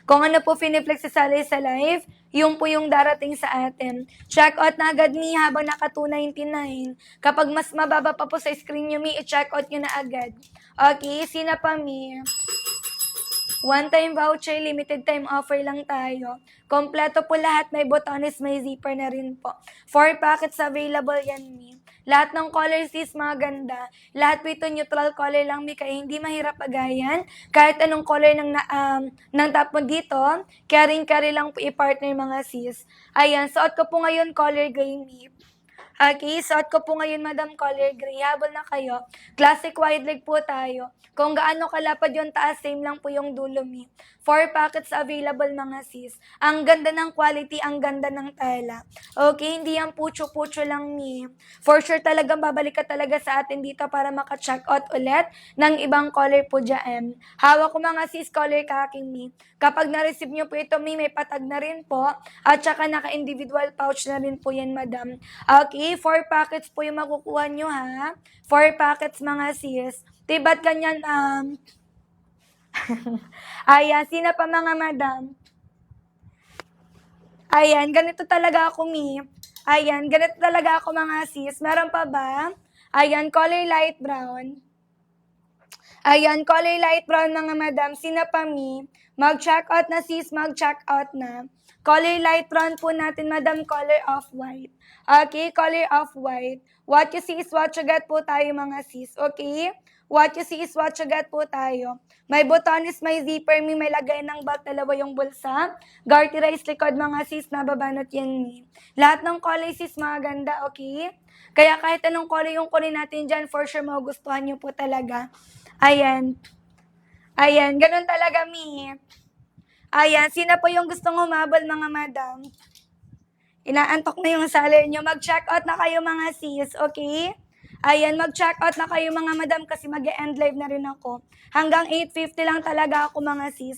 Kung ano po finiflex sa live, yung po yung darating sa atin. Check out na agad, Mi, habang naka 299. Kapag mas mababa pa po sa screen nyo, Mi, i-check out nyo na agad. Okay, sino pa, Mi? One-time voucher, limited time offer lang tayo. Kompleto po lahat, may botones, may zipper na rin po. 4 packets available yan, Mi. Lahat ng colors is maganda. Lahat po ito neutral color lang, Mi, kaya hindi mahirap pagayan. Kahit anong color ng top mo dito, carry lang po i-partner, mga sis. Ayan, suot ko po ngayon color gray, Mi. Okay, suot ko po ngayon, madam, color gray. Habol na kayo. Classic wide leg po tayo. Kung gaano kalapad yung taas, same lang po yung dulo, Mi. 4 packets available, mga sis. Ang ganda ng quality, ang ganda ng tela. Okay, hindi yan pucho-pucho lang, Mi. For sure talagang babalik ka talaga sa atin dito para maka-check out ulit ng ibang color po dyan. Hawak ko, mga sis, color khaki, Mi. Kapag na-receive nyo po ito, Mi, may patag na rin po. At saka naka-individual pouch na rin po yan, madam. Okay, 4 packets po yung makukuha nyo, ha? 4 packets, mga sis. Diba't ganyan, ayan, sino pa, mga madam? Ayan, ganito talaga ako, Mi. Ayan, ganito talaga ako, mga sis. Meron pa ba? Ayan, color light brown. Ayan, color light brown, mga madam. Sino pa, Mi? Mag-check out na, sis. Mag-check out na. Color light brown po natin, madam. Color of white. Okay, color of white. What you see is what you get po tayo, mga sis. Okay? What you see is what you get po tayo. May botones, may zipper, Mi. May lagay ng belt, dalawa yung bulsa. Garterize likod, mga sis. Nababanot yan, Mi. Lahat ng color, sis, maganda. Okay? Kaya kahit anong color yung kunin natin dyan, for sure magugustuhan nyo po talaga. Ayan. Ayan, ganun talaga, Mi. Ayan, sino po yung gustong humabol, mga madam? Inaantok na yung salary nyo. Mag-check out na kayo, mga sis, okay? Ayan, mag-check out na kayo, mga madam, kasi mag-end live na rin ako. Hanggang 8:50 lang talaga ako, mga sis.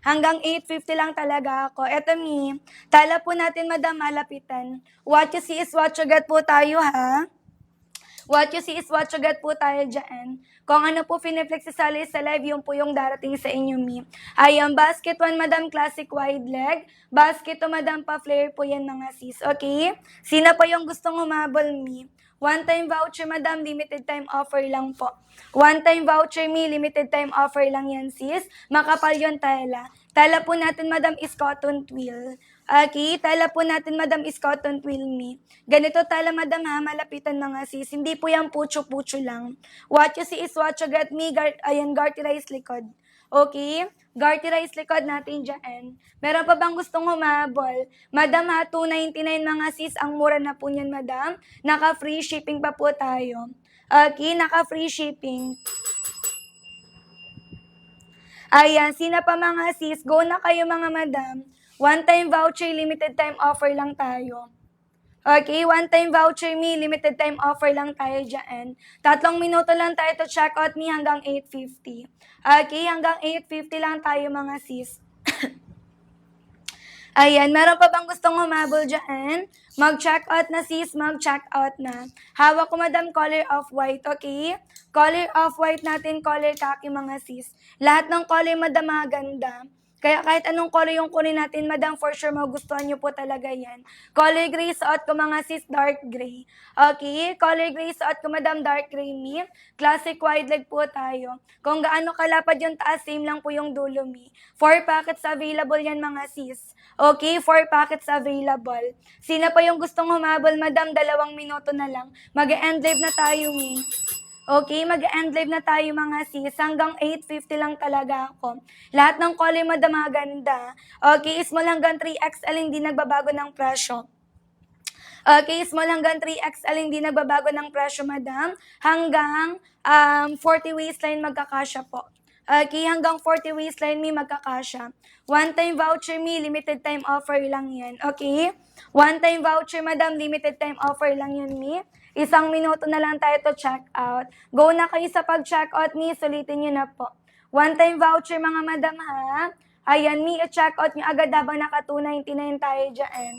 Hanggang 8:50 lang talaga ako. Eto, Mi, tala po natin, madam, malapitan. What you see is what you get po tayo, ha? What you see is what you get po tayo dyan. Kung ano po piniflex sa sali sa live, yun po yung darating sa inyo, mi. Ayan, basket 1, madam, classic wide leg. Basket 2, madam, pa-flare po yan, mga sis. Okay? Sino pa yung gustong humabol, mi? One-time voucher, madam, limited time offer lang po. One-time voucher, mi, limited time offer lang yan, sis. Makapal yun, tela. Tela po natin, madam, is cotton twill. Okay, tela po natin, madam, is cotton twill, mi. Ganito tela, madam, ha, malapitan, mga sis. Hindi po yan pucho-pucho lang. What you see is what you get, mi. Ayan, garterize likod. Okay? Garterize likod natin dyan. Meron pa bang gustong humabol? Madam, ha, 299 mga sis. Ang mura na po niyan, madam. Naka-free shipping pa po tayo. Okay, naka-free shipping. Ayan, sino pa mga sis? Go na kayo, mga madam. One-time voucher, limited time offer lang tayo. Okay, one-time voucher, mi, limited time offer lang tayo dyan. 3 minuto lang tayo to check out, mi, hanggang 8:50. Okay, hanggang 8:50 lang tayo, mga sis. Ayan, meron pa bang gustong humabol dyan? Mag-check out na, sis, mag-check out na. Hawak ko, madam, color of white, okay? Color of white natin, color khaki, mga sis. Lahat ng color, madam, maganda. Kaya kahit anong color yung kunin natin, madam, for sure magustuhan nyo po talaga yan. Color gray, suot ko, mga sis, dark gray. Okay, color gray, suot ko, madam, dark gray, mi. Classic wide leg po tayo. Kung gaano kalapad yung taas, same lang po yung dulo, mi. 4 packets available yan, mga sis. Okay, 4 packets available. Sino pa yung gustong humabol, madam? 2 minuto na lang. Mag-end live na tayo, mi. Okay, mag-end live na tayo, mga sis. Hanggang 8:50 lang talaga ako. Lahat ng color, madam, maganda. Okay, small hanggang 3XL, hindi nagbabago ng presyo. Okay, small hanggang 3XL, hindi nagbabago ng presyo, madam. Hanggang 40 waistline magkakasya po. Okay, hanggang 40 waistline, mi, magkakasya. One-time voucher, mi, limited time offer lang yan. Okay? One-time voucher, madam, limited time offer lang yan, mi. 1 minuto na lang tayo to check out. Go na kayo sa pag-check out, mi. Sulitin nyo na po. One-time voucher, mga madam, ha? Ayan, mi, i-check out nyo agad habang naka 299 tayo dyan.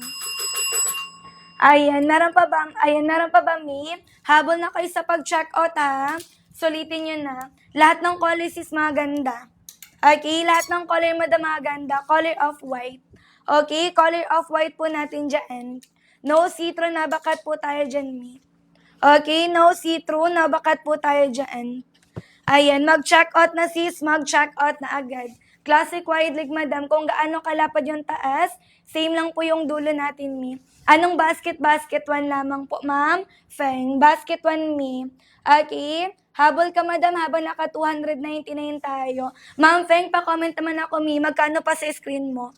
Ayan, meron pa ba, mi? Habol na kayo sa pag-check out, ha? Sulitin nyo na. Lahat ng colors is maganda. Okay, lahat ng color, madam, maganda. Color of white. Okay, color of white po natin dyan. No see-through, nabakat po tayo dyan, mi. Okay, no see-through, nabakat po tayo dyan. Ayan, mag-check out na, sis, mag-check out na agad. Classic wide leg, madam, kung gaano kalapad yung taas, same lang po yung dulo natin, mi. Anong basket? Basket 1 lamang po, ma'am. Feng, basket 1, mi. Okay, habol ka, madam, habang naka 299 tayo. Ma'am Feng, pa-comment naman ako, mi, magkano pa sa screen mo?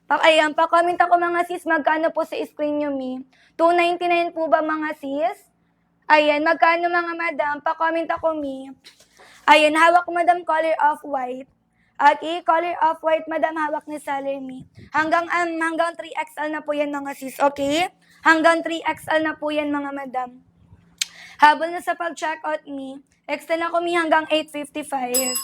Ayan, pa-comment ako, mga sis, magkano po sa screen nyo, mi? 299 po ba, mga sis? Ayan, magkano, mga madam? Pa-comment ako, mi. Ayan, hawak ko, madam, color of white. Okay, color of white, madam, hawak ni Salemi. Hanggang 3XL na po yan, mga sis, okay? Hanggang 3XL na po yan, mga madam. Habol na sa pag-check out, mi. Extend ako, mi, hanggang 8:55.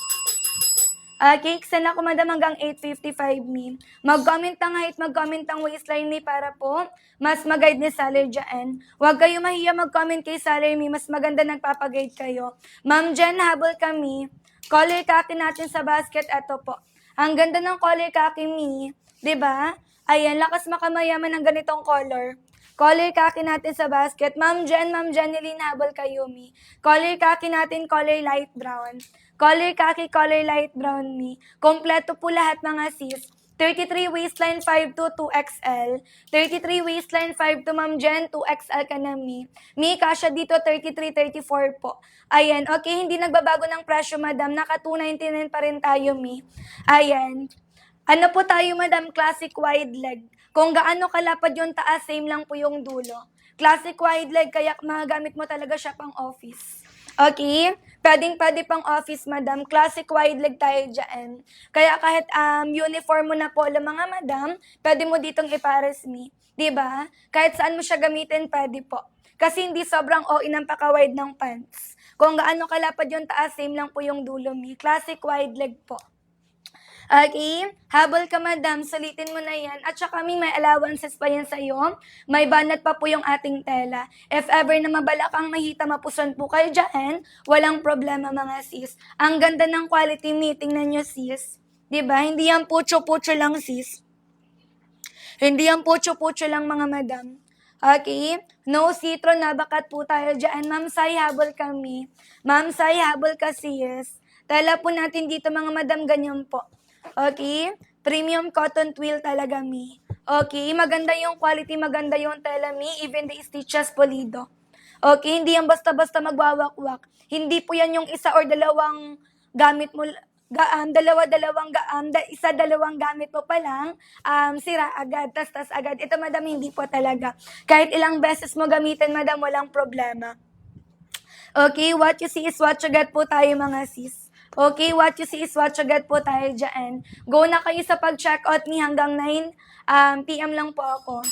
Okay, extend ako, madam, hanggang 8:55, mi. Mag-comment ang height, mag-comment ang waistline, mi, para po mas mag-guide ni Saler dyan. Huwag kayo mahiya mag-comment kay Saler, mi. Mas maganda nagpapag-guide kayo. Ma'am Jen, habol kami. Color khaki natin sa basket, eto po. Ang ganda ng color khaki, mi. 'Di ba? Ayan, lakas makamayaman ng ganitong color. Color khaki natin sa basket. Ma'am Jeneline, habol kayo, mi. Color khaki natin, color light brown. Color khaki, color light brown, mi. Kompleto po lahat, mga sis. 33 waistline, 5'2", 2XL. 33 waistline, 5'2", Ma'am Jen, 2XL ka na, mi. Mi, kasya dito, 33, 34 po. Ayan, okay, hindi nagbabago ng presyo, madam. Naka 299 pa rin tayo, mi. Ayan. Ano po tayo, madam? Classic wide leg. Kung gaano kalapad yung taas, same lang po yung dulo. Classic wide leg, kaya magagamit mo talaga siya pang office. Okay? Pwede pang office, madam. Classic wide leg tayo dyan. Kaya kahit uniform mo na polo, mga madam, pwede mo ditong ipares, mi. Diba? Kahit saan mo siya gamitin, pwede po. Kasi hindi sobrang OA ng paka-wide ng pants. Kung gaano kalapad yung taas, same lang po yung dulo, mi. Classic wide leg po. Okay? Habol ka, madam. Sulitin mo na yan. At saka may allowances pa yan sa'yo. May banat pa po yung ating tela. If ever na mabala kang mahita, mapuson po kayo dyan, walang problema mga sis. Ang ganda ng quality meeting na nyo, sis. Diba? Hindi yan pucho-pucho lang, sis. Hindi yan pucho-pucho lang, mga madam. Okay? No citron na bakat po tayo dyan. Ma'am Sai, habol kami. Ma'am Sai, habol ka, sis. Tela po natin dito, mga madam, ganyan po. Okay? Premium cotton twill talaga, mi. Okay? Maganda yung quality, maganda yung tela, mi. Even the stitches polido. Okay? Hindi yan basta-basta magwawakwak. Hindi po yan yung isa or dalawang gamit mo, dalawang gamit mo pa lang, sira agad, tas agad. Ito, madam, hindi po talaga. Kahit ilang beses mo gamitin, madam, walang problema. Okay, what you see is what you get po tayo, mga sis. Okay, what you see is what you get po tayo dyan. Go na kayo sa pag-check out ni hanggang 9 PM lang po ako.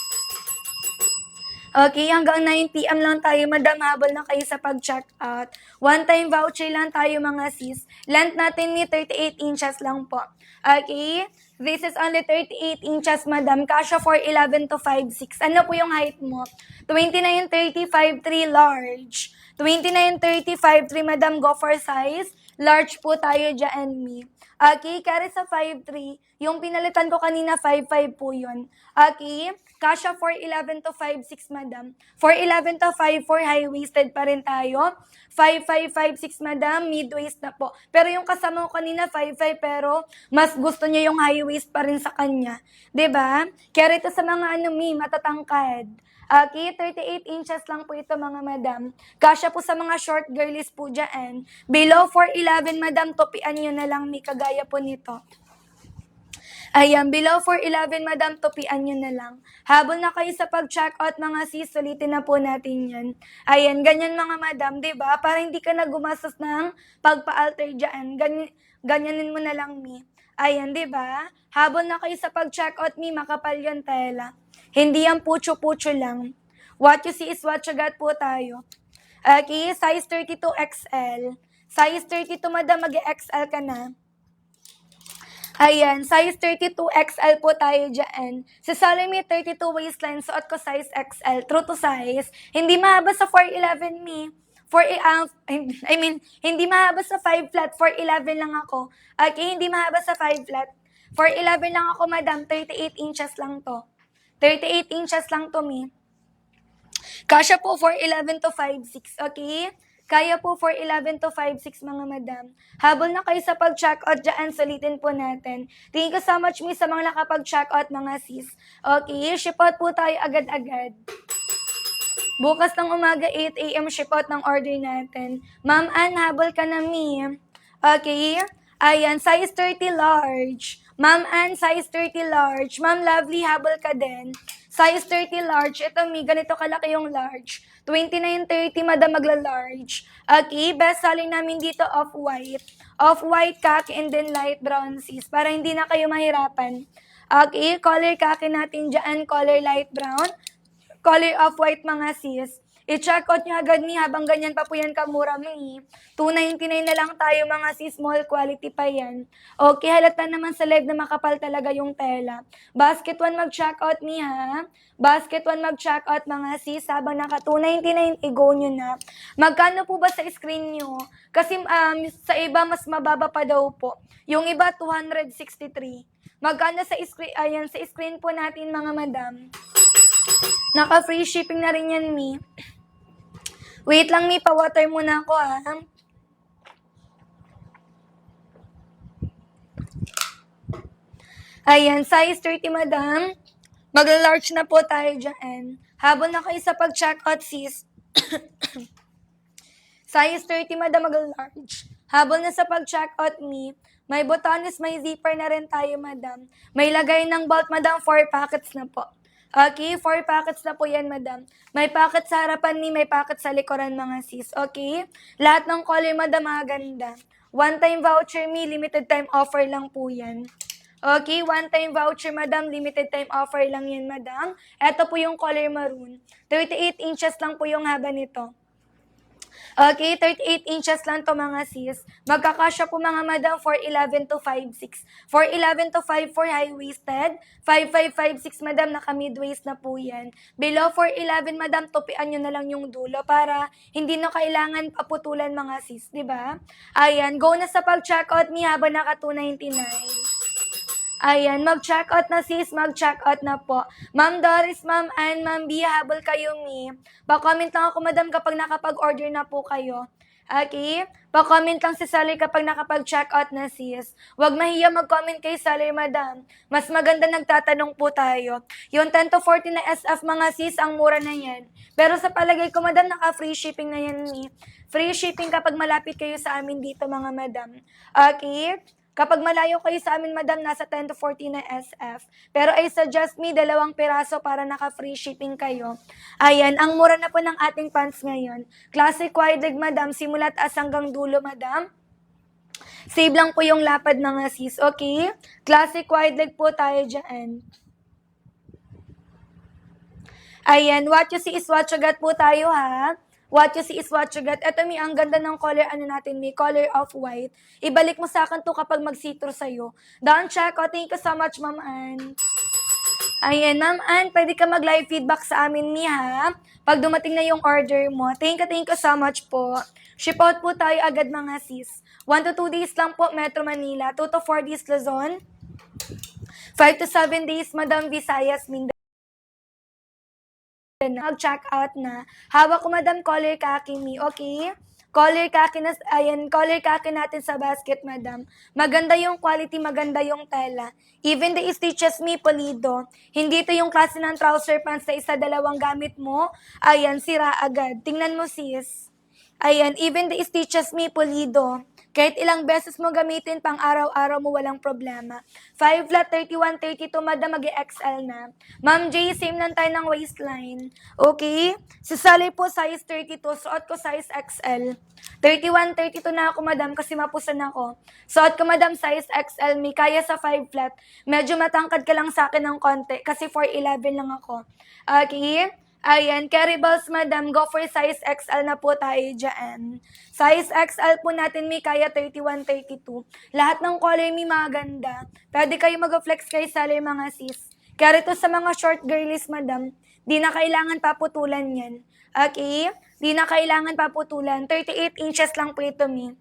Okay, hanggang 9 PM lang tayo, madam, habol na kayo sa pag-check out. One-time voucher lang tayo, mga sis. Length natin ni 38 inches lang po. Okay? This is only 38 inches, madam. Kasha for 11 to 5'6". Ano po yung height mo? 29-35'3" large. 29-35'3", madam, go for size. Large po tayo dyan, me. Okay, carry sa 5'3". Yung pinalitan ko kanina, 5'5" po yun. Okay, kasha for 11 to 5'6", madam. For 11 to 5'4", high-waisted pa rin tayo. 5'5", 5'6", madam, mid-waist na po. Pero yung kasama ko kanina, 5'5", pero mas gusto niya yung high-waist pa rin sa kanya. 'Di ba? Kaya ito sa mga matatangkad. Okay, 38 inches lang po ito, mga madam. Kasya po sa mga short girlies po dyan. Below 4'11", madam, topian nyo na lang, may kagaya po nito. Ayan, below 4'11", madam, topian nyo na lang. Habol na kayo sa pag-check out, mga sis, sulitin na po natin yan. Ayan, ganyan, mga madam, di ba? Para hindi ka na gumastos ng pagpa-alter dyan. Ganyanin mo na lang, mi. Ayan, di ba? Habol na kayo sa pag-check out, mi, makapal yung tela. Hindi yan pucho-pucho lang. What you see is what you got po tayo. Okay, size 32 XL. Size 32, madam, mag-XL ka na. Ayan, size 32 XL po tayo dyan. Sa Salome 32 waistline, suot ko size XL. True to size. Hindi mahaba sa 4'11", me. Hindi mahaba sa 5 flat. 4'11" lang ako. Okay, hindi mahaba sa 5 flat. 4'11" lang ako, madam. 38 inches lang to. 38 inches lang to, me. Kasya po 4'11 to 5'6", okay? Kaya po 4'11 to 5'6", mga madam. Habol na kayo sa pag-check out dyan, sulitin po natin. Thank you so much, miss, sa mga nakapag-check out, mga sis. Okay, ship out po tayo agad-agad. Bukas ng umaga, 8 AM, ship out ng order natin. Ma'am Ann, habol ka na, mi. Okay? Ayan, size 30 large. Ma'am Ann, size 30 large. Ma'am Lovely, habol ka din. Size 30 large. Ito, mi, ganito kalaki yung large. 29-30, madam, magla-large. Okay, best selling namin dito, off-white. Off-white, khaki, and then light brown, sis. Para hindi na kayo mahirapan. Okay, color khaki natin dyan, color light brown. Color off-white, mga sis. I-check out nyo agad, ni, habang ganyan pa po yan kamura, mi. 299 na lang tayo, mga sis, small quality pa yan. Okay, halata naman sa live na makapal talaga yung tela. Basket 1 mag-check out, mi, ha? Basket 1 mag-check out, mga sis, habang naka 299, i-go nyo na. Magkano po ba sa screen nyo? Kasi sa iba, mas mababa pa daw po. Yung iba, 263. Magkano sa screen? Ayan, sa screen po natin, mga madam. Naka-free shipping na rin yan, mi. Wait lang, mi. Pa-water muna ako, ha. Ayan, size 30, madam. Mag-large na po tayo dyan. Habol na kayo sa pag-check out, sis. Size 30, madam, mag-large. Habol na sa pag-check out, mi. May botones, may zipper na rin tayo, madam. May lagay ng belt, madam. 4 packets na po. Okay, 4 packets na po yan, madam. May packet sa harapan, ni, may packet sa likuran, mga sis. Okay? Lahat ng color, madam, maganda. One-time voucher, mi, limited time offer lang po yan. Okay, one-time voucher, madam, limited time offer lang yan, madam. Ito po yung color maroon. 38 inches lang po yung haba nito. Okay, 38 inches lang to mga sis. Magkakasya po mga madam for 11 to 5'6". For 11 to 5'4" high-waisted. 5'5", 5'6" madam, naka mid-waist na po yan. Below 4'11" madam, tupian nyo na lang yung dulo para hindi na kailangan paputulan mga sis, di ba? Ayan, go na sa pag-checkout ni habang naka 299. Ayan, mag-checkout na sis, mag-checkout na po. Ma'am Doris, Ma'am Ann, Ma'am B, habol kayo mi. Pa-comment lang ako madam kapag nakapag-order na po kayo. Okay? Pa-comment lang si Sally kapag nakapag-checkout na sis. Huwag mahiya mag-comment kay Sally madam. Mas maganda nagtatanong po tayo. Yung 10 to 40 na SF mga sis, ang mura na yan. Pero sa palagay ko madam, naka-free shipping na yan ni. Free shipping kapag malapit kayo sa amin dito mga madam. Okay? Kapag malayo kayo sa amin, madam, nasa 10 to 40 na SF. Pero I suggest me, 2 piraso para naka-free shipping kayo. Ayan, ang mura na po ng ating pants ngayon. Classic wide leg, madam, simula taas hanggang dulo, madam. Save lang po yung lapad mga sis, okay? Classic wide leg po tayo dyan. Ayan, what you see is what you get po tayo, ha? What you see is what you get. Ito mi, ang ganda ng color, ano natin mi, color of white. Ibalik mo sa akin to kapag mag-see-through sa'yo. Down check, oh, thank you so much, Ma'am Ann. Ayan, Ma'am Ann, pwede ka mag-live feedback sa amin mi, ha? Pag dumating na yung order mo. Thank you so much po. Ship out po tayo agad mga sis. 1 to 2 days lang po, Metro Manila. 2 to 4 days, Luzon. 5 to 7 days, Madam Visayas, Mindanao. Mag-check out na. Hawak ko madam color kaki mi, okay? Color kaki na, ayan, color kaki natin sa basket madam. Maganda yung quality, maganda yung tela. Even the stitches mi polido. Hindi ito yung klase ng trouser pants na isa dalawang gamit mo. Ayan, sira agad. Tingnan mo sis. Ayan, even the stitches mi polido. Kahit ilang beses mo gamitin pang araw-araw mo walang problema. 5 flat, 31, 32, madam, mag-XL na. Ma'am J, same lang tayo ng waistline. Okay? Si Sally po, size 32. Suot ko size XL. 31, 32 na ako, madam, kasi mapusan ako. Suot ko, madam, size XL. May kaya sa 5 flat. Medyo matangkad ka lang sa akin ng konti, kasi 4'11 lang ako. Okay? Ayan, carry balls, madam, go for size XL na po tayo dyan. Size XL po natin, may kaya 31, 32. Lahat ng color may maganda. Pwede kayo mag-flex kay Sally mga sis. Carry to sa mga short girlies, madam. Di na kailangan paputulan yan. Okay? Di na kailangan paputulan. 38 inches lang po ito, mi.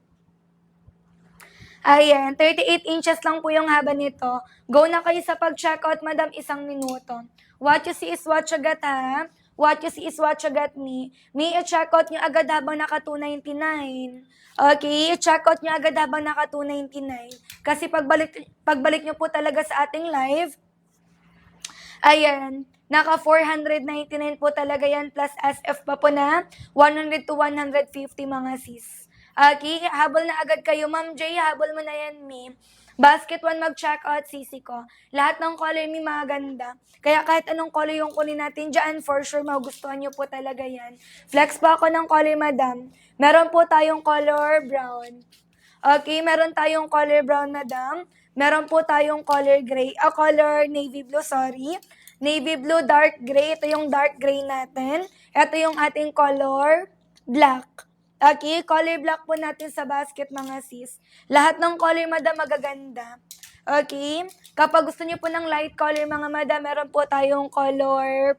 Ayan, 38 inches lang po yung haba nito. Go na kayo sa pag-checkout, madam, 1 minuto. What you see is what you get, ha? What you see is what you get, me. Me, i-checkout nyo agad habang naka 299. Okay, i-checkout nyo agad habang naka 299. Kasi pagbalik nyo po talaga sa ating live, ayan, naka 499 po talaga yan plus SF pa po na 100 to 150 mga sis. Okay, habol na agad kayo. Ma'am J, habol mo na yan, mi. Basket 1 mag-check out, sisi ko. Lahat ng color mi maganda. Kaya kahit anong color yung kunin natin dyan, for sure magugustuhan nyo po talaga yan. Flex pa ako ng color, madam. Meron po tayong color brown. Okay, meron tayong color brown, madam. Meron po tayong color gray. Color navy blue, sorry. Navy blue, dark gray. Ito yung dark gray natin. Ito yung ating color black. Okay, color black po natin sa basket mga sis. Lahat ng color, madam, magaganda. Okay, kapag gusto niyo po ng light color mga madam, meron po tayong color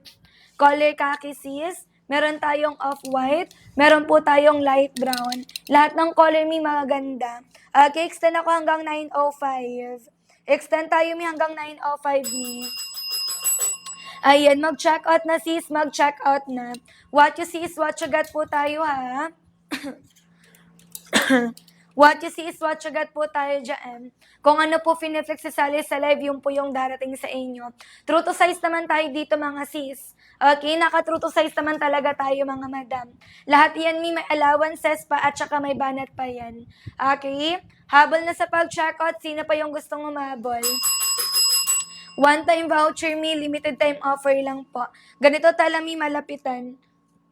khaki sis. Meron tayong off-white. Meron po tayong light brown. Lahat ng color may magaganda. Okay, extend ako hanggang 9:05. Extend tayo mi hanggang 9:05 mi. Ayan, mag-check out na sis, mag-check out na. What you see is what you get po tayo, ha? What you see is what you get po tayo dyan. Kung ano po finiflex si Sally sa live, yung po yung darating sa inyo. True to size naman tayo dito mga sis. Okay, naka-true to size naman talaga tayo mga madam. Lahat yan may allowances pa at saka may banat pa yan. Okay, habol na sa pag-checkout, sino pa yung gustong umabol? One-time voucher me, limited time offer lang po. Ganito tala mi malapitan.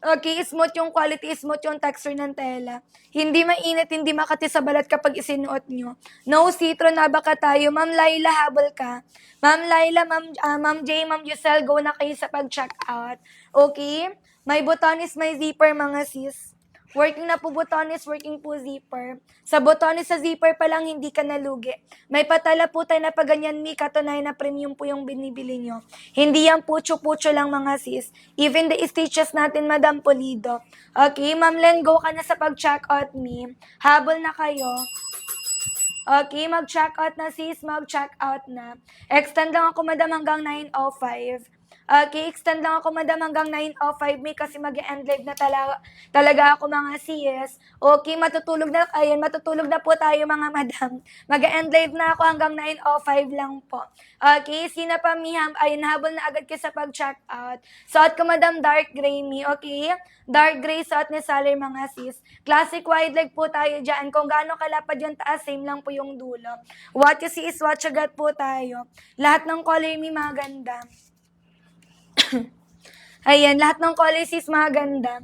Okay, smooth yung quality, smooth yung texture ng tela. Hindi mainit, hindi makati sa balat kapag isinuot nyo. No citro na baka tayo. Ma'am Laila, habol ka. Ma'am Laila, Ma'am J, Ma'am Giselle, go na kayo sa pag-check out. Okay? May botones, may zipper mga sis. Working na po botones, working po zipper. Sa botones, sa zipper pa lang, hindi ka nalugi. May patala po tayo na pag ganyan, mi, katunayan na premium po yung binibili nyo. Hindi yan pucho-pucho lang mga sis. Even the stitches natin, Madam Pulido. Okay, Ma'am Len, go ka na sa pag-check out, mi. Habol na kayo. Okay, mag-check out na sis, mag-check out na. Extend lang ako, madam, hanggang 9:05. Okay, extend lang ako, madam, hanggang 9:05, may kasi mag-end live na talaga ako, mga sis. Okay, matutulog na, ayan, matutulog na po tayo, mga madam. Mag-end live na ako hanggang 9:05 lang po. Okay, sina pa, miham, ayun, habol na agad kayo sa pag-check out. Suot ko, madam, dark gray, mi, okay? Dark gray, suot ni Saler, mga sis. Classic wide leg po tayo dyan. Kung gaano kalapad yung taas, same lang po yung dulo. What you see is what you got po tayo. Lahat ng color, mi, maganda. Ayan, lahat ng color is maganda.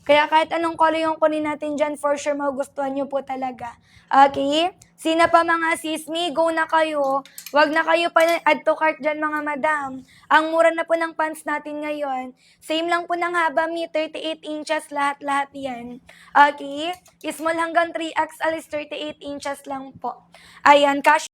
Kaya kahit anong color yung kunin natin dyan, for sure magugustuhan nyo po talaga. Okay? Sina pa, mga sis, mi, go na kayo. Wag na kayo pa add to cart dyan, mga madam. Ang mura na po ng pants natin ngayon. Same lang po ng haba, mi, 38 inches lahat-lahat yan. Okay? Small hanggang 3XL is 38 inches lang po. Ayan, cash